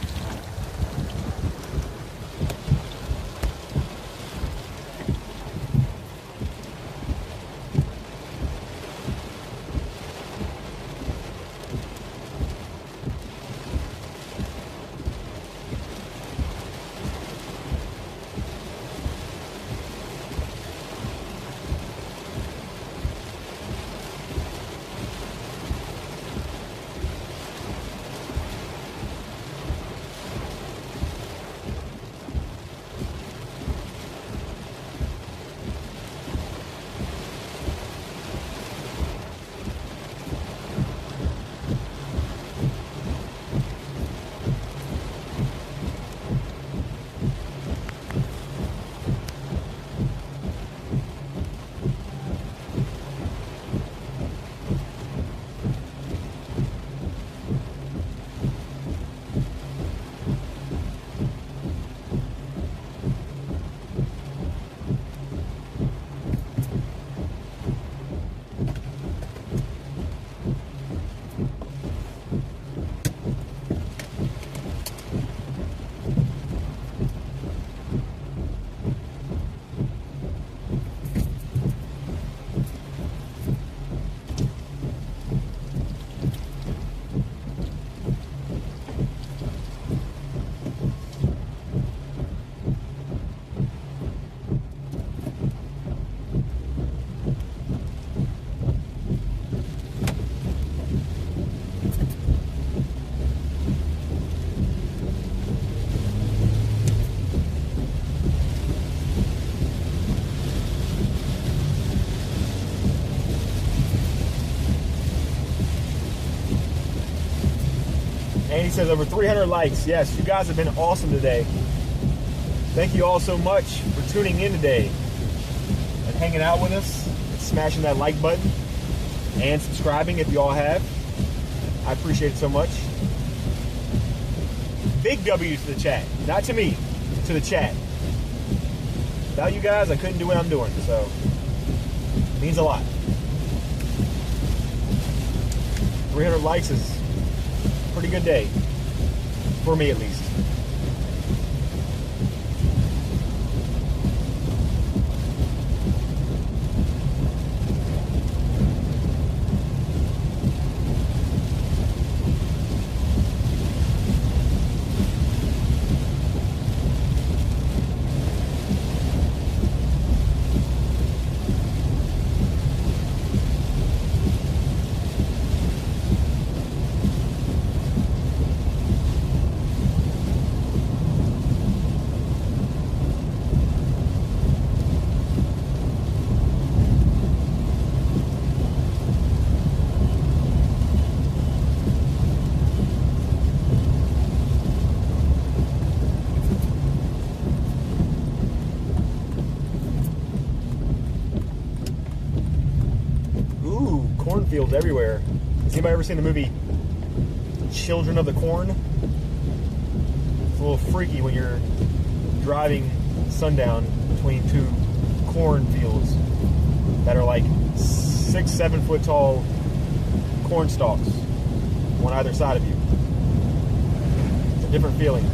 And he says over 300 likes. Yes, you guys have been awesome today. Thank you all so much for tuning in today and hanging out with us and smashing that like button and subscribing if you all have. I appreciate it so much. Big W to the chat. Not to me, to the chat. Without you guys, I couldn't do what I'm doing, so it means a lot. 300 likes is Pretty good day. For me, at least. Cornfields everywhere. Has anybody ever seen the movie Children of the Corn? It's a little freaky when you're driving sundown between two cornfields that are like 6-7 foot tall corn stalks, one either side of you. It's a different feeling.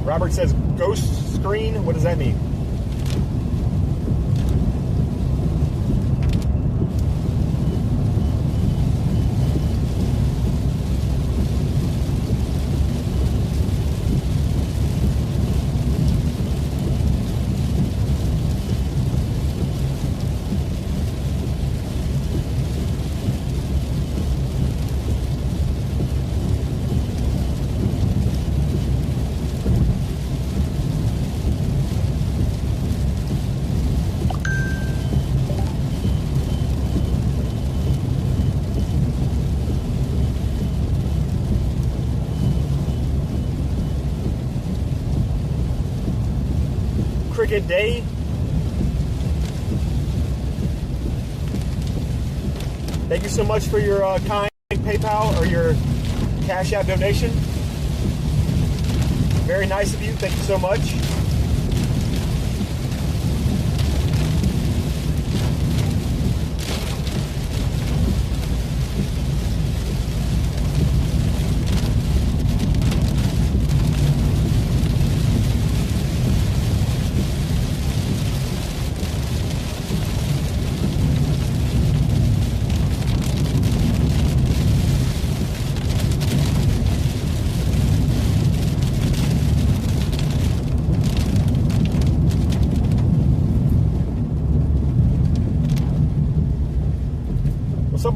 Robert says ghost screen. What does that mean? Cricket Day. Thank you so much for your kind PayPal or your Cash App donation. Very nice of you. Thank you so much.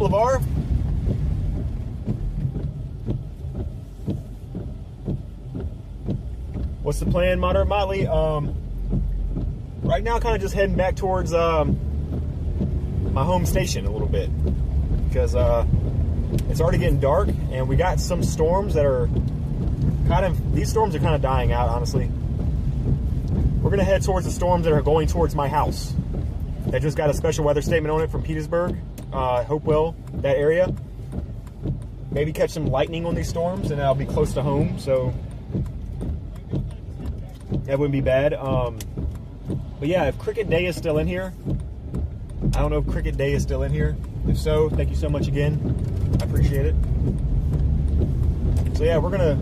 LeVar. What's the plan, Moderate Motley? Right now, kind of just heading back towards my home station a little bit because it's already getting dark, and we got some storms that are these storms are kind of dying out, honestly. We're gonna head towards the storms that are going towards my house. That just got a special weather statement on it from Petersburg, Hopewell, that area. Maybe catch some lightning on these storms, and I'll be close to home, so that wouldn't be bad. But yeah, if Cricket Day is still in here, I don't know if Cricket Day is still in here. If so, thank you so much again. I appreciate it. So yeah, we're gonna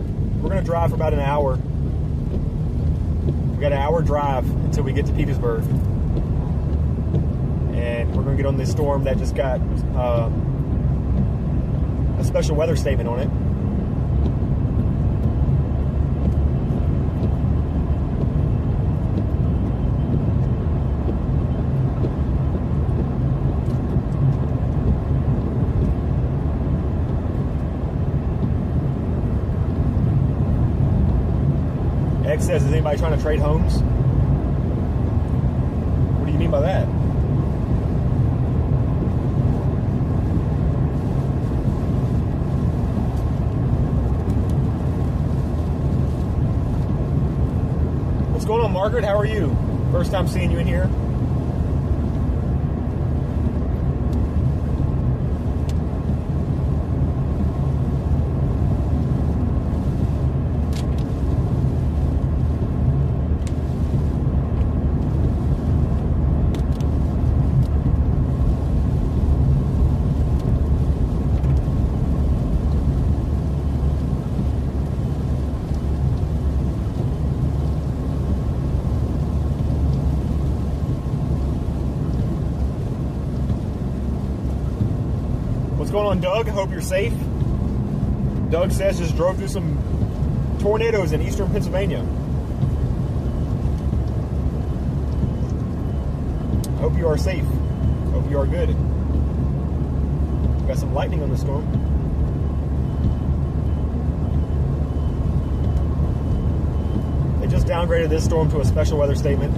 drive for about an hour. We got an hour drive until we get to Petersburg, and we're gonna get on this storm that just got a special weather statement on it. X says, is anybody trying to trade homes? What do you mean by that? What's going on, Margaret? How are you? First time seeing you in here. What's going on, Doug? I hope you're safe. Doug says just drove through some tornadoes in eastern Pennsylvania. I hope you are safe. Hope you are good. Got some lightning on the storm. They just downgraded this storm to a special weather statement.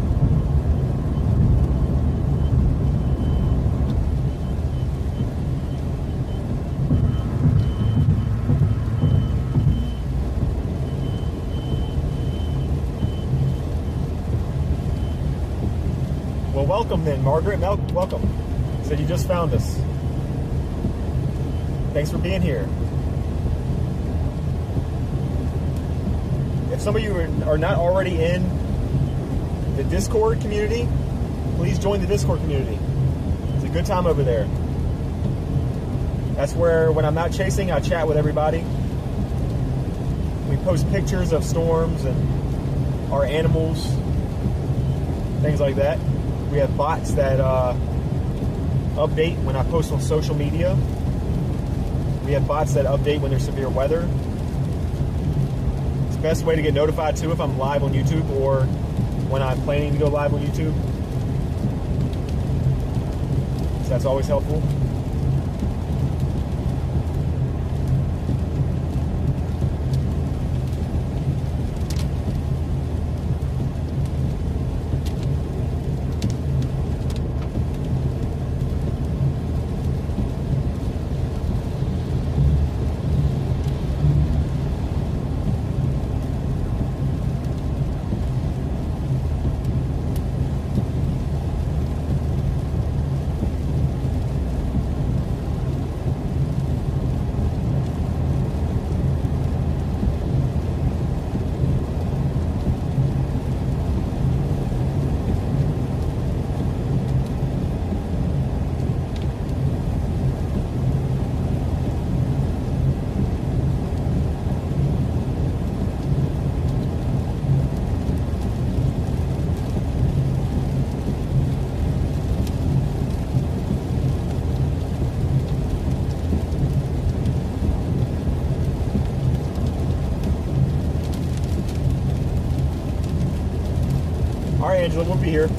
Well, welcome then, Margaret. Welcome. Said you just found us. Thanks for being here. If some of you are not already in the Discord community, please join the Discord community. It's a good time over there. That's where, when I'm not chasing, I chat with everybody. We post pictures of storms and our animals, things like that. We have bots that update when I post on social media. We have bots that update when there's severe weather. It's the best way to get notified too if I'm live on YouTube or when I'm planning to go live on YouTube. So that's always helpful. All right, Angela, we'll be here.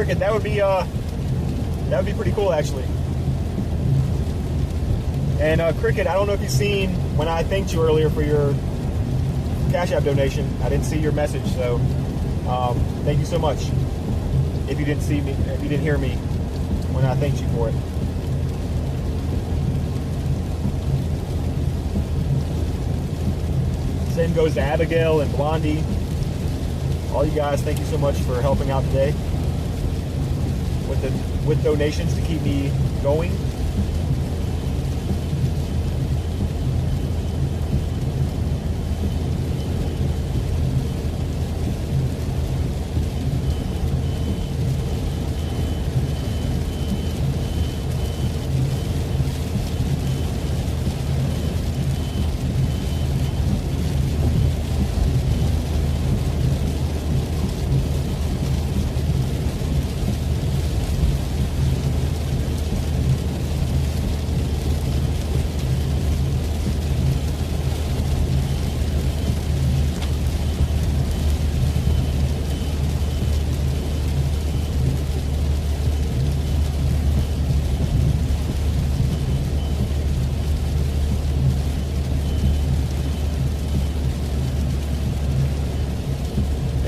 Cricket, that would be pretty cool actually. And Cricket, I don't know if you've seen when I thanked you earlier for your Cash App donation. I didn't see your message, so thank you so much. If you didn't see me, if you didn't hear me when I thanked you for it. Same goes to Abigail and Blondie. All you guys, thank you so much for helping out today with donations to keep me going.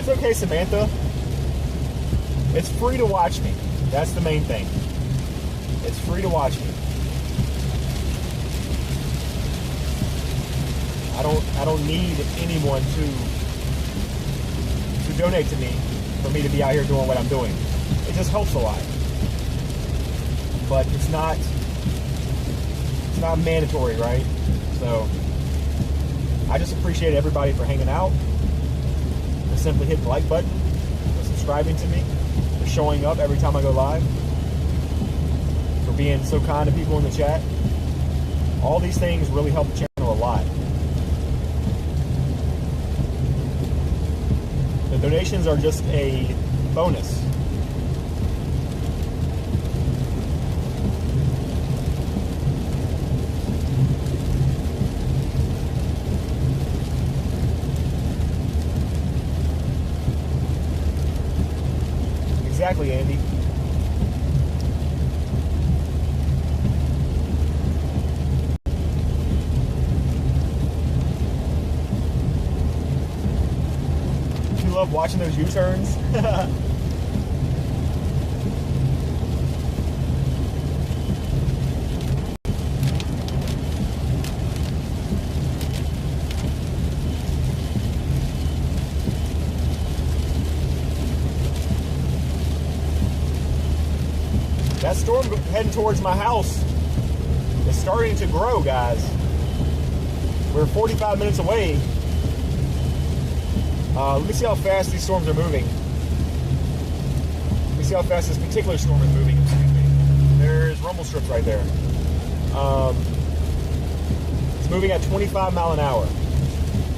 Okay, Samantha, it's free to watch me. That's the main thing. It's free to watch me. I don't need anyone to donate to me for me to be out here doing what I'm doing. It just helps a lot. But it's not mandatory, right? So I just appreciate everybody for hanging out. Simply hit the like button, for subscribing to me, for showing up every time I go live, for being so kind to people in the chat. All these things really help the channel a lot. The donations are just a bonus. Exactly, Andy. You love watching those U-turns? That storm heading towards my house is starting to grow, guys. We're 45 minutes away. Let me see how fast these storms are moving. Let me see how fast this particular storm is moving. Excuse me. There's rumble strips right there. It's moving at 25 mile an hour.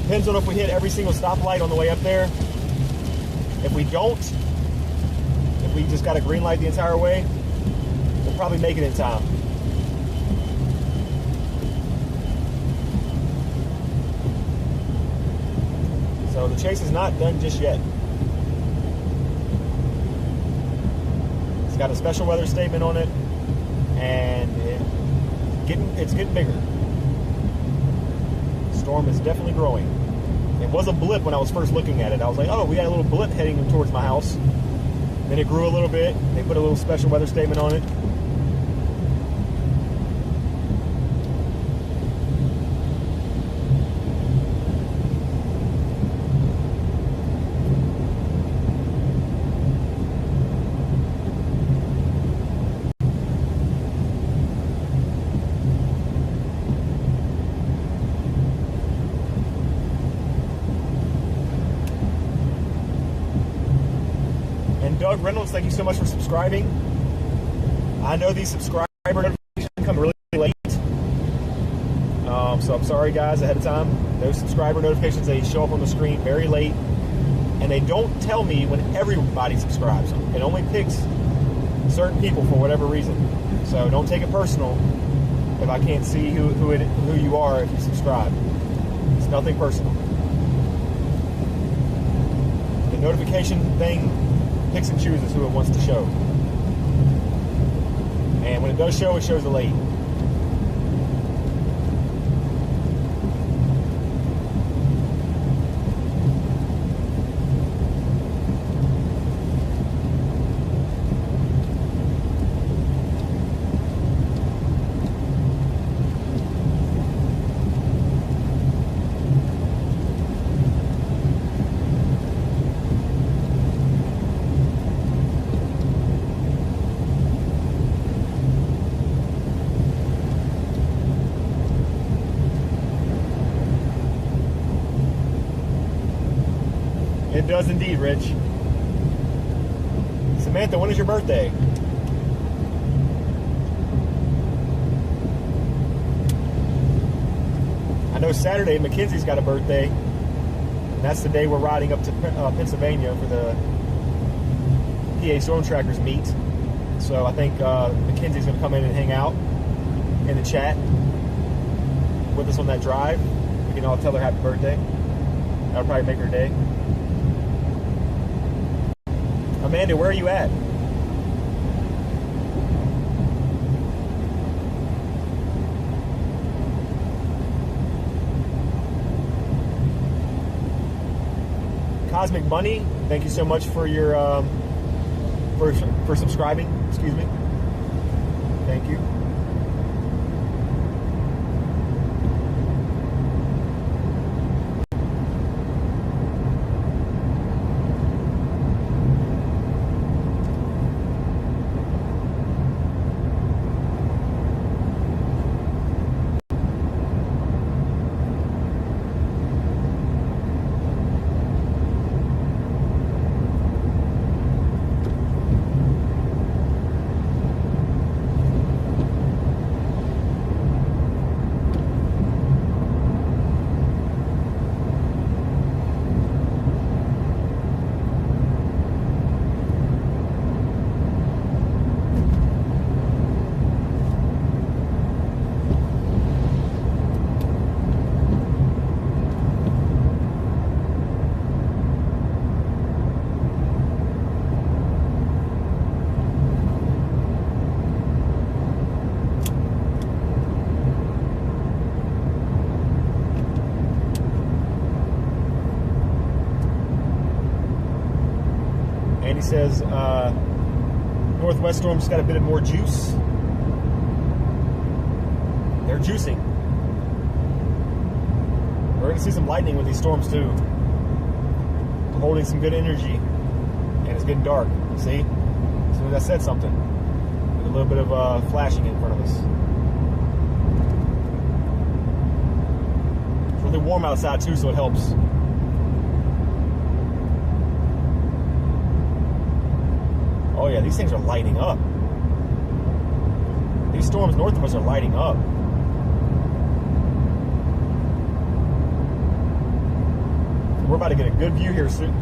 Depends on if we hit every single stoplight on the way up there. If we don't, if we just got a green light the entire way, we'll probably make it in time. So the chase is not done just yet. It's got a special weather statement on it, and it's getting bigger. The storm is definitely growing. It was a blip when I was first looking at it. I was like, oh, we got a little blip heading towards my house. Then it grew a little bit. They put a little special weather statement on it. Doug Reynolds, thank you so much for subscribing. I know these subscriber notifications come really late. So I'm sorry, guys, ahead of time. Those subscriber notifications, they show up on the screen very late. And they don't tell me when everybody subscribes. It only picks certain people for whatever reason. So don't take it personal if I can't see who you are if you subscribe. It's nothing personal. The notification thing picks and chooses who it wants to show. And when it does show, it shows it late. It does indeed, Rich. Samantha, when is your birthday? I know Saturday Mackenzie's got a birthday, and that's the day we're riding up to Pennsylvania for the PA Storm Trackers meet. So I think Mackenzie's going to come in and hang out in the chat with us on that drive. We can all tell her happy birthday. That'll probably make her day. Amanda, where are you at? Cosmic Bunny, thank you so much for your for subscribing. Excuse me. Thank you. He says Northwest Storm's got a bit of more juice. They're juicing. We're going to see some lightning with these storms too. We're holding some good energy, and it's getting dark. See? As soon as I said something, with a little bit of flashing in front of us. It's really warm outside too, so it helps. Oh yeah, these things are lighting up. These storms north of us are lighting up. We're about to get a good view here soon.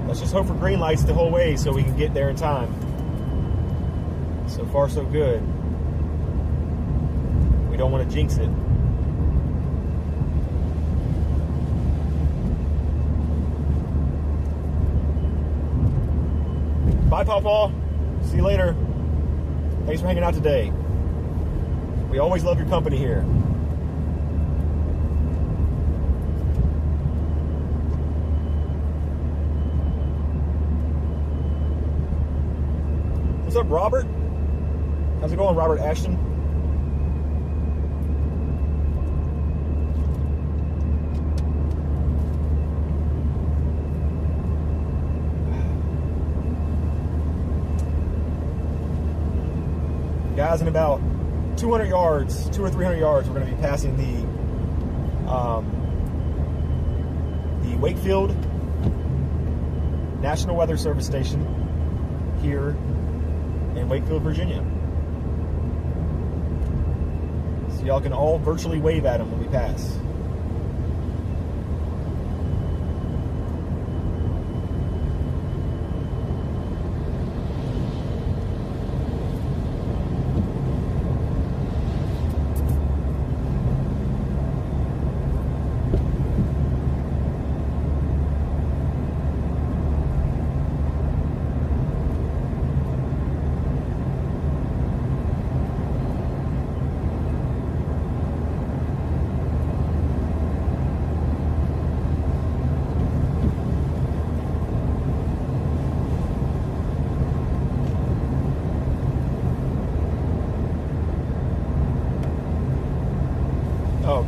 Let's just hope for green lights the whole way so we can get there in time. So far, so good. We don't want to jinx it. Bye, Pawpaw. See you later. Thanks for hanging out today. We always love your company here. What's up, Robert? How's it going, Robert Ashton? Guys, in about 200 yards, 200 or 300 yards, we're going to be passing the Wakefield National Weather Service Station here in Wakefield, Virginia. So y'all can all virtually wave at them when we pass.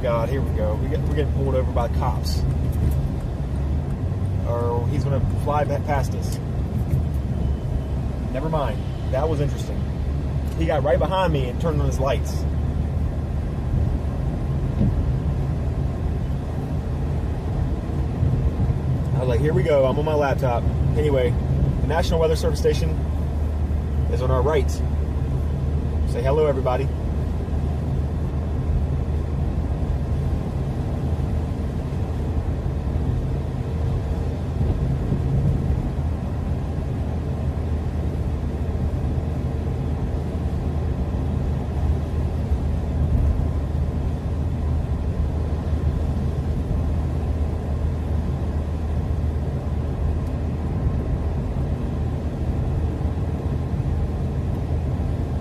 God, here we go. We're getting pulled over by cops. Or he's going to fly past us. Never mind. That was interesting. He got right behind me and turned on his lights. I was like, here we go. I'm on my laptop. Anyway, the National Weather Service station is on our right. Say hello, everybody.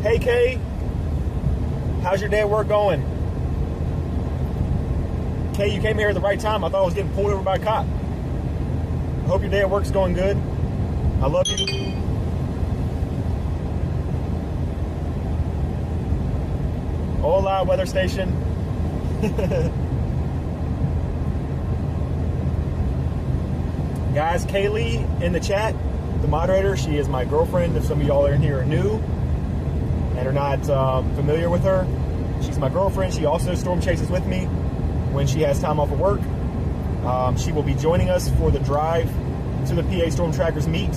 Hey Kay, how's your day at work going? Kay, you came here at the right time. I thought I was getting pulled over by a cop. I hope your day at work's going good. I love you. Hola, weather station. Guys, Kaylee in the chat, the moderator, she is my girlfriend. If some of y'all are in here are new and are not familiar with her, she's my girlfriend. She also storm chases with me when she has time off of work. She will be joining us for the drive to the PA Storm Trackers meet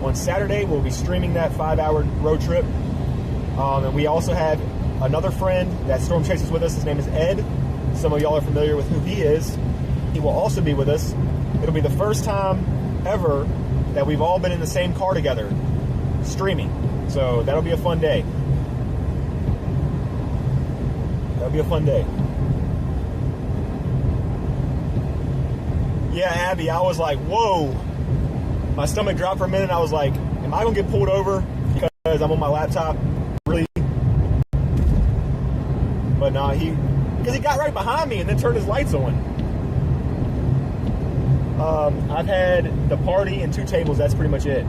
on Saturday. We'll be streaming that 5-hour road trip. And we also have another friend that storm chases with us. His name is Ed. Some of y'all are familiar with who he is. He will also be with us. It'll be the first time ever that we've all been in the same car together streaming. So that'll be a fun day. That'll be a fun day. Yeah, Abby, I was like, whoa. My stomach dropped for a minute. I was like, am I going to get pulled over because I'm on my laptop? Really? But nah, because he got right behind me and then turned his lights on. I've had the party and 2 tables. That's pretty much it.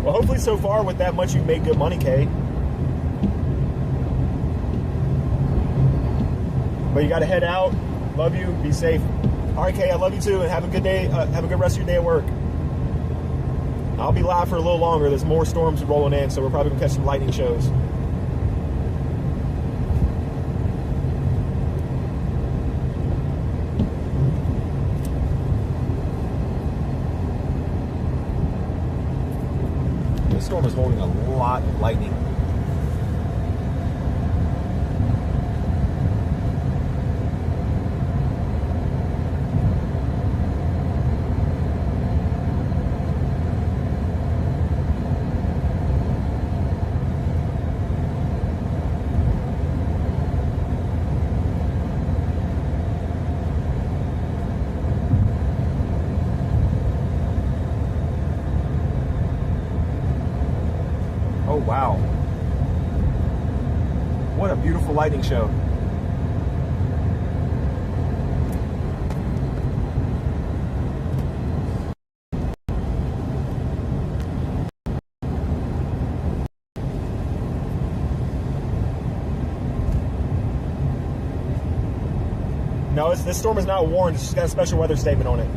Well, hopefully so far with that much you make good money, Kay. But you got to head out. Love you. Be safe. All right, Kay, I love you too. And have a good day. Have a good rest of your day at work. I'll be live for a little longer. There's more storms rolling in, so we're probably going to catch some lightning shows. This storm is holding a lot of lightning. Oh, wow. What a beautiful lightning show. No, this storm is not warned. It's just got a special weather statement on it.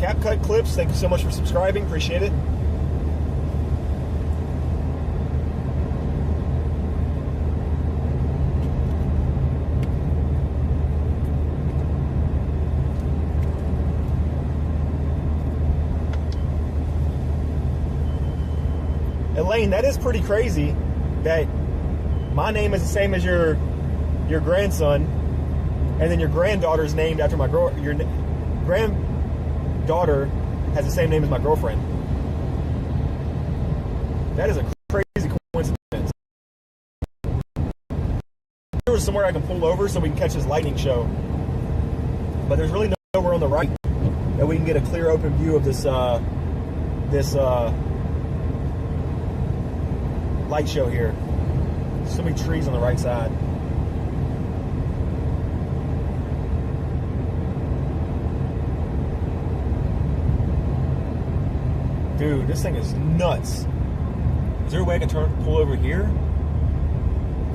CapCut Clips, thank you so much for subscribing. Appreciate it. Elaine, that is pretty crazy that my name is the same as your grandson, and then your granddaughter's named after my granddaughter has the same name as my girlfriend. That is a crazy coincidence. There was somewhere I can pull over so we can catch this lightning show, but there's really nowhere on the right that we can get a clear, open view of this light show here. So many trees on the right side. Dude, this thing is nuts. Is there a way I can pull over here?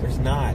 There's not.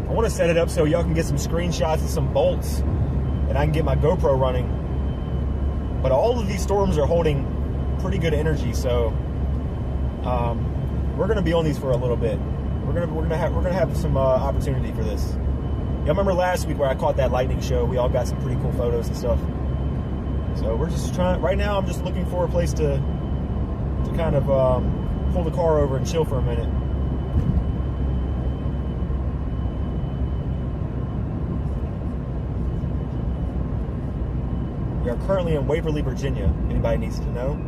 I want to set it up so y'all can get some screenshots of some bolts and I can get my GoPro running. But all of these storms are holding pretty good energy, so we're gonna be on these for a little bit. We're gonna have some opportunity for this. Y'all remember last week where I caught that lightning show? We all got some pretty cool photos and stuff. So we're just trying. Right now, I'm just looking for a place to kind of pull the car over and chill for a minute. We are currently in Waverly, Virginia. Anybody needs to know?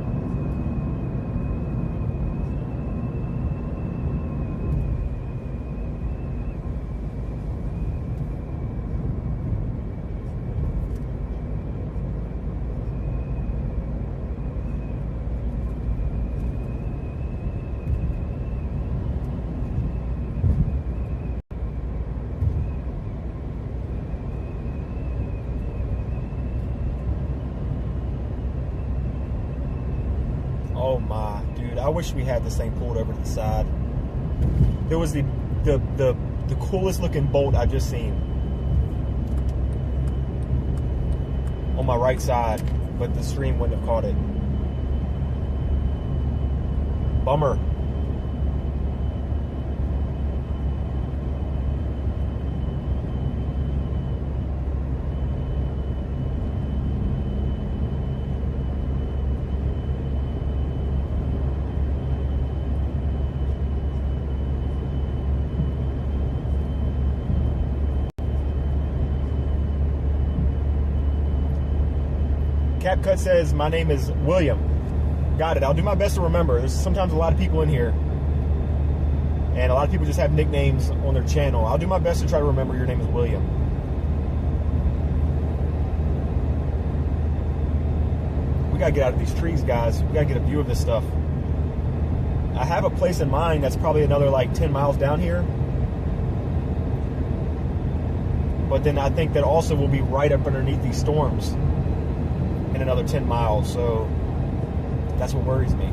Oh my, dude! I wish we had this thing pulled over to the side. There was the coolest looking bolt I've just seen on my right side, but the stream wouldn't have caught it. Bummer. CapCut says, my name is William. Got it. I'll do my best to remember. There's sometimes a lot of people in here, and a lot of people just have nicknames on their channel. I'll do my best to try to remember your name is William. We gotta get out of these trees, guys. We gotta get a view of this stuff. I have a place in mind that's probably another like 10 miles down here. But then I think that also will be right up underneath these storms in another 10 miles, so that's what worries me.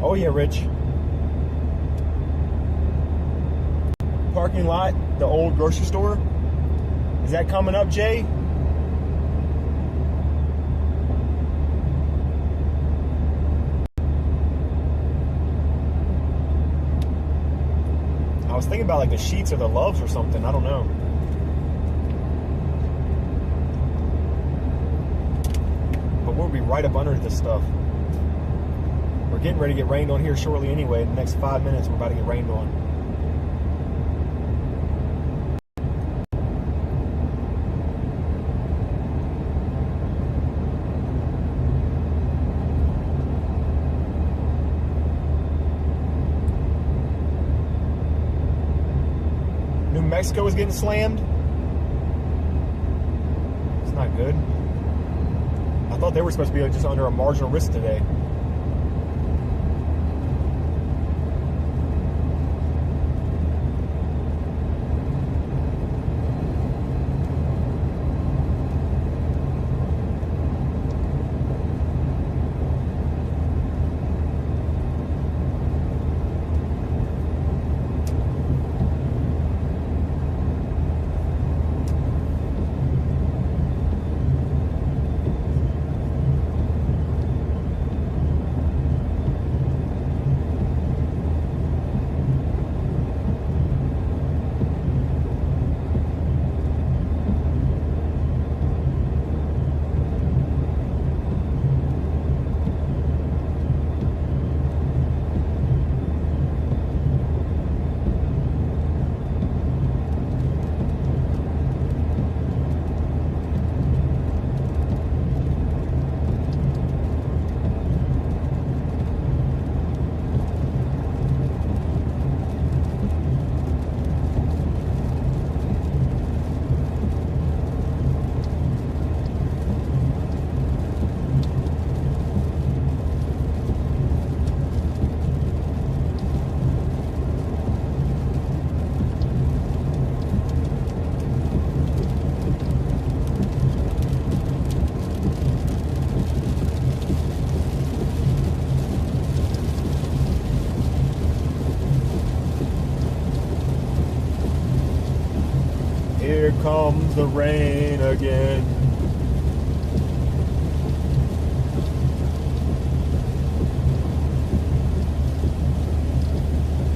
Oh yeah, Rich. Parking lot, the old grocery store. Is that coming up, Jay? I was thinking about like the Sheets or the Loves or something. I don't know. But we'll be right up under this stuff. We're getting ready to get rained on here shortly anyway. In the next 5 minutes, we're about to get rained on. Mexico is getting slammed. It's not good. I thought they were supposed to be just under a marginal risk today. Here comes the rain again.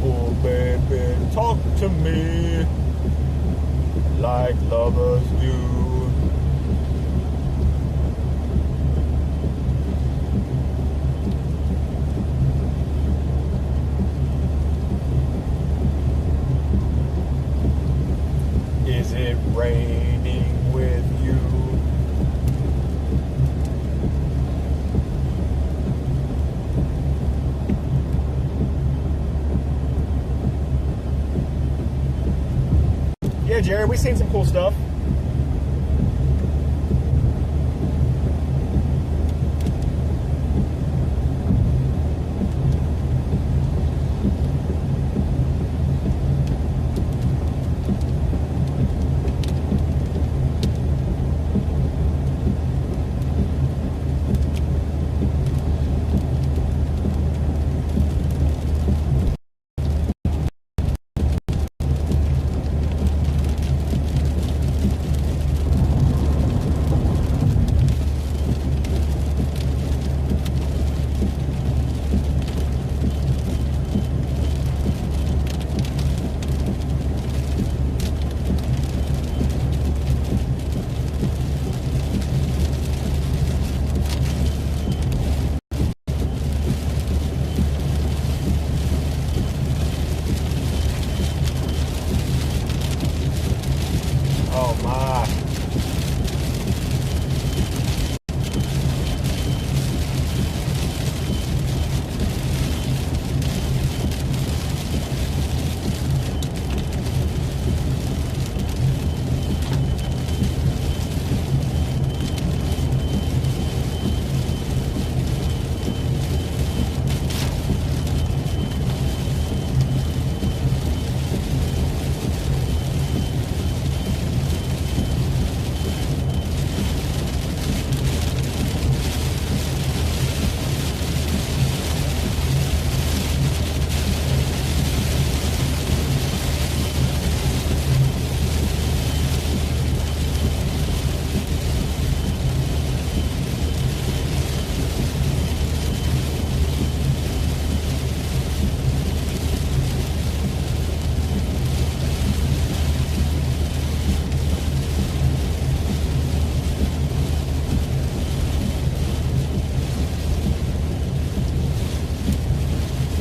Oh baby, talk to me like lovers do. Is it raining with you? Yeah, Jared, we've seen some cool stuff. Oh my.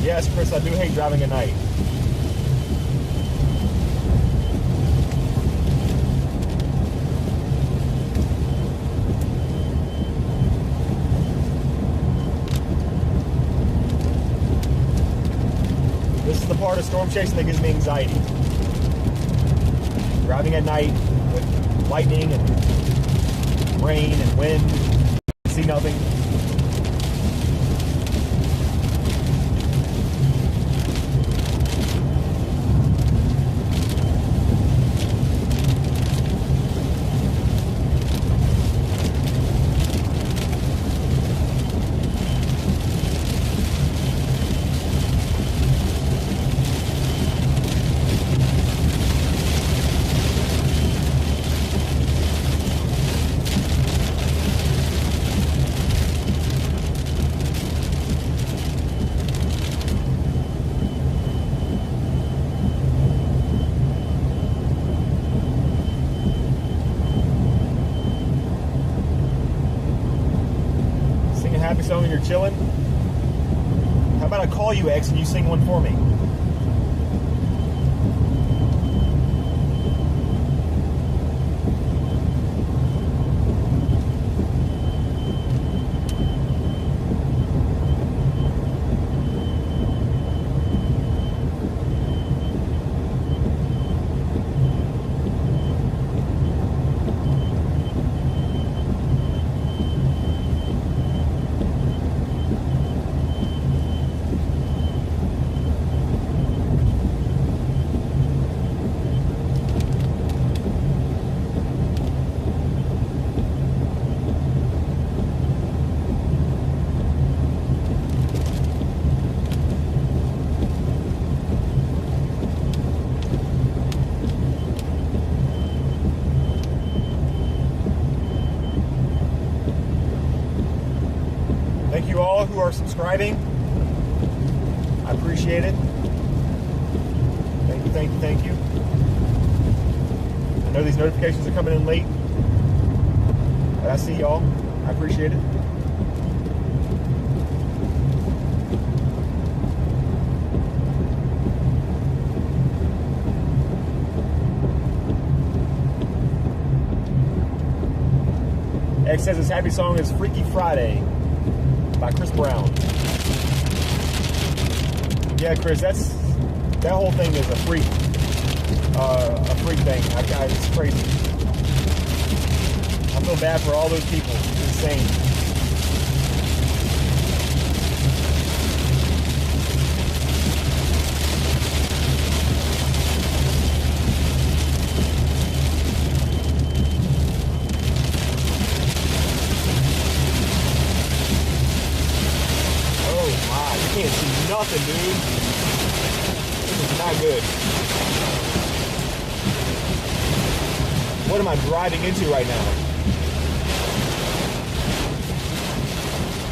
Yes, Chris, I do hate driving at night. This is the part of storm chasing that gives me anxiety. Driving at night with lightning and rain and wind, see nothing. Happy song and you're chilling? How about I call you, X, and you sing one for me? Thank you all who are subscribing. I appreciate it. Thank you, thank you, thank you. I know these notifications are coming in late, but I see y'all. I appreciate it. X says his happy song is Freaky Friday by Chris Brown. Yeah, Chris, that whole thing is a freak thing. It's crazy. I feel bad for all those people. It's insane. Can't see nothing, dude. This is not good. What am I driving into right now?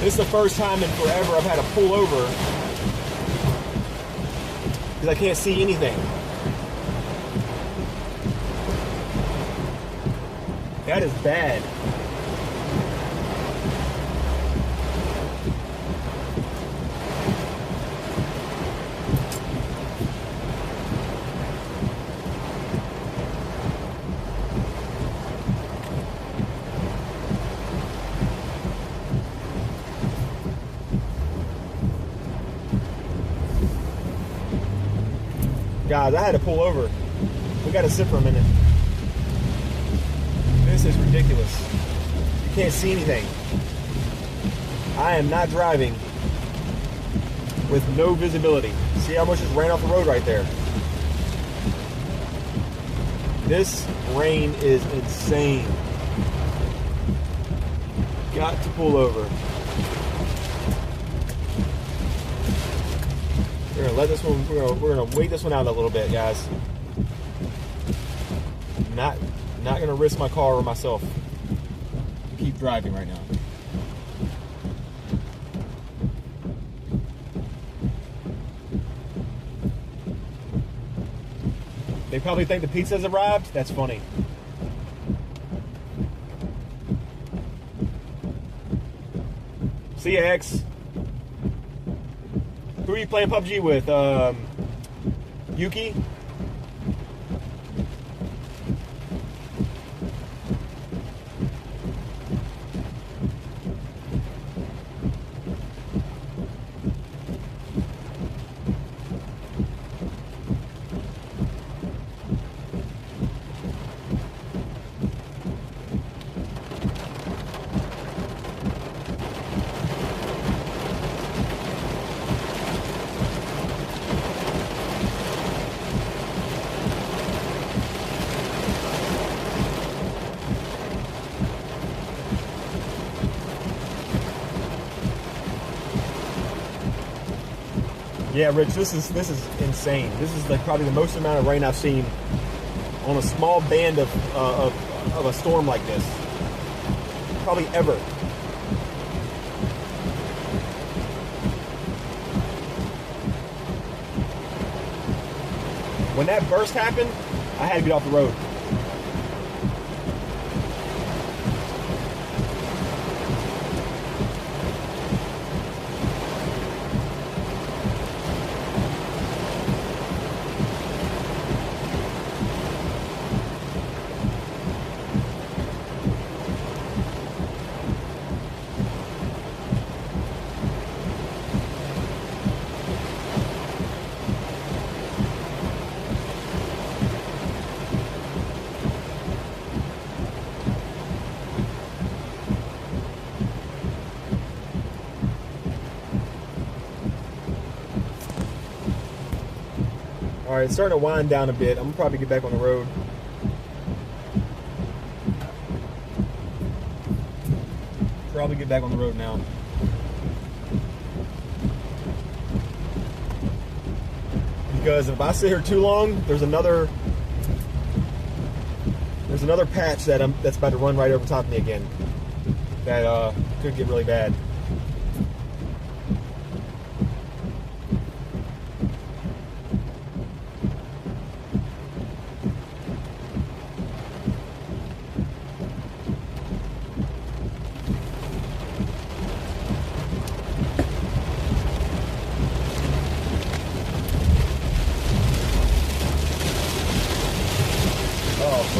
This is the first time in forever I've had to pull over because I can't see anything. That is bad. Guys, I had to pull over. We got to sit for a minute. This is ridiculous. You can't see anything. I am not driving with no visibility. See how much just ran off the road right there? This rain is insane. Got to pull over. We're gonna let this one. We're gonna wait this one out a little bit, guys. Not gonna risk my car or myself. Keep driving right now. They probably think the pizza's arrived. That's funny. See ya, X. Who are you playing PUBG with? Yuki? Yeah, Rich, this is insane. This is like probably the most amount of rain I've seen on a small band of a storm like this, probably ever. When that burst happened, I had to get off the road. All right, it's starting to wind down a bit. I'm gonna probably get back on the road. Probably get back on the road now. Because if I sit here too long, there's another patch that's about to run right over top of me again. That could get really bad.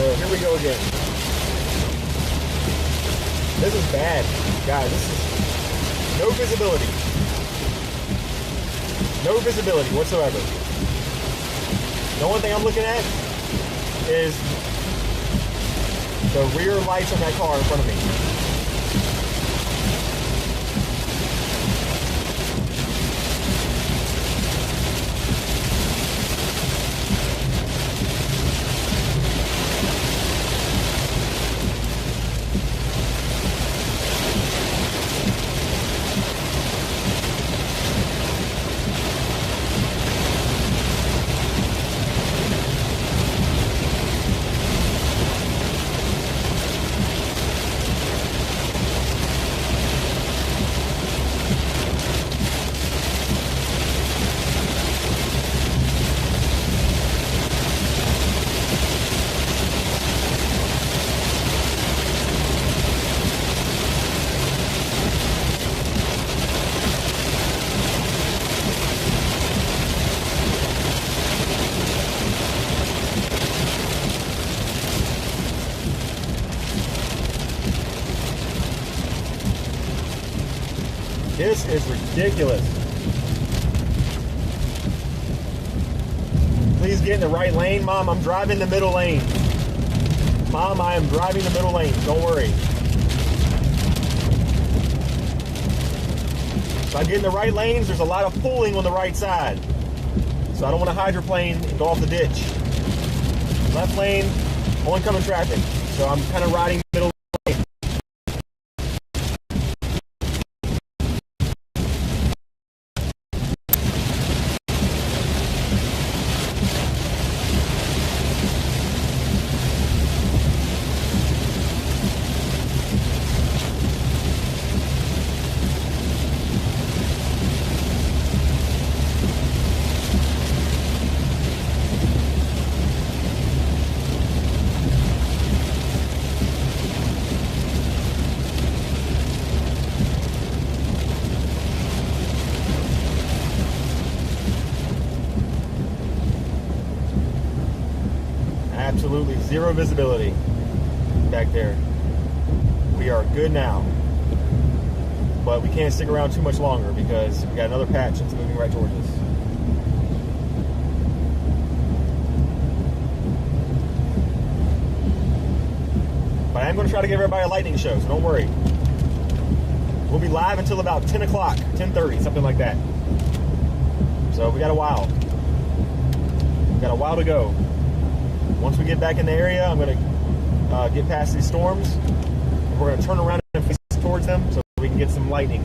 Here we go again. This is bad, guys. This is no visibility. No visibility whatsoever. The only thing I'm looking at is the rear lights on that car in front of me. This is ridiculous. Please get in the right lane. Mom, I'm driving the middle lane. Mom, I am driving the middle lane. Don't worry. If I get in the right lanes, there's a lot of pulling on the right side. So I don't want to hydroplane and go off the ditch. Left lane, oncoming traffic. So I'm kind of riding middle lane. Absolutely zero visibility back there. We are good now, but we can't stick around too much longer because we got another patch that's moving right towards us. But I am going to try to give everybody a lightning show, so don't worry. We'll be live until about 10 o'clock, 10:30, something like that. So we got a while. We got a while to go. Once we get back in the area, I'm going to get past these storms. And we're going to turn around and face towards them so we can get some lightning.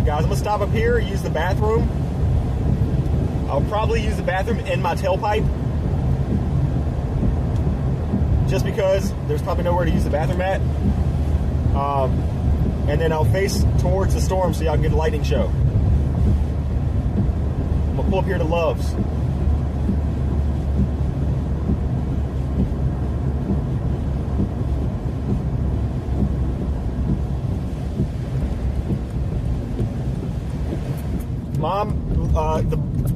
Alright guys, I'm gonna stop up here, use the bathroom. I'll probably use the bathroom in my tailpipe. Just because there's probably nowhere to use the bathroom at. And then I'll face towards the storm so y'all can get a lightning show. I'm gonna pull up here to Love's. Mom,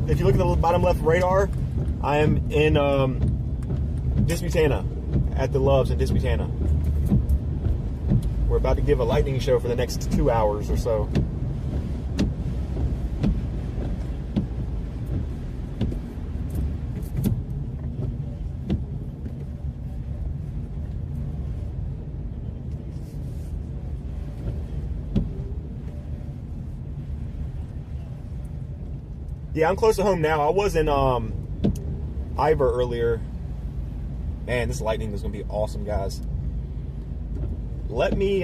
if you look at the bottom left radar, I am in Disputana, at the Love's in Disputana. We're about to give a lightning show for the next 2 hours or so. Yeah, I'm close to home now. I was in Ivor earlier. Man, this lightning is gonna be awesome, guys. Let me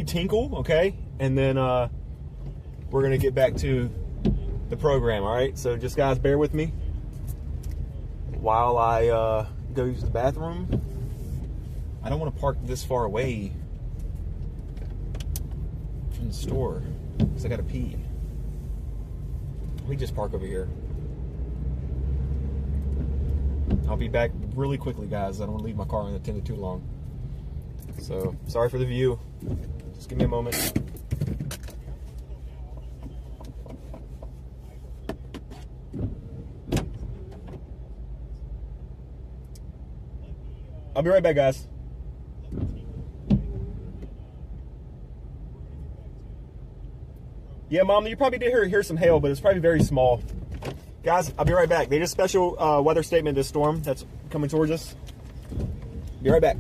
tinkle, okay? And then we're gonna get back to the program, all right? So just guys, bear with me while I go use the bathroom. I don't want to park this far away from the store because I gotta pee. Let me just park over here. I'll be back really quickly, guys. I don't want to leave my car unattended too long. So, sorry for the view. Just give me a moment. I'll be right back, guys. Yeah, Mom, you probably did hear some hail, but it's probably very small. Guys, I'll be right back. They just special weather statement this storm that's coming towards us. Be right back.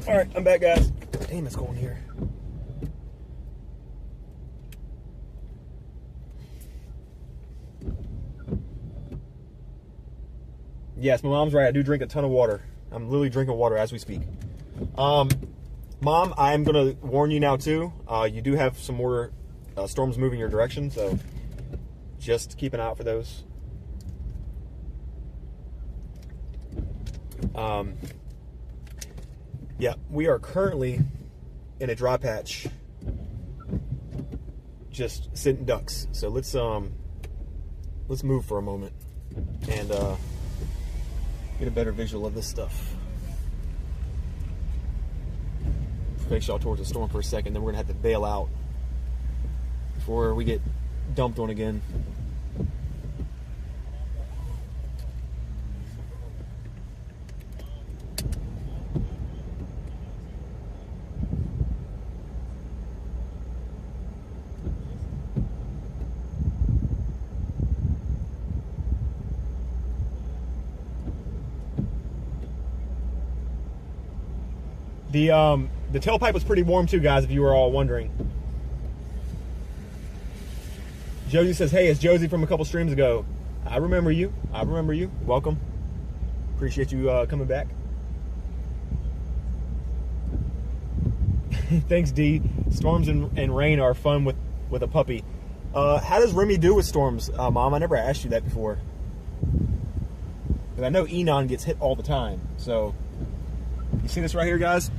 All right, I'm back, guys. Damn, it's cold in here. Yes, my mom's right. I do drink a ton of water. I'm literally drinking water as we speak. Mom, I'm going to warn you now, too. You do have some more storms moving your direction, so just keep an eye out for those. Yeah, we are currently in a dry patch, just sitting ducks. So let's move for a moment and get a better visual of this stuff. Face y'all towards the storm for a second, then we're gonna have to bail out before we get dumped on again. The tailpipe was pretty warm too, guys, if you were all wondering. Josie says, hey, it's Josie from a couple streams ago. I remember you. I remember you. Welcome. Appreciate you coming back. Thanks, D. Storms and rain are fun with a puppy. How does Remy do with storms, Mom? I never asked you that before. Because I know Enon gets hit all the time. So, you see this right here, guys?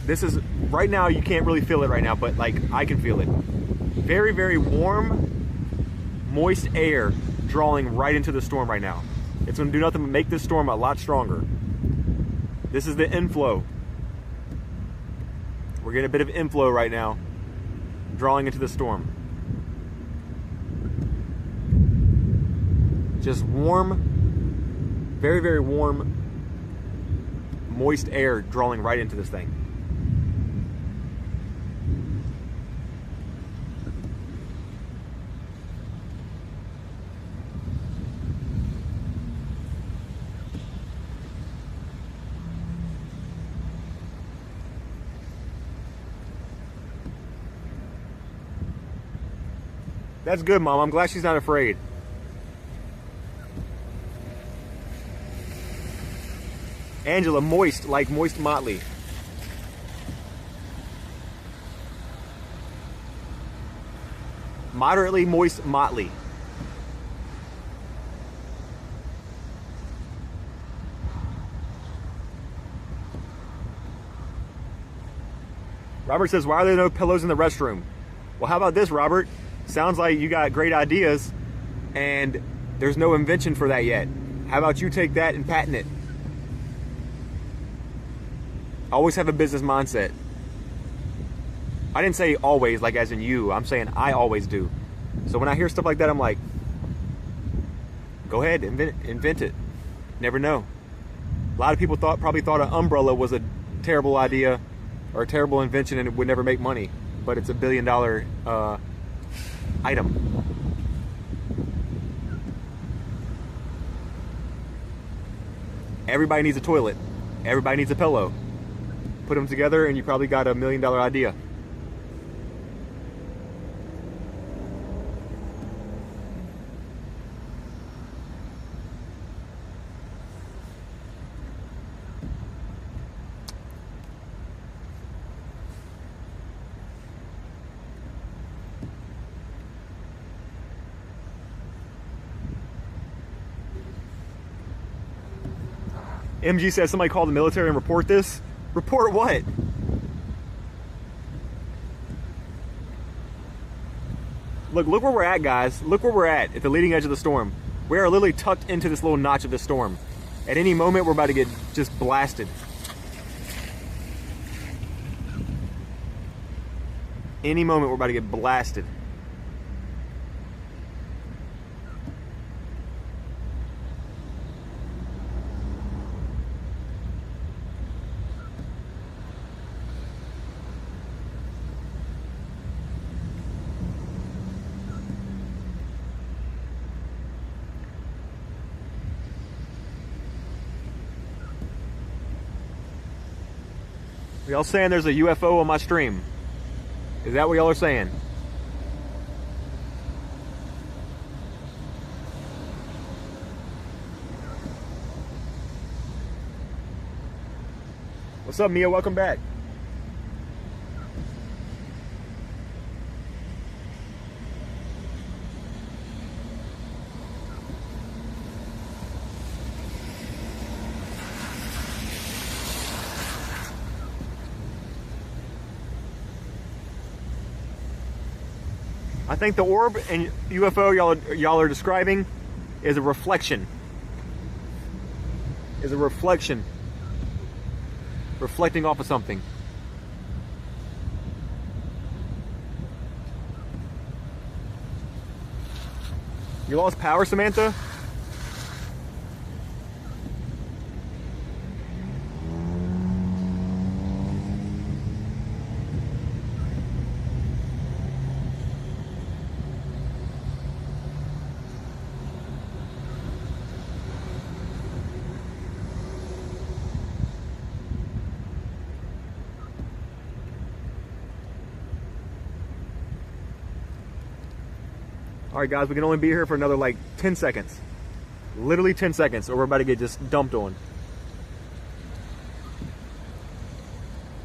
This is, right now you can't really feel it right now, but like I can feel it. Very, very warm, moist air drawing right into the storm right now. It's gonna do nothing but make this storm a lot stronger. This is the inflow. We're getting a bit of inflow right now, drawing into the storm. Just warm, very, very warm, moist air drawing right into this thing. That's good, Mom. I'm glad she's not afraid. Angela, moist, like moist motley. Moderately moist motley. Robert says, why are there no pillows in the restroom? Well, how about this, Robert? Sounds like you got great ideas and there's no invention for that yet. How about you take that and patent it? Always have a business mindset. I didn't say always, like as in you. I'm saying I always do. So when I hear stuff like that, I'm like, go ahead, invent it. Never know. A lot of people probably thought an umbrella was a terrible idea or a terrible invention and it would never make money. But it's $1 billion item. Everybody needs a toilet. Everybody needs a pillow. Put them together and you probably got $1 million idea. MG says somebody call the military and report this. Report what? Look where we're at, guys. Look where we're at the leading edge of the storm. We are literally tucked into this little notch of the storm. At any moment, we're about to get just blasted. Any moment, we're about to get blasted. Y'all saying there's a UFO on my stream? Is that what y'all are saying? What's up, Mia? Welcome back. I think the orb and UFO y'all are describing is a reflection. Reflecting off of something. You lost power, Samantha? All right, guys, we can only be here for another like 10 seconds. Literally 10 seconds, or we're about to get just dumped on.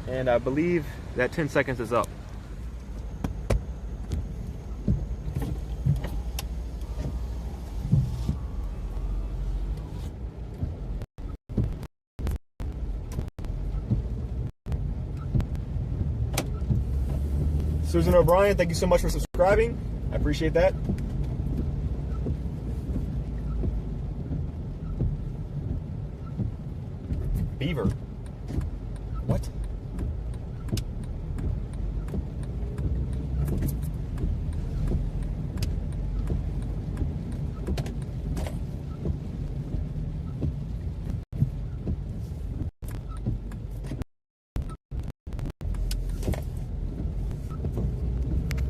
And I believe that 10 seconds is up. Susan O'Brien, thank you so much for subscribing. I appreciate that. Beaver. What?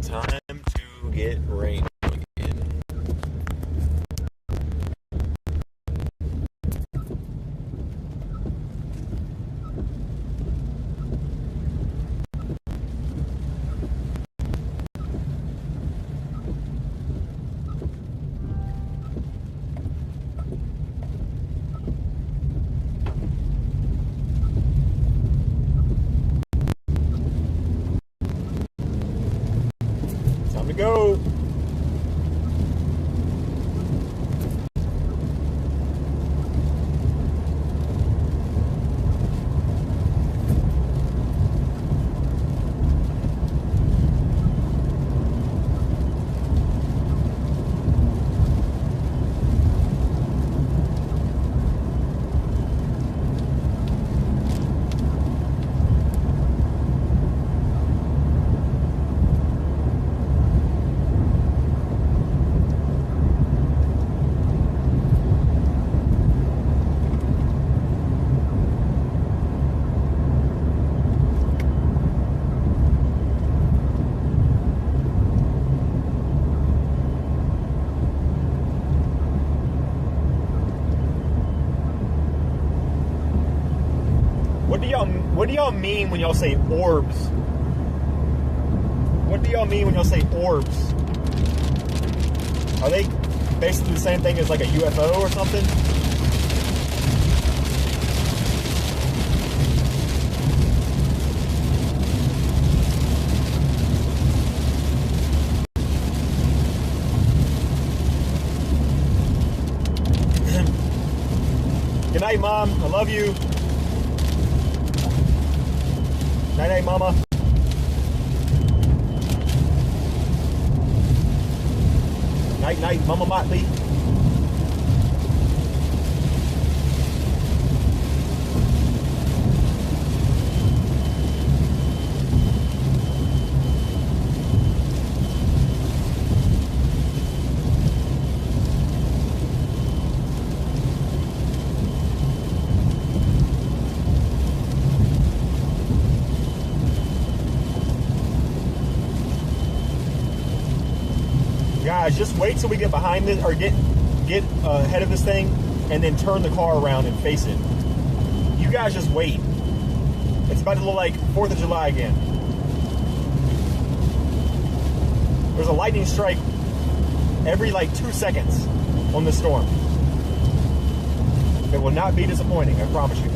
Time to get rain again. Time to go. What do y'all mean when y'all say orbs? What do y'all mean when y'all say orbs? Are they basically the same thing as like a UFO or something? Good night, Mom. I love you. Night, night, Mama. Night, night, Mama Motley. Guys, just wait till we get behind this, or get ahead of this thing, and then turn the car around and face it. You guys just wait. It's about to look like 4th of July again. There's a lightning strike every like 2 seconds on this storm. It will not be disappointing, I promise you.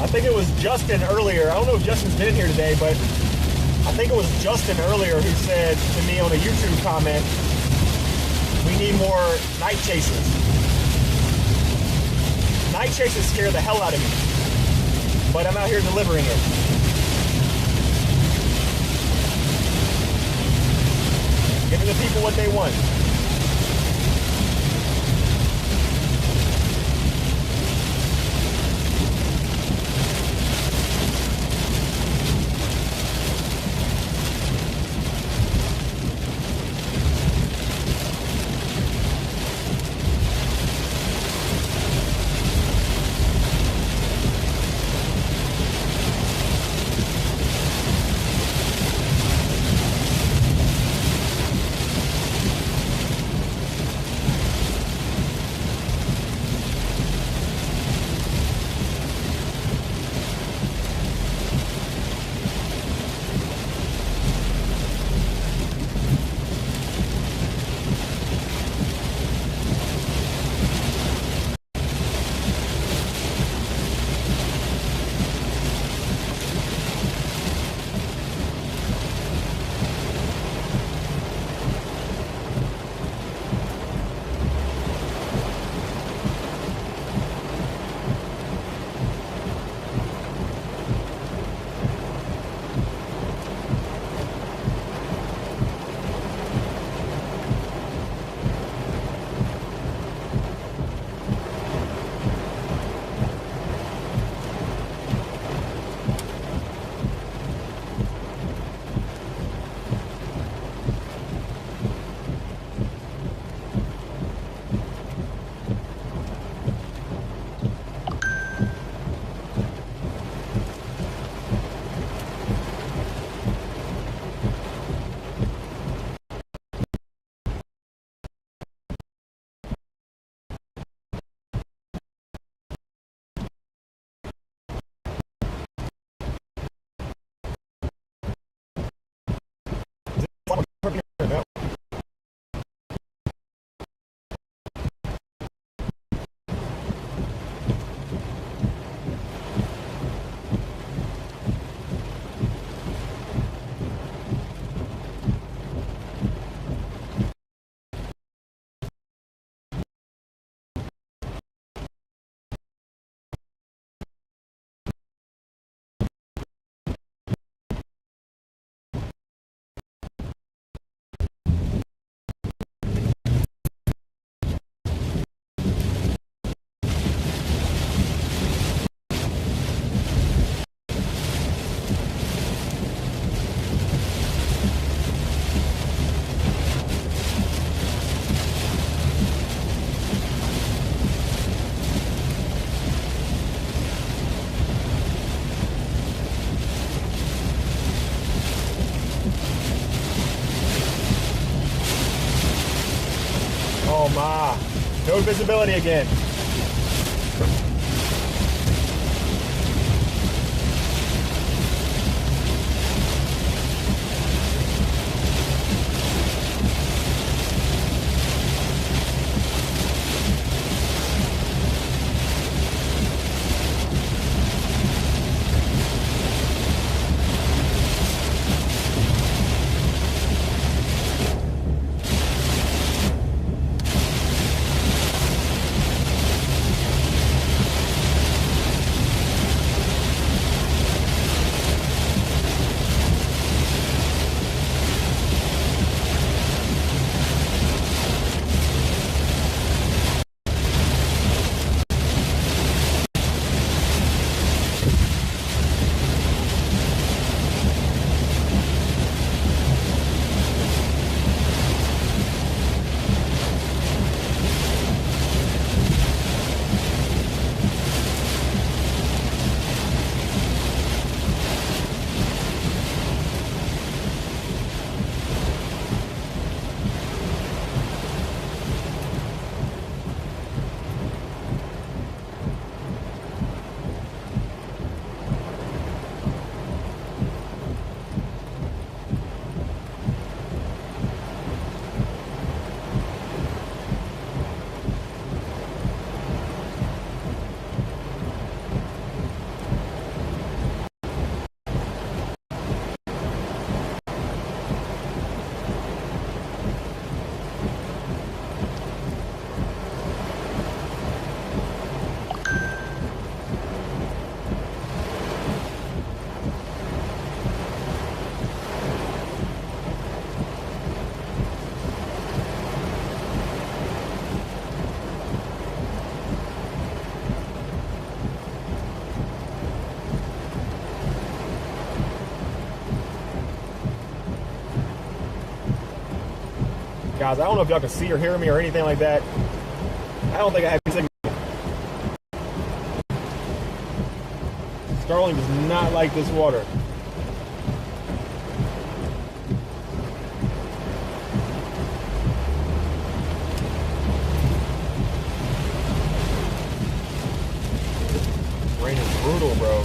I think it was Justin earlier. I don't know if Justin's been here today, but I think it was Justin earlier who said to me on a YouTube comment, we need more night chases. Night chases scare the hell out of me, but I'm out here delivering it. Giving the people what they want. Oh my, no visibility again. Guys, I don't know if y'all can see or hear me or anything like that. I don't think I have anything. Starling does not like this water. Rain is brutal, bro.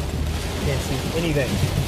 Can't see anything.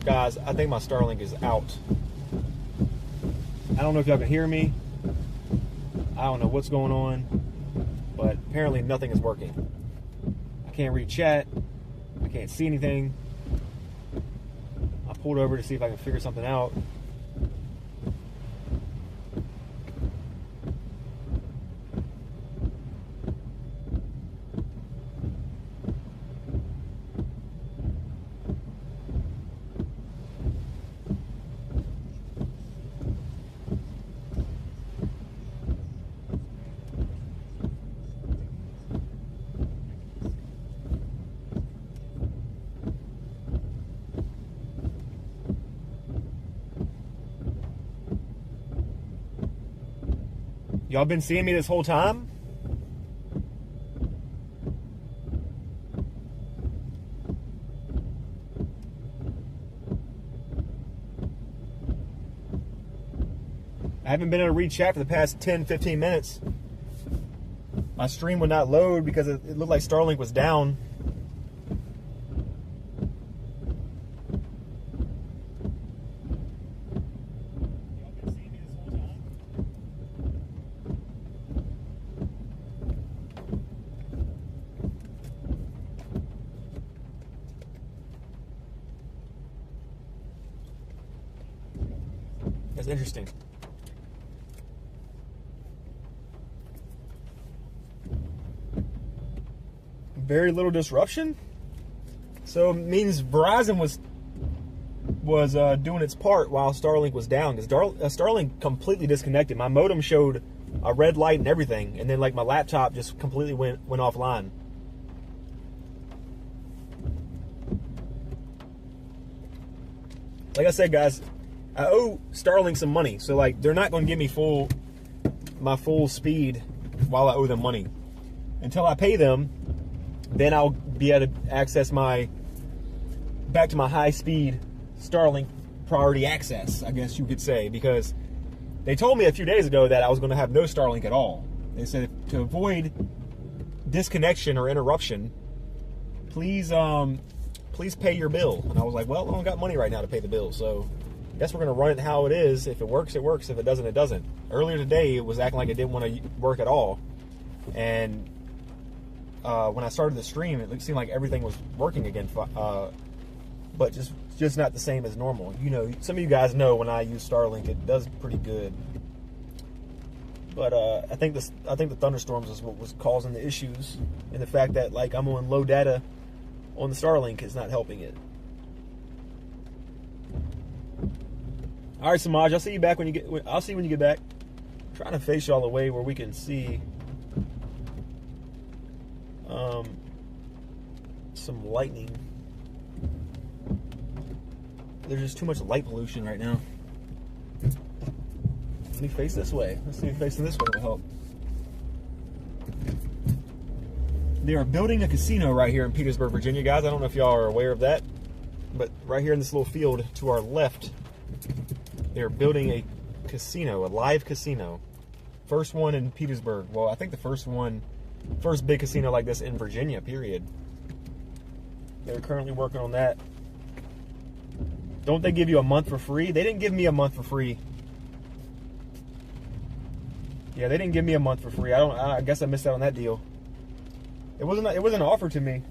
Guys, I think my Starlink is out. I don't know if y'all can hear me. I don't know what's going on, but apparently nothing is working. I can't read chat. I can't see anything. I pulled over to see if I can figure something out. Y'all been seeing me this whole time? I haven't been able to read chat for the past 10-15 minutes. My stream would not load because it looked like Starlink was down. That's interesting. Very little disruption. So it means Verizon was doing its part while Starlink was down, because Starlink completely disconnected. My modem showed a red light and everything, and then like my laptop just completely went offline. Like I said, guys, I owe Starlink some money, so like they're not going to give me my full speed while I owe them money. Until I pay them, then I'll be able to access back to my high-speed Starlink priority access, I guess you could say, because they told me a few days ago that I was going to have no Starlink at all. They said to avoid disconnection or interruption, please pay your bill. And I was like, well, I don't got money right now to pay the bill, so I guess we're going to run it how it is. If it works, it works. If it doesn't, it doesn't. Earlier today, it was acting like it didn't want to work at all, and when I started the stream, it seemed like everything was working again, but just not the same as normal. You know, some of you guys know when I use Starlink, it does pretty good. But I think the thunderstorms is what was causing the issues, and the fact that like I'm on low data on the Starlink is not helping it. All right, Samaj, I'll see you back when you get. I'll see you when you get back. I'm trying to face y'all away where we can see some lightning. There's just too much light pollution right now. Let me face this way. Let's see if facing this way will help. They are building a casino right here in Petersburg, Virginia, guys. I don't know if y'all are aware of that, but right here in this little field to our left, they're building a casino, a live casino. First one in Petersburg. Well, I think the first big casino like this in Virginia, period. They're currently working on that. Don't they give you a month for free? They didn't give me a month for free. Yeah, they didn't give me a month for free. I guess I missed out on that deal. It wasn't offered to me.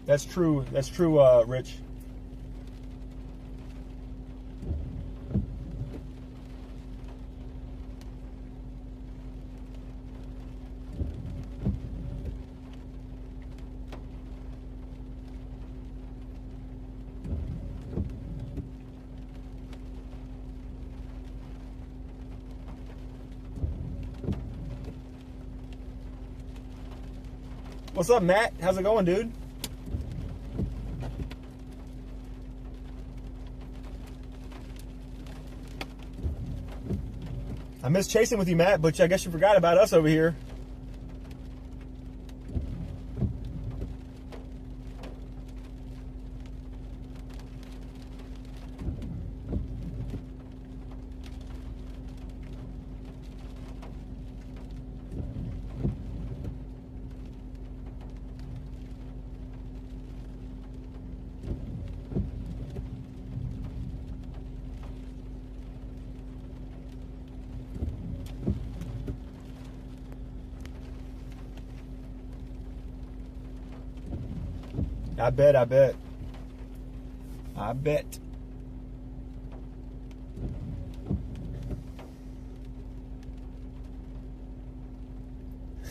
That's true. That's true, Rich. What's up, Matt? How's it going, dude? I miss chasing with you, Matt, but I guess you forgot about us over here. I bet.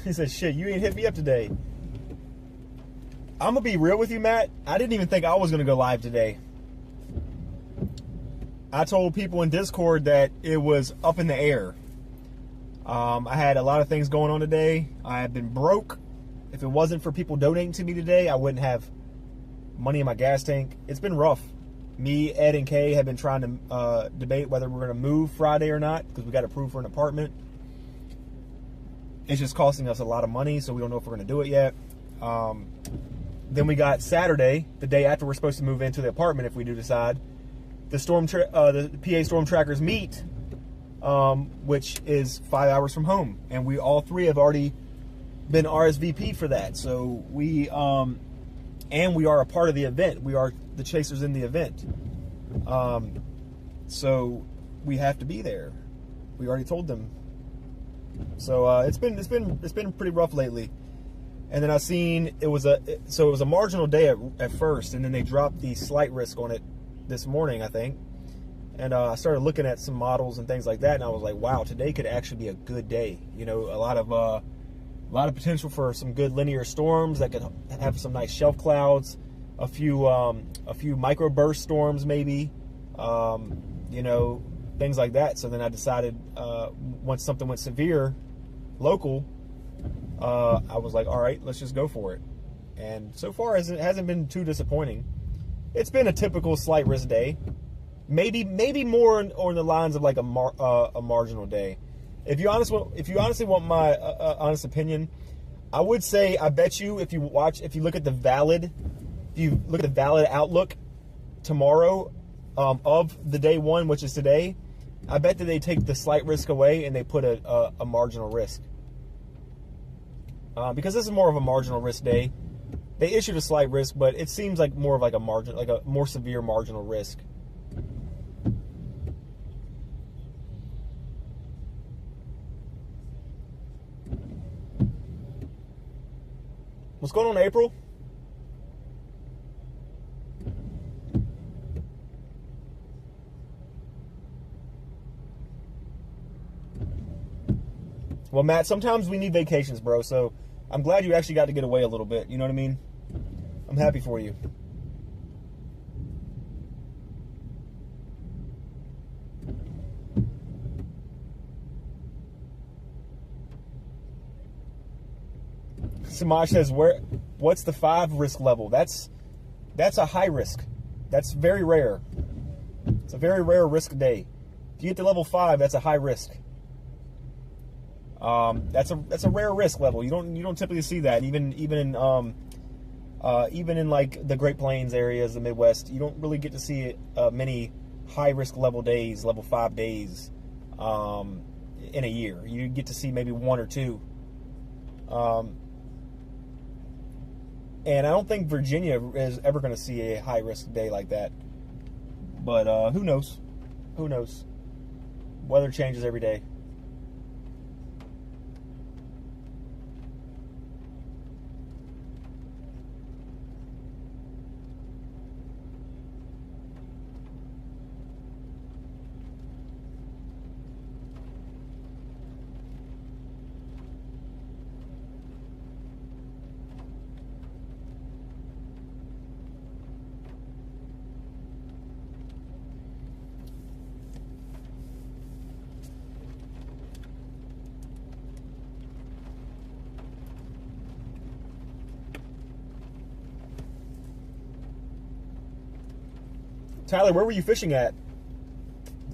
He said, shit, you ain't hit me up today. I'm going to be real with you, Matt. I didn't even think I was going to go live today. I told people in Discord that it was up in the air. I had a lot of things going on today. I have been broke. If it wasn't for people donating to me today, I wouldn't have money in my gas tank. It's been rough. Me, Ed, and Kay have been trying to debate whether we're going to move Friday or not because we got approved for an apartment. It's just costing us a lot of money, so we don't know if we're going to do it yet. Then we got Saturday, the day after we're supposed to move into the apartment if we do decide. The PA Storm Trackers meet, which is 5 hours from home, and we all three have already been RSVP for that. So we are a part of the event. We are the chasers in the event. So we have to be there. We already told them. So it's been pretty rough lately. And then I seen it was a marginal day at first, and then they dropped the slight risk on it this morning, I think. And I started looking at some models and things like that, and I was like, wow, today could actually be a good day. You know, a lot of potential for some good linear storms that could have some nice shelf clouds, a few microburst storms maybe, you know, things like that. So then I decided once something went severe, local, I was like, all right, let's just go for it. And so far, it hasn't been too disappointing. It's been a typical slight risk day, maybe more on the lines of like a marginal day. If you honestly want my honest opinion, I would say I bet you if you look at the valid outlook tomorrow of the day one, which is today, I bet that they take the slight risk away and they put a marginal risk. Because this is more of a marginal risk day. They issued a slight risk, but it seems like more of like a more severe marginal risk. What's going on, April? Well, Matt, sometimes we need vacations, bro, so I'm glad you actually got to get away a little bit. You know what I mean? I'm happy for you. Samaj says, what's the 5 risk level? That's a high risk. That's very rare. It's a very rare risk day. If you get to level 5, that's a high risk. That's a rare risk level. You don't typically see that even in like the Great Plains areas, the Midwest. You don't really get to see many high risk level days, level 5 days in a year. You get to see maybe 1 or 2. And I don't think Virginia is ever going to see a high risk day like that. But who knows? Who knows? Weather changes every day. Tyler, where were you fishing at?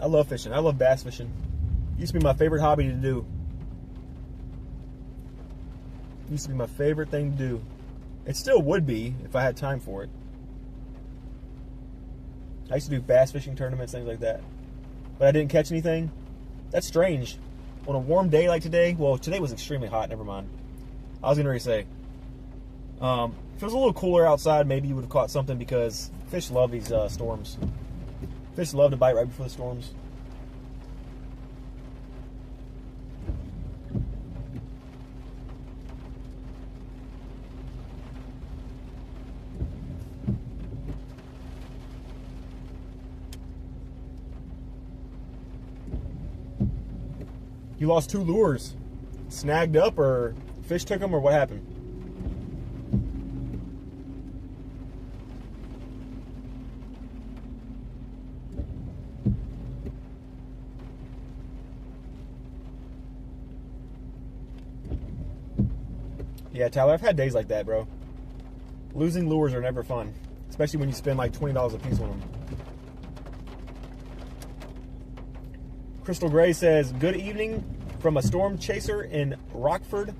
I love fishing. I love bass fishing. Used to be my favorite hobby to do. Used to be my favorite thing to do. It still would be if I had time for it. I used to do bass fishing tournaments, things like that. But I didn't catch anything. That's strange. On a warm day like today, well, today was extremely hot, never mind. I was going to say, if it was a little cooler outside, maybe you would have caught something because fish love these storms. Fish love to bite right before the storms. You lost 2 lures. Snagged up, or fish took them, or what happened? Yeah, Tyler, I've had days like that, bro. Losing lures are never fun, especially when you spend like $20 a piece on them. Crystal Gray says, good evening from a storm chaser in Rockford,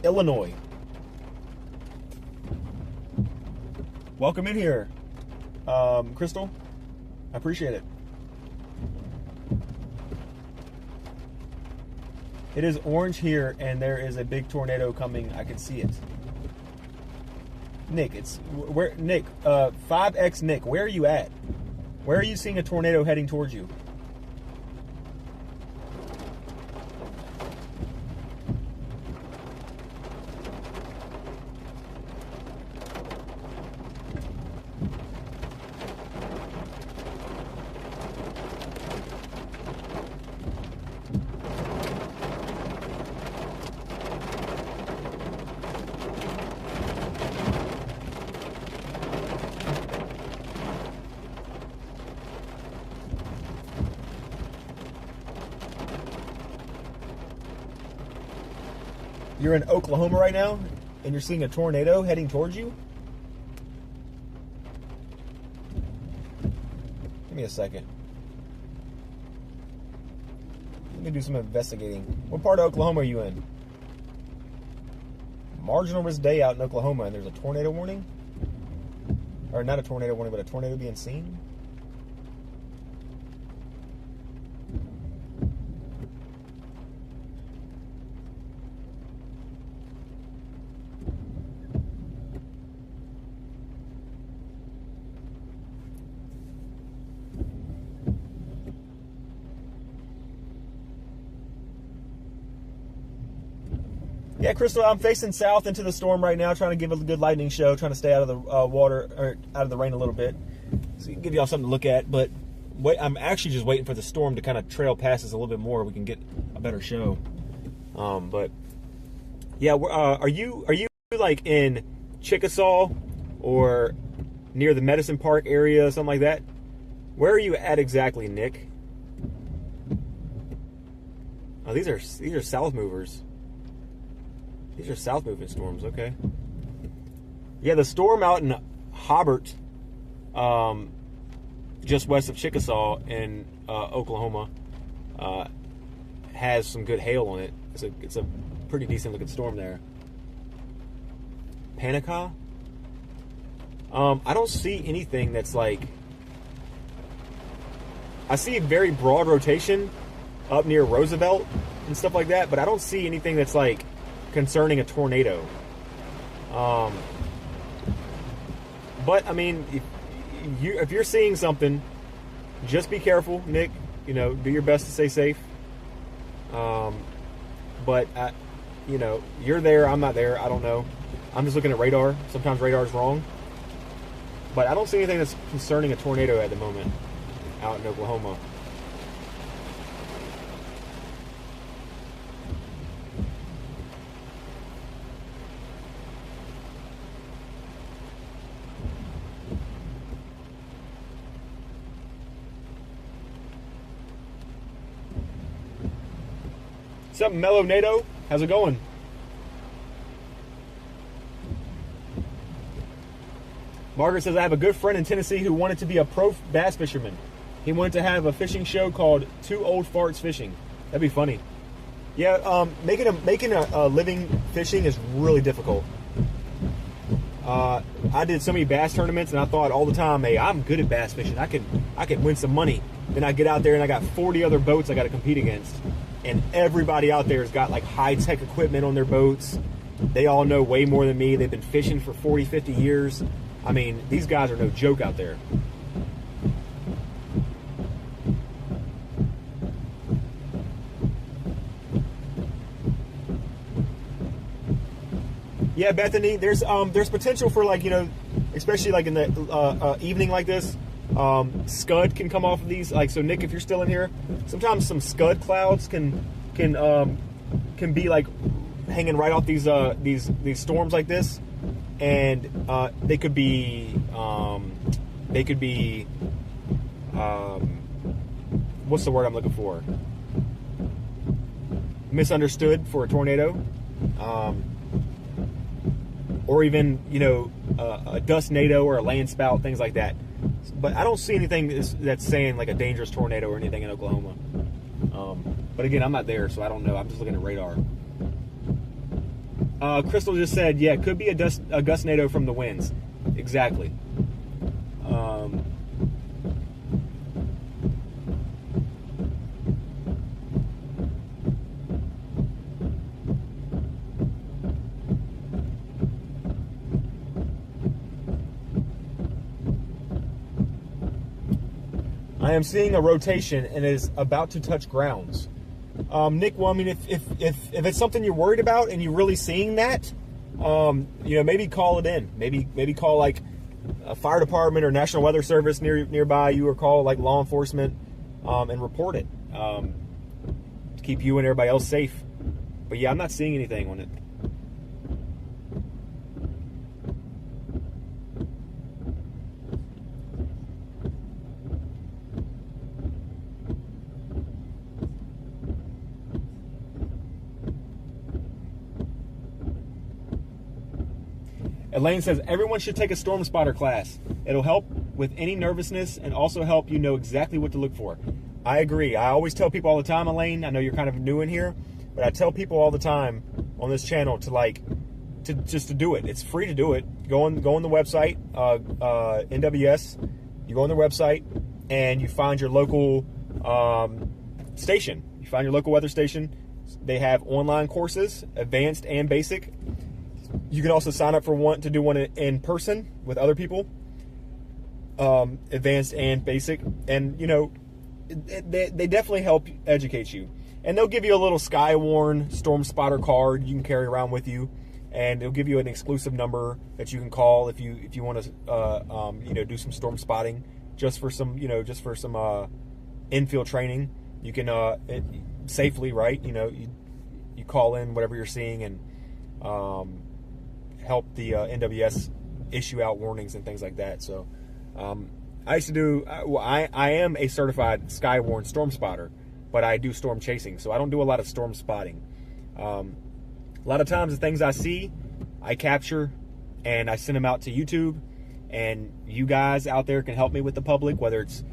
Illinois. Welcome in here, Crystal. I appreciate it. It is orange here, and there is a big tornado coming. I can see it. Nick, it's where? Nick, 5X Nick, where are you at? Where are you seeing a tornado heading towards you? You're in Oklahoma right now, and you're seeing a tornado heading towards you? Give me a second. Let me do some investigating. What part of Oklahoma are you in? Marginal risk day out in Oklahoma, and there's a tornado warning? Or not a tornado warning, but a tornado being seen? Yeah, Crystal, I'm facing south into the storm right now, trying to give a good lightning show, trying to stay out of the water, or out of the rain a little bit, so you can give y'all something to look at. But wait, I'm actually just waiting for the storm to kind of trail past us a little bit more. We can get a better show. But yeah, are you like in Chickasaw or near the Medicine Park area, something like that? Where are you at exactly, Nick? Oh, these are south movers. These are south moving storms, okay. Yeah, the storm out in Hobart, just west of Chickasaw in Oklahoma, has some good hail on it. It's a pretty decent looking storm there. Panaca? I don't see anything that's like... I see a very broad rotation up near Roosevelt and stuff like that, but I don't see anything that's like concerning a tornado. But I mean, if you're seeing something, just be careful, Nick. You know, do your best to stay safe. But you know, you're there, I'm not there. I don't know. I'm just looking at radar. Sometimes radar's wrong. But I don't see anything that's concerning a tornado at the moment out in Oklahoma. What's up, Mellow NATO? How's it going? Margaret says, I have a good friend in Tennessee who wanted to be a pro bass fisherman. He wanted to have a fishing show called Two Old Farts Fishing. That'd be funny. Yeah, making a living fishing is really difficult. I did so many bass tournaments, and I thought all the time, hey, I'm good at bass fishing. I can win some money. Then I get out there and I got 40 other boats I got to compete against. And everybody out there has got like high-tech equipment on their boats. They all know way more than me. They've been fishing for 40, 50 years. I mean, these guys are no joke out there. Yeah, Bethany, there's potential for, like, you know, especially like in the evening like this, scud can come off of these. Like, so Nick, if you're still in here, sometimes some scud clouds can be like hanging right off these storms like this, and they could be what's the word I'm looking for? Misunderstood for a tornado. or even, you know, a dust NATO or a land spout, things like that. But I don't see anything that's saying like a dangerous tornado or anything in Oklahoma. But again, I'm not there, so I don't know. I'm just looking at radar. Crystal just said, yeah, it could be a gust NATO from the winds. Exactly. I am seeing a rotation and it is about to touch grounds. Nick, well, I mean, if it's something you're worried about and you're really seeing that, you know, maybe call it in. Maybe call like a fire department or National Weather Service nearby you, or call like law enforcement and report it to keep you and everybody else safe. But yeah, I'm not seeing anything on it. Elaine says, everyone should take a storm spotter class. It'll help with any nervousness and also help you know exactly what to look for. I agree. I always tell people all the time, Elaine, I know you're kind of new in here, but I tell people all the time on this channel to just to do it. It's free to do it. Go on the website, NWS. You go on the website and you find your local station. You find your local weather station. They have online courses, advanced and basic. You can also sign up for to do one in person with other people, advanced and basic. And, you know, they definitely help educate you. And they'll give you a little Skywarn storm spotter card you can carry around with you. And they'll give you an exclusive number that you can call if you want to, you know, do some storm spotting just for some, you know, infield training. You can safely, right? You know, you call in whatever you're seeing and help the NWS issue out warnings and things like that. So I used to do, I am a certified Skywarn storm spotter, but I do storm chasing, so I don't do a lot of storm spotting. A lot of times the things I see, I capture and I send them out to YouTube, and you guys out there can help me with the public, whether it's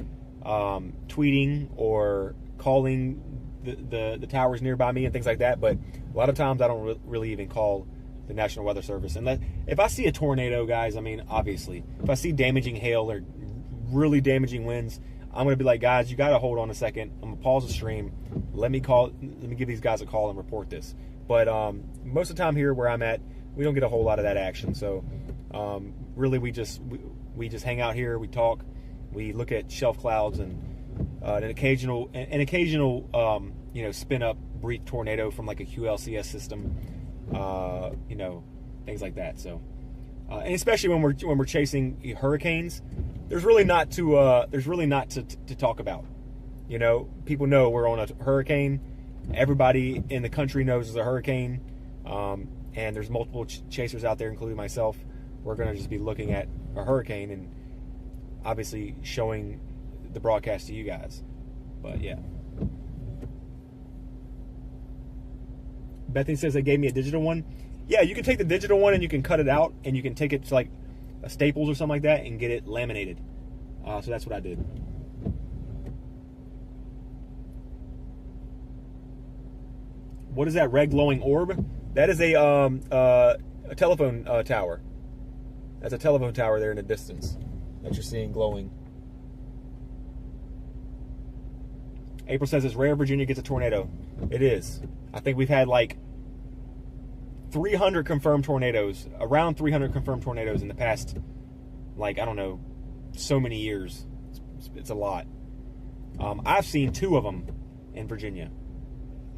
tweeting or calling the towers nearby me and things like that. But a lot of times I don't really even call the National Weather Service. And if I see a tornado, guys, I mean, obviously, if I see damaging hail or really damaging winds, I'm going to be like, guys, you got to hold on a second. I'm going to pause the stream. Let me give these guys a call and report this. But most of the time here where I'm at, we don't get a whole lot of that action. So really we just hang out here, we talk, we look at shelf clouds and an occasional you know, spin up brief tornado from like a QLCS system. You know, things like that. So, and especially when we're chasing hurricanes, there's really not to talk about. You know, people know we're on a hurricane. Everybody in the country knows there's a hurricane, and there's multiple chasers out there, including myself. We're going to just be looking at a hurricane and obviously showing the broadcast to you guys. But yeah. Bethany says they gave me a digital one. Yeah, you can take the digital one and you can cut it out and you can take it to like a Staples or something like that and get it laminated. So that's what I did. What is that red glowing orb? That is a telephone tower. That's a telephone tower there in the distance that you're seeing glowing. April says it's rare Virginia gets a tornado. It is. I think we've had like 300 confirmed tornadoes, around 300 confirmed tornadoes in the past, like, I don't know, so many years. It's a lot. I've seen 2 of them in Virginia.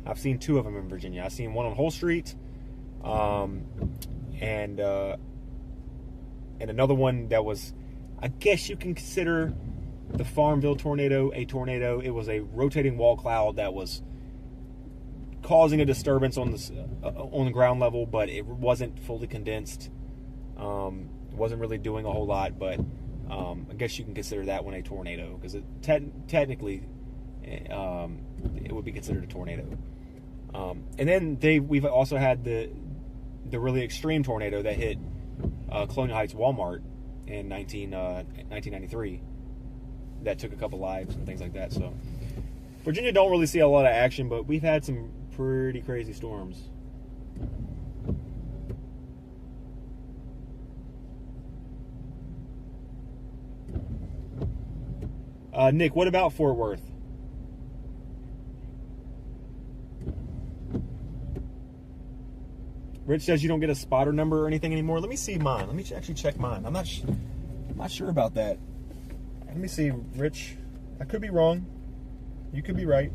I've seen one on Whole Street, and another one that was, I guess you can consider the Farmville tornado a tornado. It was a rotating wall cloud that was causing a disturbance on the ground level, but it wasn't fully condensed. It wasn't really doing a whole lot, but I guess you can consider that one a tornado, because technically it would be considered a tornado. And then we've also had the really extreme tornado that hit Colonial Heights Walmart in 1993 that took a couple lives and things like that. So Virginia don't really see a lot of action, but we've had some pretty crazy storms. Nick, what about Fort Worth? Rich says you don't get a spotter number or anything anymore. Let me see mine. Let me actually check mine. I'm not sure about that. Let me see, Rich. I could be wrong. You could be right.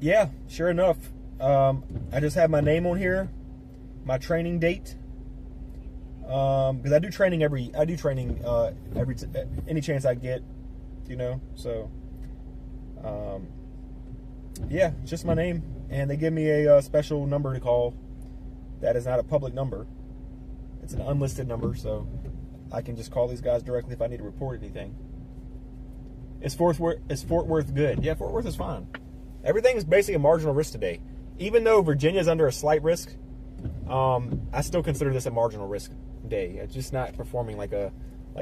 Yeah, sure enough. I just have my name on here, my training date. Because I do training any chance I get, you know. So, yeah, just my name, and they give me a special number to call. That is not a public number. It's an unlisted number, so I can just call these guys directly if I need to report anything. Is Fort Worth good? Yeah, Fort Worth is fine. Everything is basically a marginal risk today. Even though Virginia's under a slight risk, I still consider this a marginal risk day. It's just not performing like a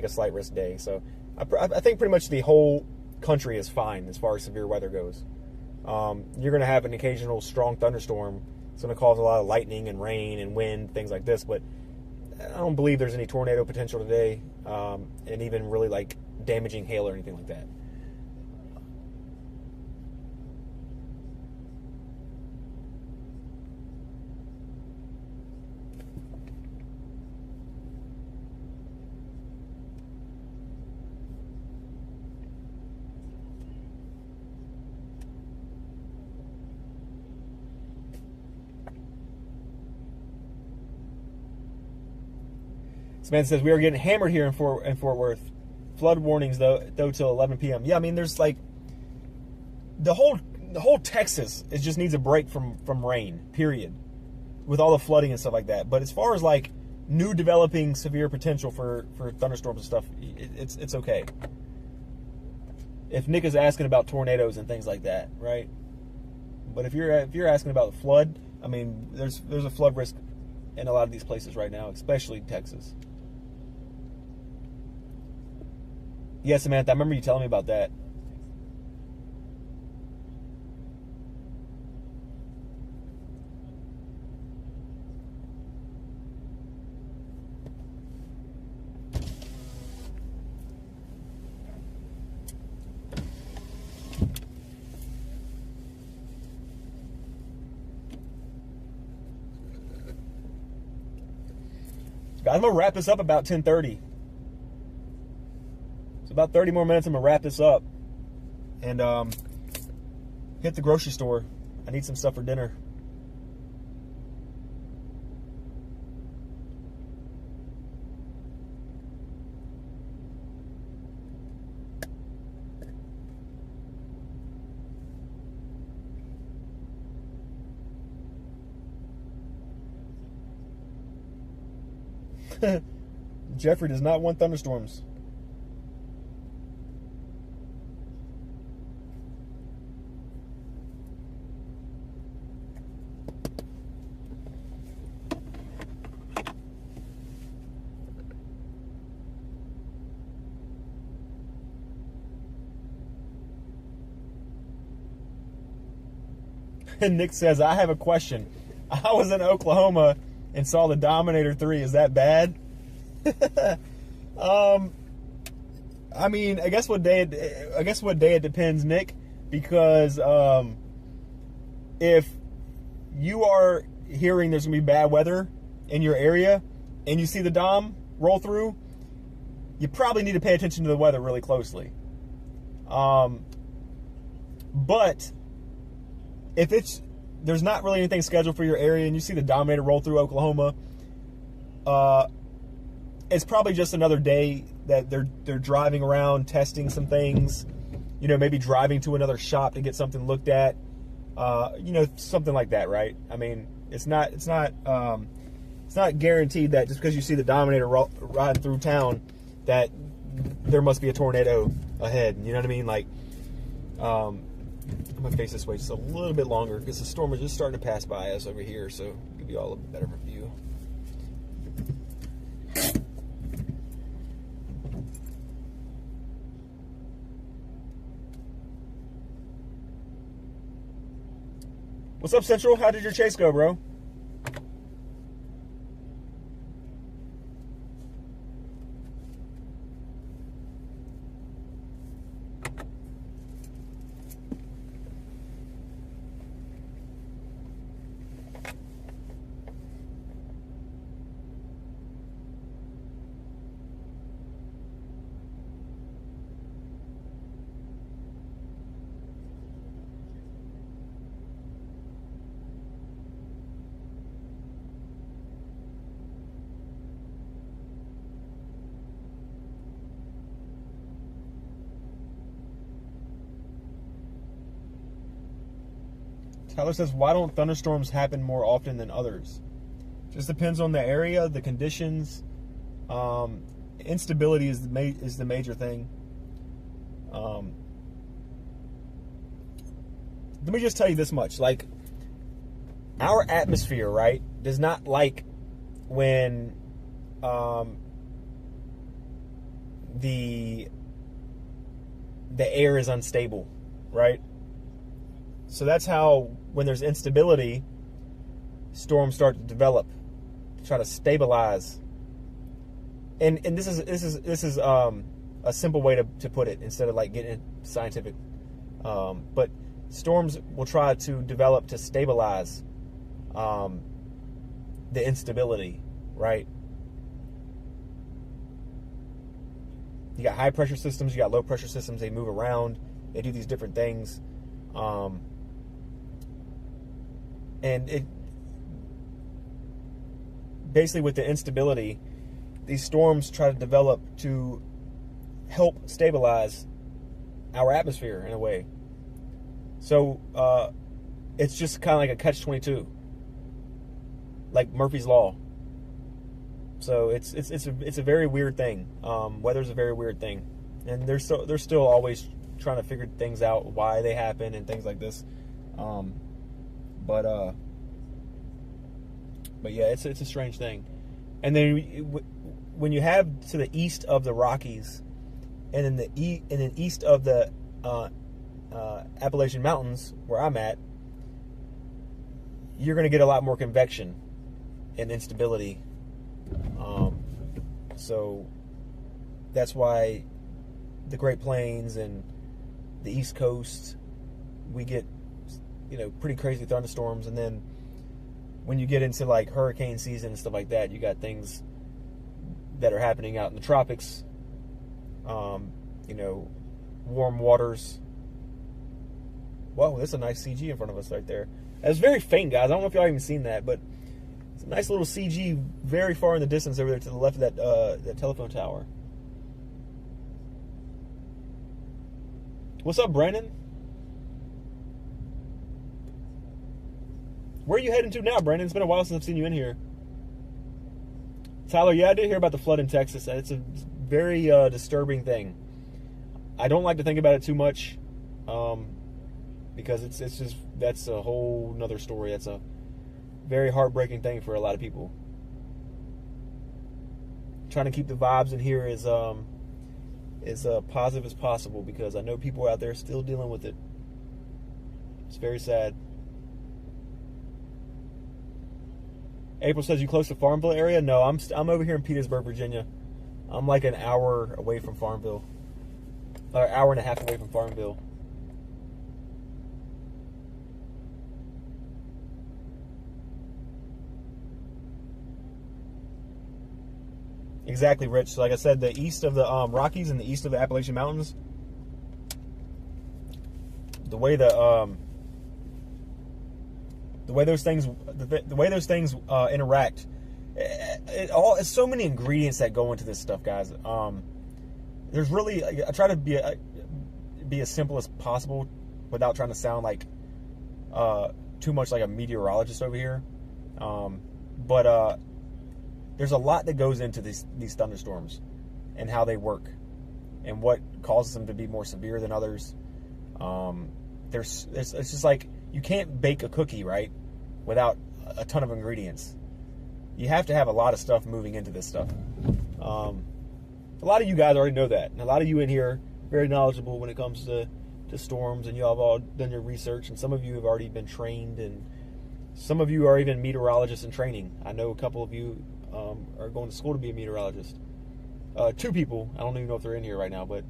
slight risk day. So I think pretty much the whole country is fine as far as severe weather goes. You're going to have an occasional strong thunderstorm. It's going to cause a lot of lightning and rain and wind, things like this. But I don't believe there's any tornado potential today, and even really like damaging hail or anything like that. Samantha says, we are getting hammered here in Fort Worth. Flood warnings, though till 11 p.m. Yeah, I mean, there's like... The whole Texas, it just needs a break from rain, period. With all the flooding and stuff like that. But as far as like new developing severe potential for thunderstorms and stuff, it's okay. If Nick is asking about tornadoes and things like that, right? But if you're asking about the flood, I mean, there's a flood risk in a lot of these places right now, especially Texas. Yeah, Samantha, I remember you telling me about that. Guys, I'm going to wrap this up about 10:30. So about 30 more minutes, I'm going to wrap this up. And hit the grocery store. I need some stuff for dinner. Jeffrey does not want thunderstorms. And Nick says, I have a question. I was in Oklahoma and saw the Dominator 3. Is that bad? I mean, I guess what day it depends, Nick, because if you are hearing there's gonna be bad weather in your area and you see the Dom roll through, you probably need to pay attention to the weather really closely. But if there's not really anything scheduled for your area and you see the Dominator roll through Oklahoma, it's probably just another day that they're driving around testing some things, you know, maybe driving to another shop to get something looked at, you know, something like that, right? I mean, it's not guaranteed that just because you see the Dominator riding through town that there must be a tornado ahead. You know what I mean? Like, I'm gonna face this way just a little bit longer because the storm is just starting to pass by us over here. So give you all a better view. What's up, Central? How did your chase go, bro? Tyler says, why don't thunderstorms happen more often than others? Just depends on the area, the conditions. Instability is the major thing. Let me just tell you this much. Like, our atmosphere, right, does not like when the air is unstable, right? So that's how, when there's instability, storms start to develop, to try to stabilize. And this is a simple way to put it, instead of like getting scientific. But storms will try to develop to stabilize the instability, right? You got high pressure systems, you got low pressure systems. They move around. They do these different things. And it basically, with the instability, these storms try to develop to help stabilize our atmosphere in a way. So it's just kind of like a catch-22, like Murphy's Law. So it's a very weird thing. Weather's a very weird thing, and they're still always trying to figure things out, why they happen and things like this. But yeah, it's a strange thing. And then when you have to the east of the Rockies, and then east of the Appalachian Mountains, where I'm at, you're going to get a lot more convection and instability. So that's why the Great Plains and the East Coast, we get, pretty crazy thunderstorms. And then when you get into like hurricane season and stuff like that, you got things that are happening out in the tropics. Warm waters. Whoa, that's a nice CG in front of us right there. It's very faint, guys. I don't know if y'all even seen that, but it's a nice little CG very far in the distance over there to the left of that telephone tower. What's up, Brandon? Where are you heading to now, Brandon? It's been a while since I've seen you in here. Tyler, yeah, I did hear about the flood in Texas. It's a very disturbing thing. I don't like to think about it too much, because it's just, that's a whole nother story. That's a very heartbreaking thing for a lot of people. Trying to keep the vibes in here as positive as possible, because I know people out there still dealing with it. It's very sad. April says, you close to Farmville area? No, I'm over here in Petersburg, Virginia. I'm like an hour away from Farmville. Or an hour and a half away from Farmville. Exactly, Rich. So like I said, the east of the Rockies and the east of the Appalachian Mountains, the way those things interact, it's so many ingredients that go into this stuff, guys. There's really, I try to be as simple as possible without trying to sound like too much like a meteorologist over here. But there's a lot that goes into these thunderstorms and how they work and what causes them to be more severe than others. It's just like, you can't bake a cookie, right, without a ton of ingredients. You have to have a lot of stuff moving into this stuff. A lot of you guys already know that. And a lot of you in here are very knowledgeable when it comes to storms, and you have all done your research, and some of you have already been trained, and some of you are even meteorologists in training. I know a couple of you are going to school to be a meteorologist. 2 people. I don't even know if they're in here right now, but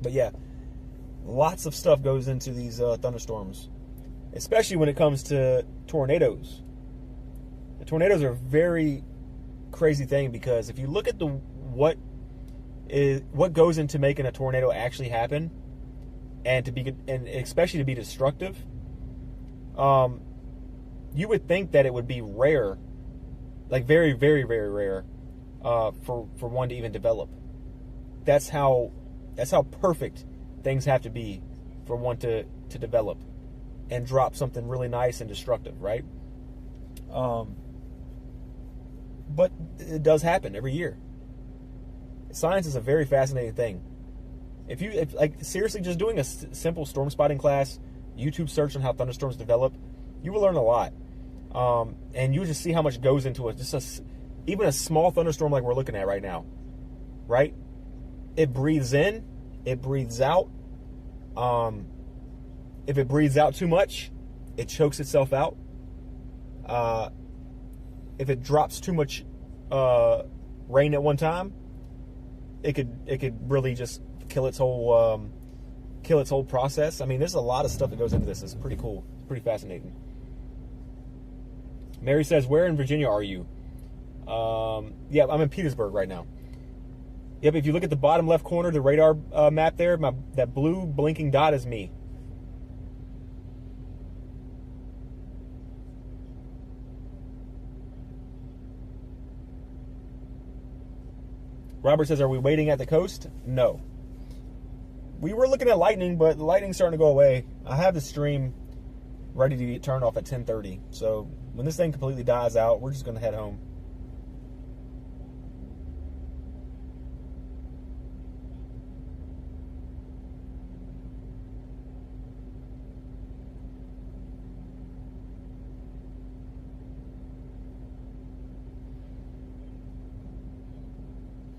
yeah, lots of stuff goes into these thunderstorms, especially when it comes to tornadoes. The tornadoes are a very crazy thing, because if you look at what goes into making a tornado actually happen, and especially to be destructive, you would think that it would be rare, like very, very, very rare, for one to even develop. That's how perfect things have to be for one to develop and drop something really nice and destructive, right? But it does happen every year. Science is a very fascinating thing. If like seriously, just doing a simple storm spotting class, YouTube search on how thunderstorms develop, you will learn a lot. And you just see how much goes into it. Even a small thunderstorm like we're looking at right now, right? It breathes in, it breathes out. If it breathes out too much, it chokes itself out. If it drops too much rain at one time, it could really just kill its whole process. I mean, there's a lot of stuff that goes into this. It's pretty cool. It's pretty fascinating. Mary says, "Where in Virginia are you?" Yeah, I'm in Petersburg right now. Yep, if you look at the bottom left corner, the radar map there, that blue blinking dot is me. Robert says, "Are we waiting at the coast?" No. We were looking at lightning, but the lightning's starting to go away. I have the stream ready to get turned off at 10:30. So when this thing completely dies out, we're just going to head home.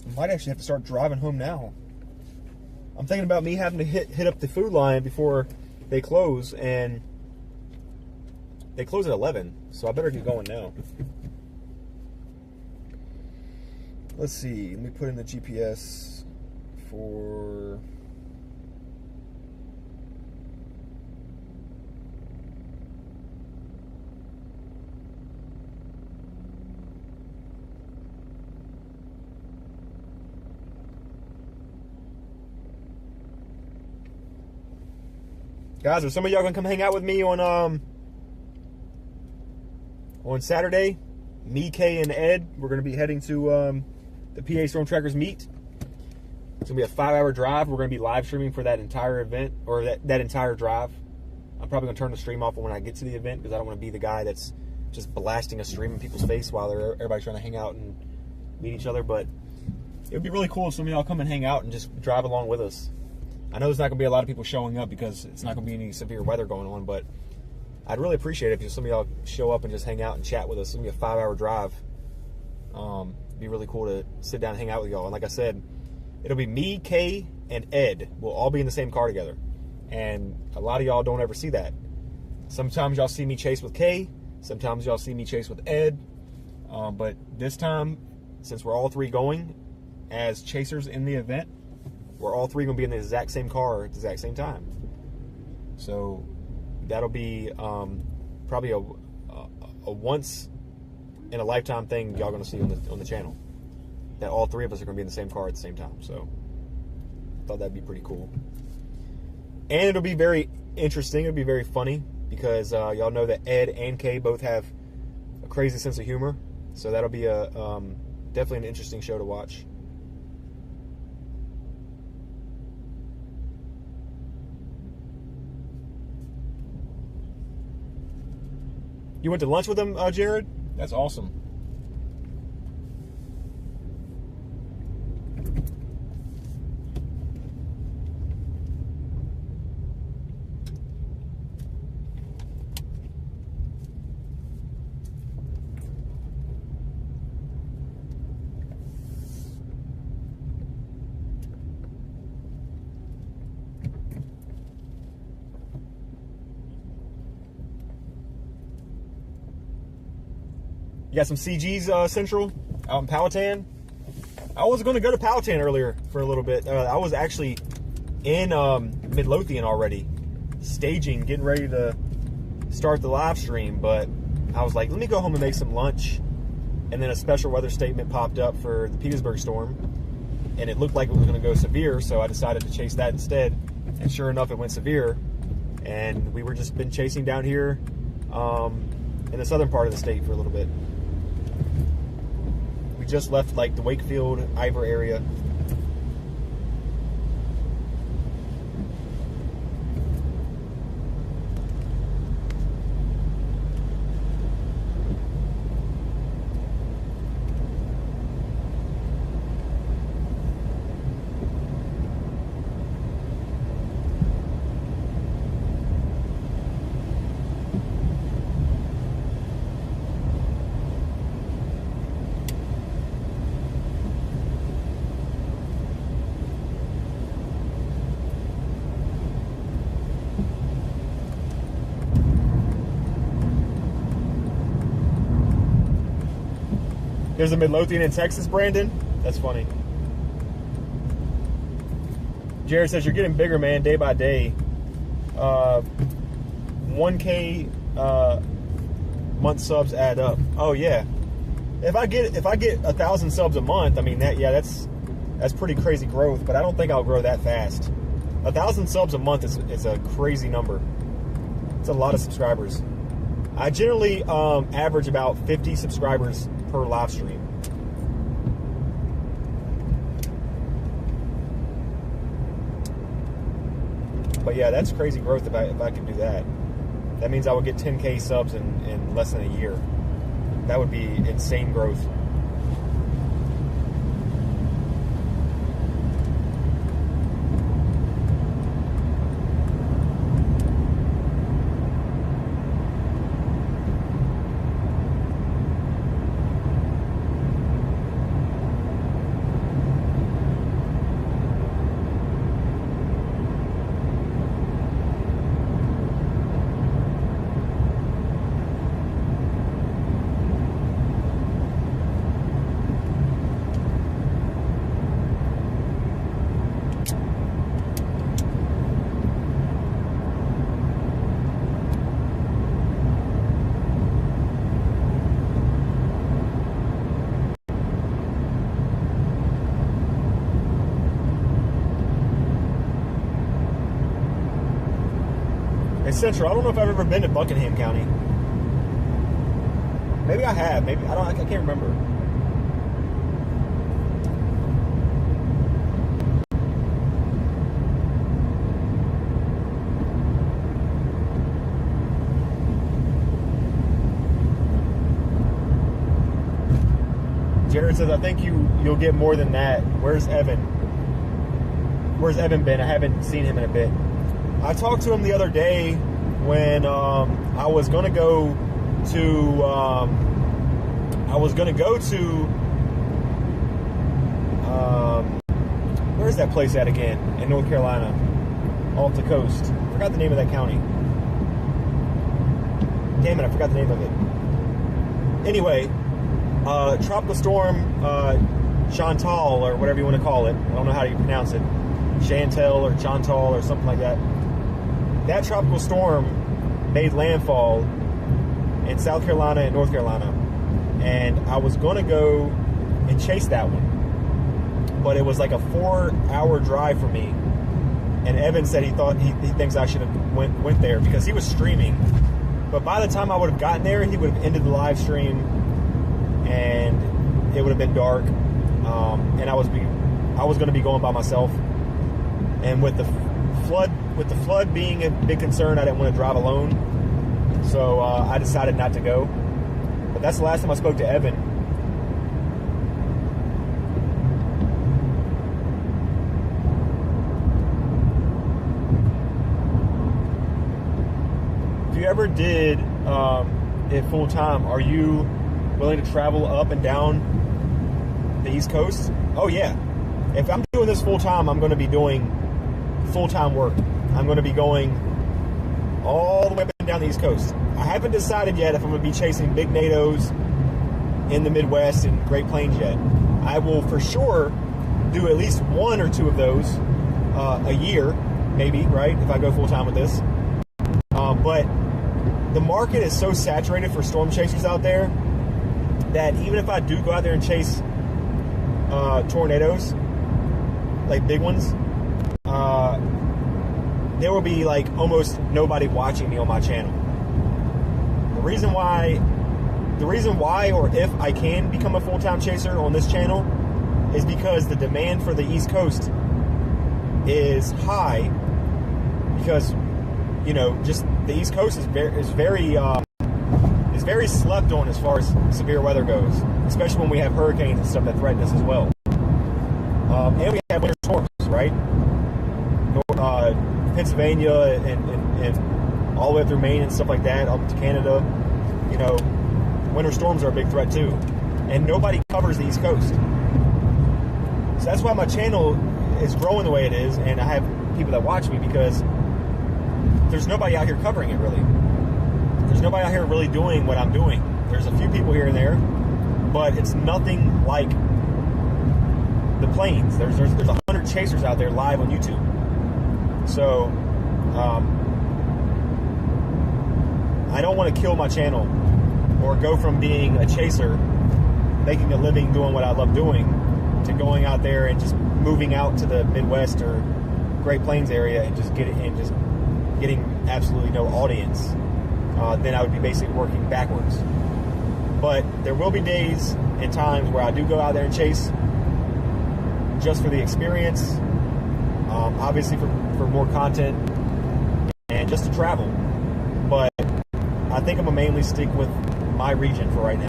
I might actually have to start driving home now. I'm thinking about me having to hit up the Food Lion before they close, and they close at 11, so I better get going now. Let's see, let me put in the GPS for... Guys, are some of y'all gonna come hang out with me on Saturday? Me, Kay, and Ed, we're gonna be heading to the PA Storm Trackers meet. It's gonna be a 5-hour drive. We're gonna be live streaming for that entire event, or that entire drive. I'm probably gonna turn the stream off when I get to the event, because I don't want to be the guy that's just blasting a stream in people's face while everybody's trying to hang out and meet each other. But it would be really cool if some of y'all come and hang out and just drive along with us. I know there's not going to be a lot of people showing up because it's not going to be any severe weather going on, but I'd really appreciate it if some of y'all show up and just hang out and chat with us. It's going to be a 5-hour drive. It'd be really cool to sit down and hang out with y'all. And like I said, it'll be me, Kay, and Ed. We'll all be in the same car together. And a lot of y'all don't ever see that. Sometimes y'all see me chase with Kay. Sometimes y'all see me chase with Ed. But this time, since we're all three going as chasers in the event, we're all three going to be in the exact same car at the exact same time. So that'll be probably a once in a lifetime thing y'all going to see on the channel. That all three of us are going to be in the same car at the same time. So I thought that'd be pretty cool. And it'll be very interesting. It'll be very funny because y'all know that Ed and Kay both have a crazy sense of humor. So that'll be definitely an interesting show to watch. You went to lunch with him, Jared? That's awesome. You got some CG's Central out in Powhatan. I was going to go to Powhatan earlier for a little bit. I was actually in Midlothian already, staging, getting ready to start the live stream, but I was like, let me go home and make some lunch. And then a special weather statement popped up for the Petersburg storm, and it looked like it was going to go severe, so I decided to chase that instead. And sure enough, it went severe, and we were just been chasing down here in the southern part of the state for a little bit. We just left like the Wakefield, Ivor area. There's a Midlothian in Texas, Brandon. That's funny. Jared says, you're getting bigger, man, day by day. 1K month subs add up. Oh yeah. If I get 1,000 subs a month, I mean that's pretty crazy growth, but I don't think I'll grow that fast. 1,000 subs a month is a crazy number. It's a lot of subscribers. I generally average about 50 subscribers per live stream. But yeah, that's crazy growth if I can do that. That means I would get 10K subs in less than a year. That would be insane growth. Central. I don't know if I've ever been to Buckingham County. Maybe I have. Maybe I can't remember. Jared says, I think you'll get more than that. Where's Evan? Where's Evan been? I haven't seen him in a bit. I talked to him the other day when I was gonna go to where's that place at again in North Carolina, off the coast. Forgot the name of that county. Damn it, I forgot the name of it. Anyway, tropical storm Chantal, or whatever you want to call it. I don't know how you pronounce it. Chantal or Chantal or something like that. That tropical storm made landfall in South Carolina and North Carolina, and I was going to go and chase that one, but it was like a 4-hour drive for me. And Evan said he thinks I should have went there because he was streaming, but by the time I would have gotten there, he would have ended the live stream, and it would have been dark, and I was going to be going by myself, and with the flood being a big concern, I didn't want to drive alone. So I decided not to go. But that's the last time I spoke to Evan. If you ever did it full time, are you willing to travel up and down the East Coast? Oh yeah. If I'm doing this full time, I'm going to be doing full-time work. I'm going to be going all the way up and down the East Coast. I haven't decided yet if I'm going to be chasing big NATOs in the Midwest and Great Plains yet. I will for sure do at least 1 or 2 of those a year, maybe, right, if I go full-time with this. But the market is so saturated for storm chasers out there that even if I do go out there and chase tornadoes, like big ones, there will be like almost nobody watching me on my channel. The reason why, or if I can become a full-time chaser on this channel, is because the demand for the East Coast is high. Because, you know, just the East Coast is very slept on as far as severe weather goes, especially when we have hurricanes and stuff that threaten us as well. And we have winter storms, right? Pennsylvania and all the way through Maine and stuff like that, up to Canada. You know, winter storms are a big threat too. And nobody covers the East Coast. So that's why my channel is growing the way it is, and I have people that watch me, because there's nobody out here covering it, really. There's nobody out here really doing what I'm doing. There's a few people here and there, but it's nothing like the plains. There's 100 chasers out there live on YouTube. So, I don't want to kill my channel or go from being a chaser, making a living doing what I love doing, to going out there and just moving out to the Midwest or Great Plains area and just getting absolutely no audience. Then I would be basically working backwards. But there will be days and times where I do go out there and chase just for the experience, obviously for more content and just to travel. But I think I'm gonna mainly stick with my region for right now.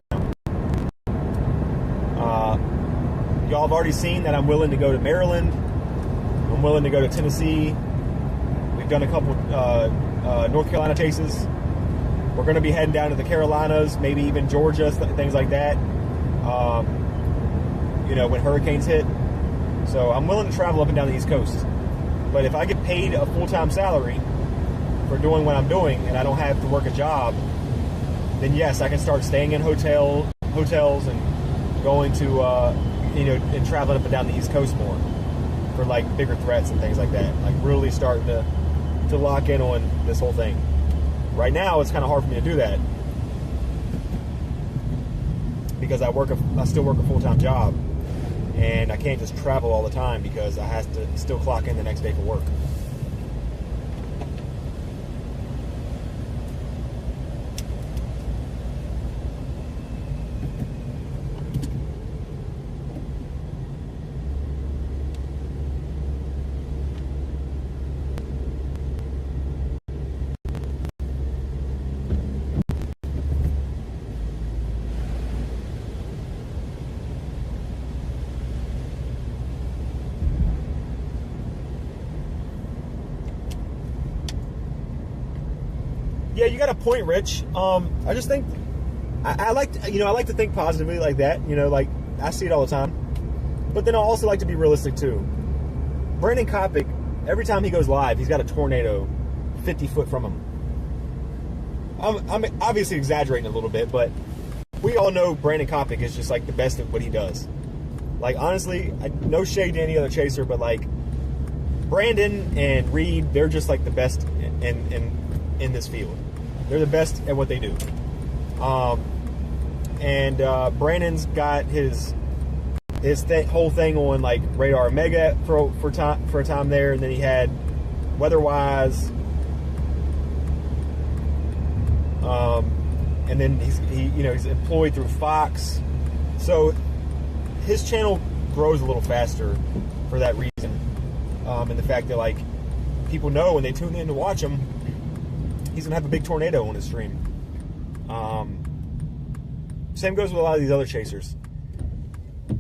Y'all have already seen that I'm willing to go to Maryland. I'm willing to go to Tennessee. We've done a couple North Carolina chases. We're going to be heading down to the Carolinas, maybe even Georgia, things like that. You know, when hurricanes hit. So I'm willing to travel up and down the East Coast. But if I get paid a full-time salary for doing what I'm doing and I don't have to work a job, then yes, I can start staying in hotels and going to, you know, and traveling up and down the East Coast more for like bigger threats and things like that. Like really starting to lock in on this whole thing. Right now, it's kind of hard for me to do that because I still work a full-time job, and I can't just travel all the time because I have to still clock in the next day for work. Yeah, you got a point, Rich. I just think I like to think positively like that. You know, like I see it all the time. But then I also like to be realistic too. Brandon Kopic, every time he goes live, he's got a tornado 50 foot from him. I'm obviously exaggerating a little bit, but we all know Brandon Kopic is just like the best at what he does. Like honestly, no shade to any other chaser, but like Brandon and Reed, they're just like the best in this field. They're the best at what they do. Brandon's got his whole thing on like Radar Mega for a time there, and then he had Weatherwise, and then he's employed through Fox, so his channel grows a little faster for that reason, and the fact that like people know when they tune in to watch him, he's gonna have a big tornado on his stream. Same goes with a lot of these other chasers. A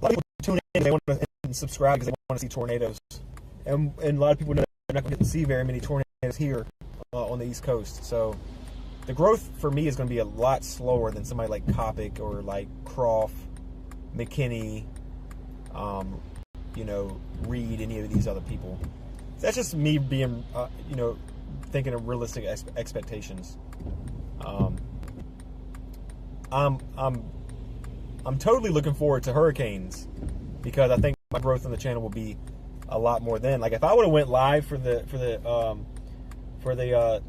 lot of people tune in, they want to subscribe because they want to see tornadoes, and a lot of people know they're not going to get to see very many tornadoes here on the East Coast. So the growth for me is going to be a lot slower than somebody like Kopic or like Croft, McKinney, Reed, any of these other people. That's just me being, thinking of realistic expectations. I'm totally looking forward to hurricanes, because I think my growth on the channel will be a lot more then. Like if I would have went live for the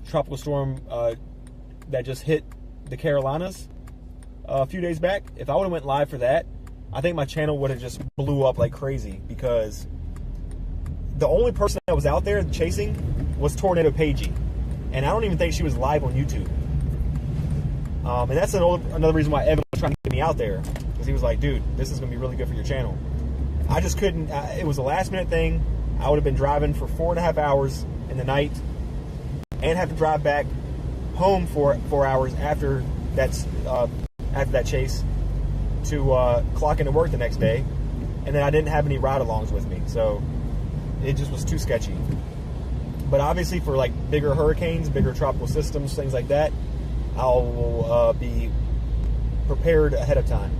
tropical storm that just hit the Carolinas a few days back, if I would have went live for that, I think my channel would have just blew up like crazy, because the only person that was out there chasing was Tornado Pagey, and I don't even think she was live on YouTube. And that's another reason why Evan was trying to get me out there, because he was like, dude, this is going to be really good for your channel. I just couldn't. It was a last minute thing. I would have been driving for 4.5 hours in the night and have to drive back home for 4 hours after that chase to clock into work the next day. And then I didn't have any ride-alongs with me, so it just was too sketchy. But obviously for like bigger hurricanes, bigger tropical systems, things like that, I'll be prepared ahead of time.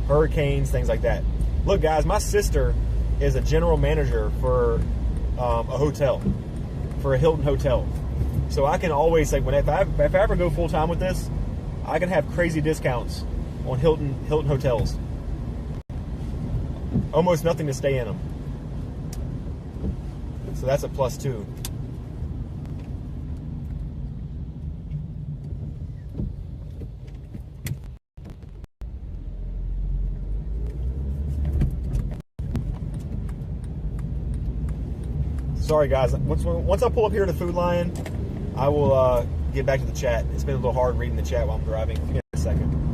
Hurricanes, things like that. Look, guys, my sister is a general manager for a hotel, for a Hilton hotel. So I can always, like, if I ever go full time with this, I can have crazy discounts on Hilton hotels. Almost nothing to stay in them. So that's a plus too. Sorry guys, once I pull up here to Food Lion, I will get back to the chat. It's been a little hard reading the chat while I'm driving. Give me a second.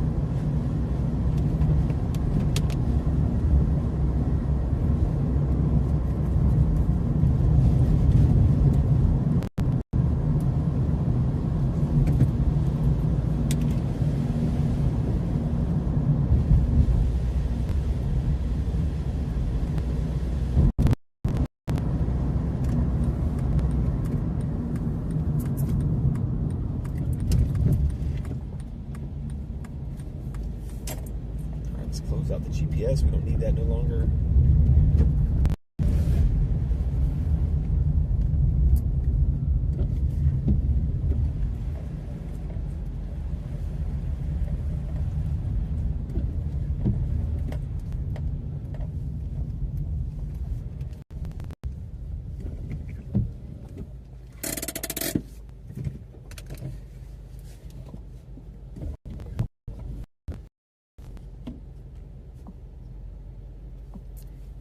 Close out the GPS. We don't need that no longer.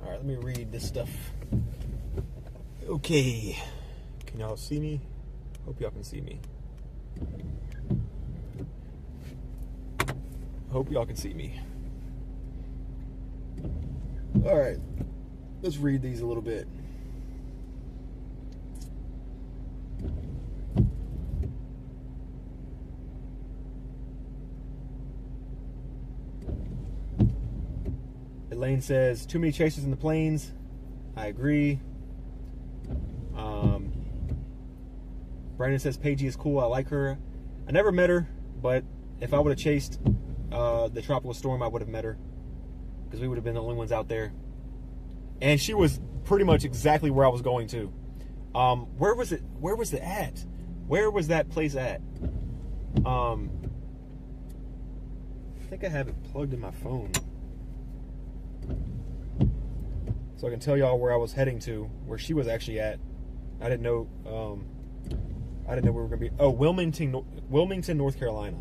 Let me read this stuff. Okay. Can y'all see me? Hope y'all can see me. Hope y'all can see me. Alright. Let's read these a little bit. Elaine says, too many chases in the plains. I agree. Brandon says, Paigey is cool. I like her. I never met her, but if I would have chased the tropical storm, I would have met her, because we would have been the only ones out there. And she was pretty much exactly where I was going to. Where was it? Where was it at? Where was that place at? I think I have it plugged in my phone, so I can tell y'all where I was heading to, where she was actually at. I didn't know. I didn't know we were going to be. Oh, Wilmington, North Carolina.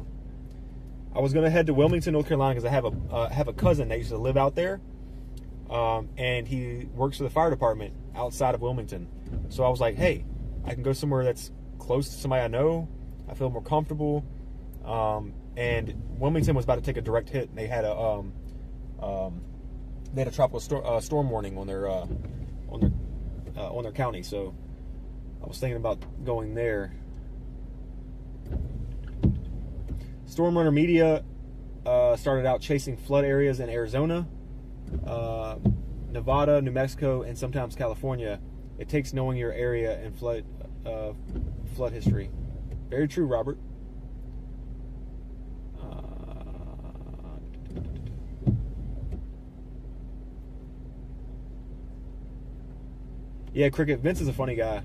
I was going to head to Wilmington, North Carolina, because I have a cousin that used to live out there, and he works for the fire department outside of Wilmington. So I was like, hey, I can go somewhere that's close to somebody I know. I feel more comfortable. And Wilmington was about to take a direct hit. They had a tropical storm warning on their county. So I was thinking about going there. Storm Runner Media started out chasing flood areas in Arizona, Nevada, New Mexico, and sometimes California. It takes knowing your area and flood history. Very true, Robert. Yeah, Cricket. Vince is a funny guy.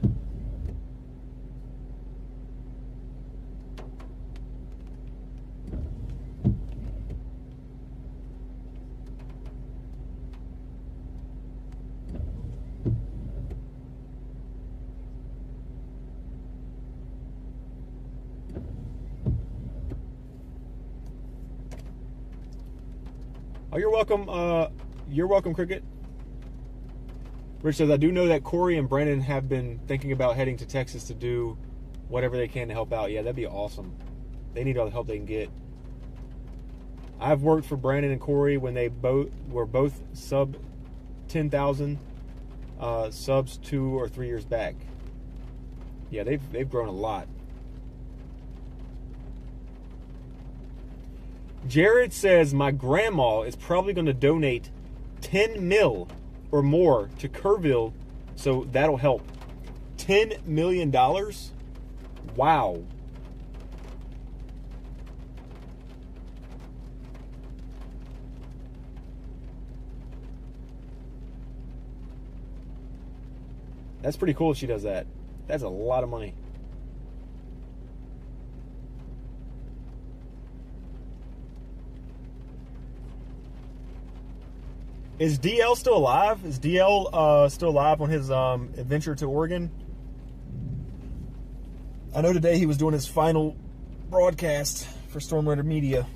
Oh, you're welcome. You're welcome, Cricket. Rich says, I do know that Corey and Brandon have been thinking about heading to Texas to do whatever they can to help out. Yeah, that'd be awesome. They need all the help they can get. I've worked for Brandon and Corey when they were both sub 10,000 subs 2 or 3 years back. Yeah, they've grown a lot. Jared says, my grandma is probably going to donate 10 mil or more to Kerrville, so that'll help. $10 million? Wow. That's pretty cool if she does that. That's a lot of money. Is DL still alive? Is DL still alive on his adventure to Oregon? I know today he was doing his final broadcast for Storm Runner Media.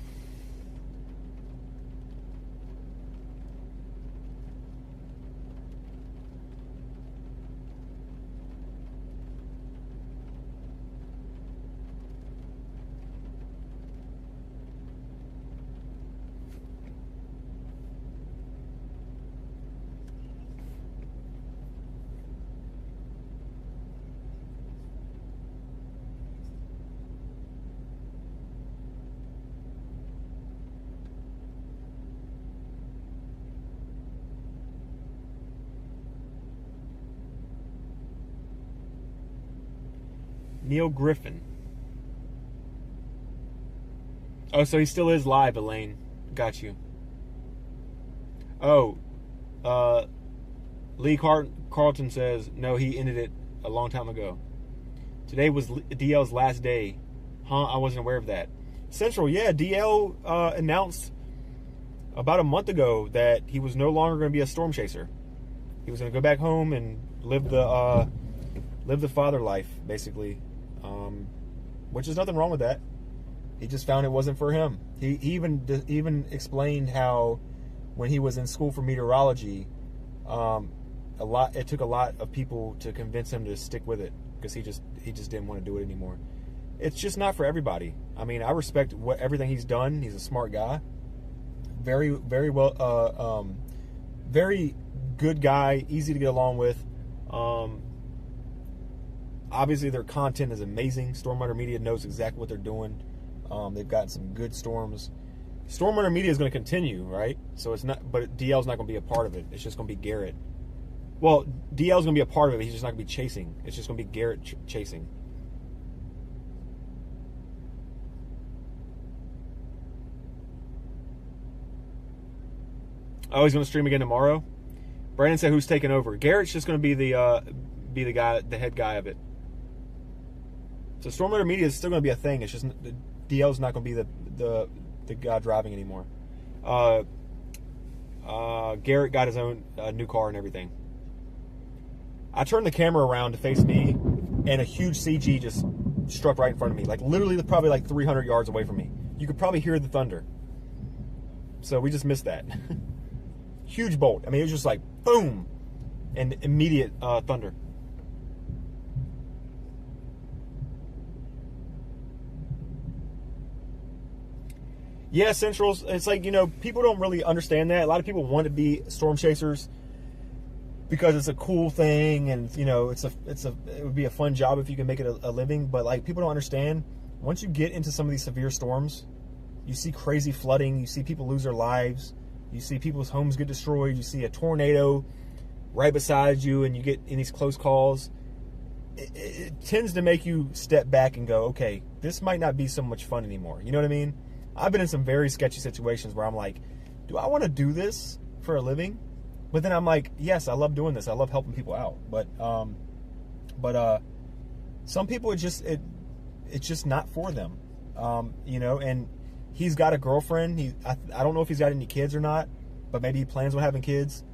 Neil Griffin. Oh, so he still is live, Elaine. Got you. Oh, Lee Carlton says, no, he ended it a long time ago. Today was DL's last day. Huh? I wasn't aware of that. Central, yeah, DL announced about a month ago that he was no longer going to be a storm chaser. He was going to go back home and live the father life, basically. Which is nothing wrong with that. He just found it wasn't for him. He even explained how when he was in school for meteorology, it took a lot of people to convince him to stick with it because he just didn't want to do it anymore. It's just not for everybody. I mean, I respect everything he's done. He's a smart guy. Very, very well, very good guy, easy to get along with. Obviously, their content is amazing. Storm Runner Media knows exactly what they're doing. They've gotten some good storms. Storm Runner Media is going to continue, right? So it's not, but DL's not going to be a part of it. It's just going to be Garrett. Well, DL's going to be a part of it. He's just not going to be chasing. It's just going to be Garrett chasing. Oh, he's going to stream again tomorrow. Brandon said, "Who's taking over?" Garrett's just going to be the guy, the head guy of it. So Storm Runner Media is still going to be a thing. It's just DL's not going to be the guy driving anymore. Garrett got his own new car and everything. I turned the camera around to face me, and a huge CG just struck right in front of me. Like literally, probably like 300 yards away from me. You could probably hear the thunder. So we just missed that. Huge bolt. I mean, it was just like boom, and immediate thunder. Yeah, Centrals. It's like, you know, people don't really understand that. A lot of people want to be storm chasers because it's a cool thing, and you know, it would be a fun job if you can make it a living. But like, people don't understand. Once you get into some of these severe storms, you see crazy flooding. You see people lose their lives. You see people's homes get destroyed. You see a tornado right beside you, and you get in these close calls. It tends to make you step back and go, okay, this might not be so much fun anymore. You know what I mean? I've been in some very sketchy situations where I'm like, do I want to do this for a living? But then I'm like, yes, I love doing this. I love helping people out. But some people, it's just not for them. You know, and he's got a girlfriend. I don't know if he's got any kids or not, but maybe he plans on having kids.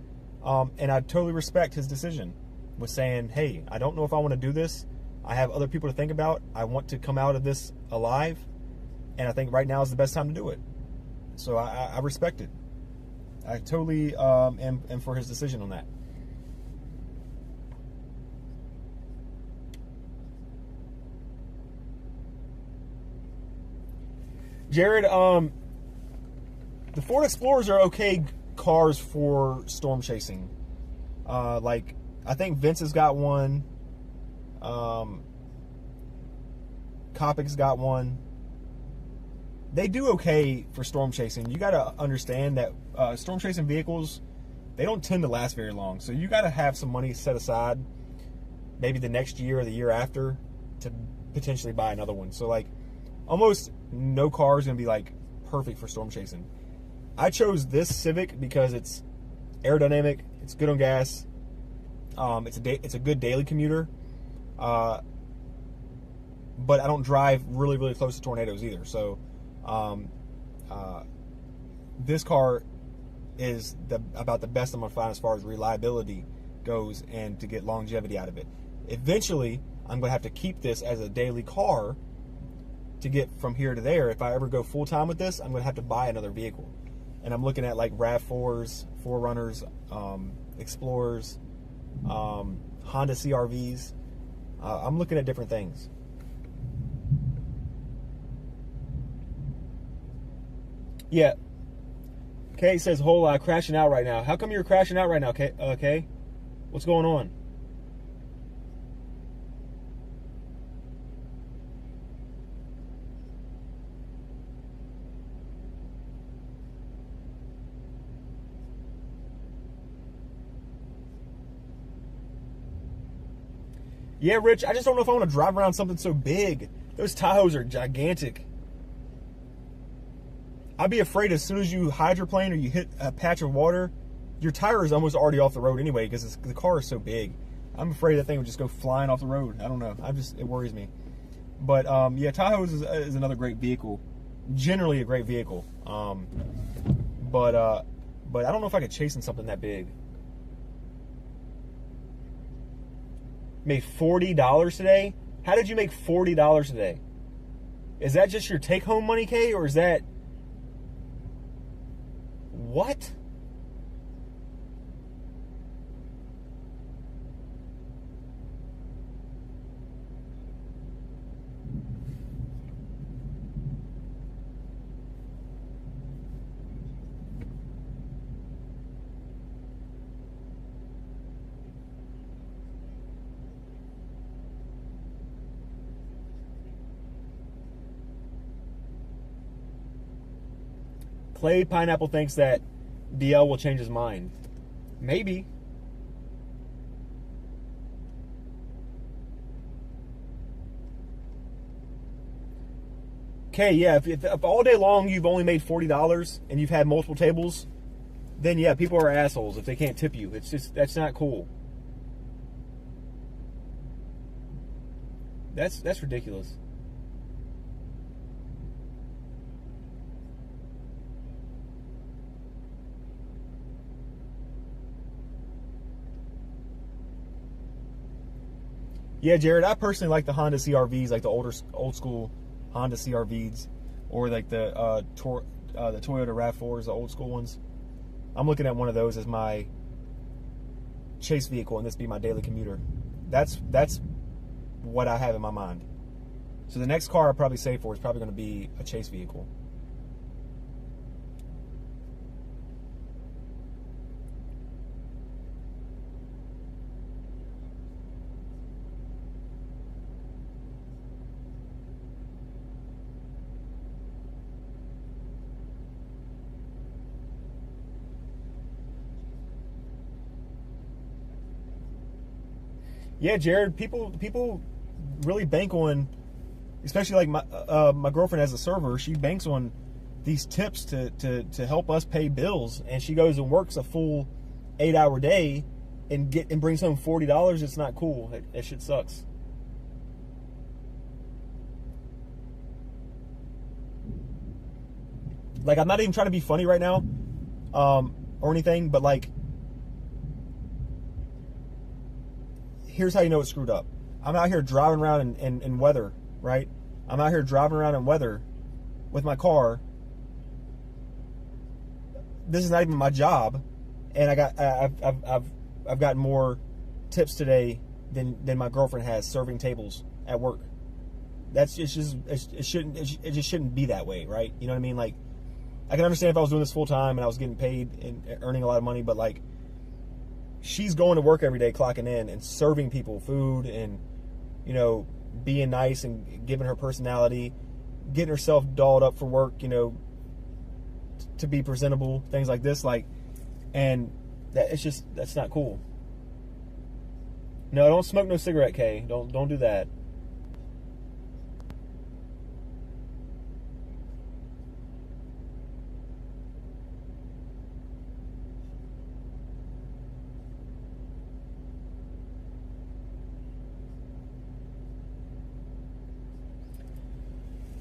And I totally respect his decision with saying, hey, I don't know if I want to do this. I have other people to think about. I want to come out of this alive. And I think right now is the best time to do it. So I respect it. I totally am for his decision on that. Jared, the Ford Explorers are okay cars for storm chasing. Like, I think Vince has got one. Kopic's got one. They do okay for storm chasing. You got to understand that storm chasing vehicles, they don't tend to last very long. So you got to have some money set aside, maybe the next year or the year after, to potentially buy another one. So like, almost no car is going to be like perfect for storm chasing. I chose this Civic because it's aerodynamic, it's good on gas, it's a good daily commuter, but I don't drive really, really close to tornadoes either. So this car is about the best I'm going to find as far as reliability goes and to get longevity out of it. Eventually, I'm going to have to keep this as a daily car to get from here to there. If I ever go full-time with this, I'm going to have to buy another vehicle. And I'm looking at like RAV4s, 4Runners, Explorers, Honda CRVs. I'm looking at different things. Yeah. Kay says, "Hola, crashing out right now." How come you're crashing out right now, Kay? Kay? What's going on? Yeah, Rich, I just don't know if I want to drive around something so big. Those Tahoes are gigantic. I'd be afraid as soon as you hydroplane or you hit a patch of water, your tire is almost already off the road anyway because the car is so big. I'm afraid that thing would just go flying off the road. I don't know. It worries me. But yeah, Tahoe is another great vehicle. Generally a great vehicle. But I don't know if I could chase in something that big. Made $40 today? How did you make $40 today? Is that just your take-home money, Kay, or is that... What? Clay Pineapple thinks that DL will change his mind. Maybe. Okay, yeah, if all day long you've only made $40 and you've had multiple tables, then yeah, people are assholes if they can't tip you. It's just, that's not cool. That's ridiculous. Yeah, Jared, I personally like the Honda CRVs, like the old school Honda CRVs, or like the Toyota RAV4s, the old school ones. I'm looking at one of those as my chase vehicle, and this be my daily commuter. That's what I have in my mind. So the next car I'll probably save for is probably going to be a chase vehicle. Yeah, Jared, people really bank on, especially like my girlfriend has a server, she banks on these tips to help us pay bills, and she goes and works a full 8-hour day and brings home $40. It's not cool. That shit sucks. Like, I'm not even trying to be funny right now, or anything, but like, here's how you know it's screwed up. I'm out here driving around in weather, right? I'm out here driving around in weather with my car, this is not even my job, and I've gotten more tips today than my girlfriend has serving tables at work. It just shouldn't be that way, right? You know what I mean? Like, I can understand if I was doing this full time and I was getting paid and earning a lot of money, but like, she's going to work every day, clocking in and serving people food and, you know, being nice and giving her personality, getting herself dolled up for work, you know, to be presentable, things like this, like, and that's not cool. No, don't smoke no cigarette, Kay. Don't do that.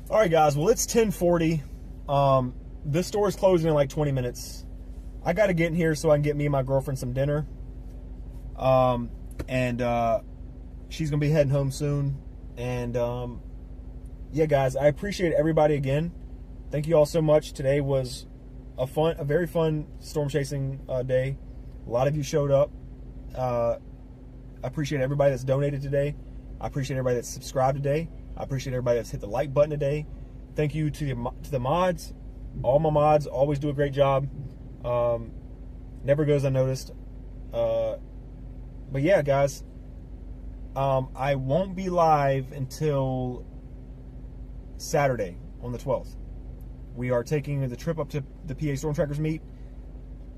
All right, guys. Well, it's 10:40. This store is closing in like 20 minutes. I got to get in here so I can get me and my girlfriend some dinner. And she's gonna be heading home soon. And yeah, guys, I appreciate everybody again. Thank you all so much. Today was a very fun storm chasing day. A lot of you showed up. I appreciate everybody that's donated today. I appreciate everybody that's subscribed today. I appreciate everybody that's hit the like button today. Thank you to the mods. All my mods always do a great job. Never goes unnoticed. But yeah, guys, I won't be live until Saturday on the 12th. We are taking the trip up to the PA Storm Trackers meet,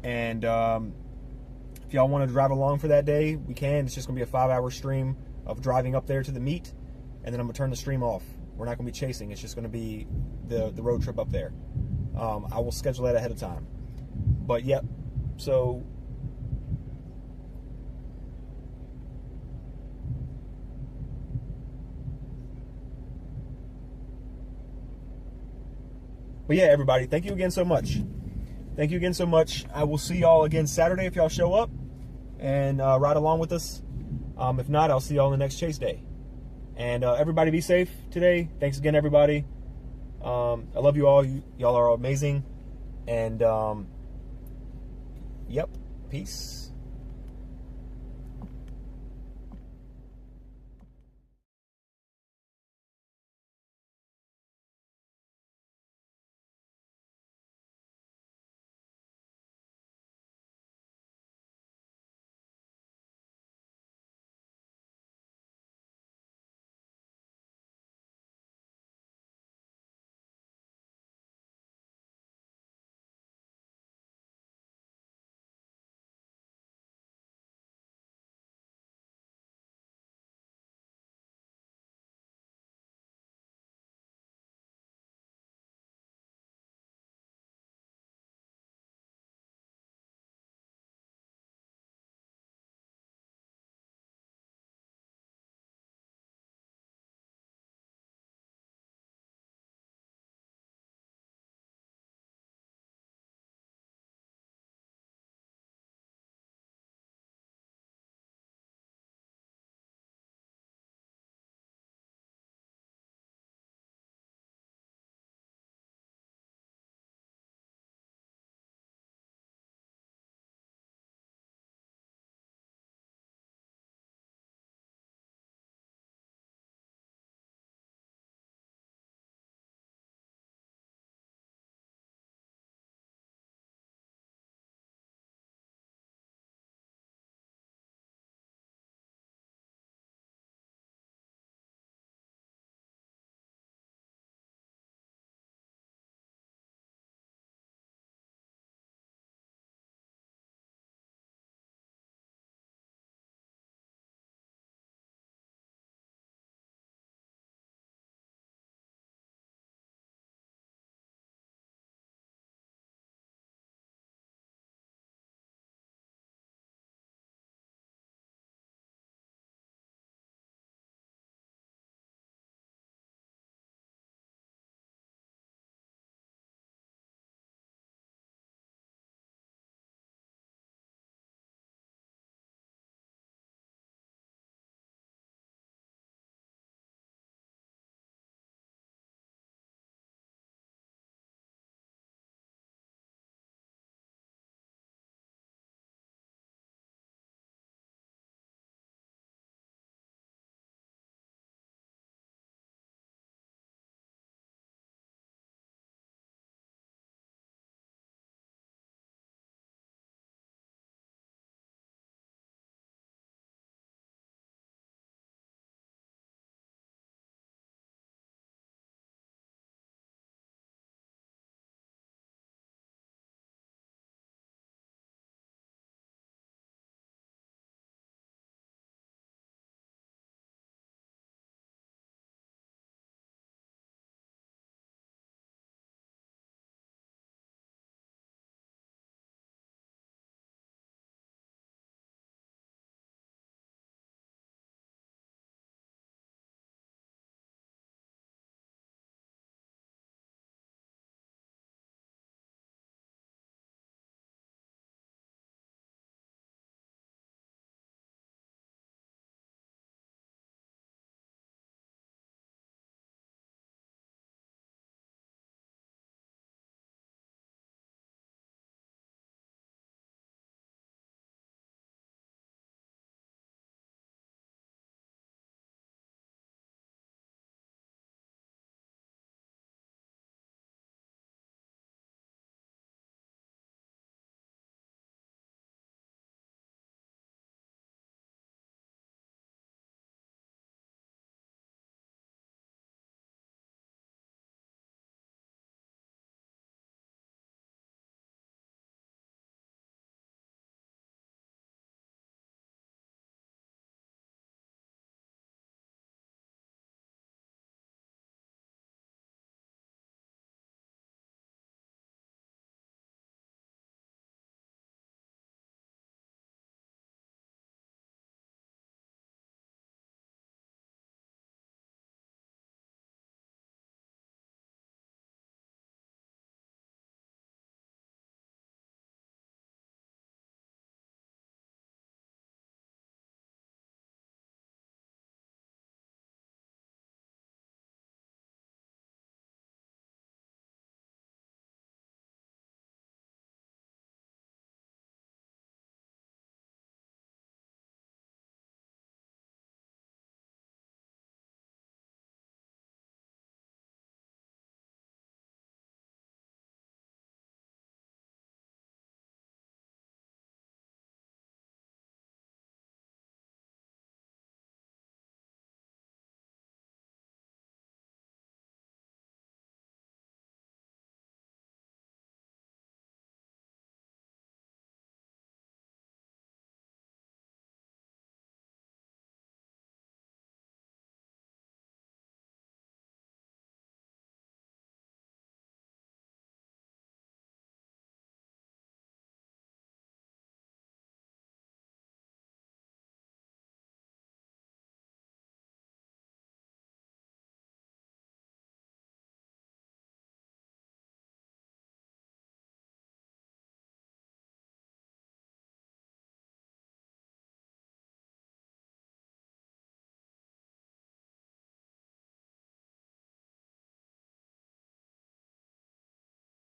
and if y'all want to drive along for that day, we can. It's just going to be a 5-hour stream of driving up there to the meet, and then I'm going to turn the stream off. We're not going to be chasing. It's just going to be the road trip up there. I will schedule that ahead of time. But, yep, so... But yeah, everybody, thank you again so much. Thank you again so much. I will see y'all again Saturday if y'all show up and ride along with us. If not, I'll see y'all on the next chase day. And everybody be safe today. Thanks again, everybody. I love you all. Y'all are amazing. And, yep, peace.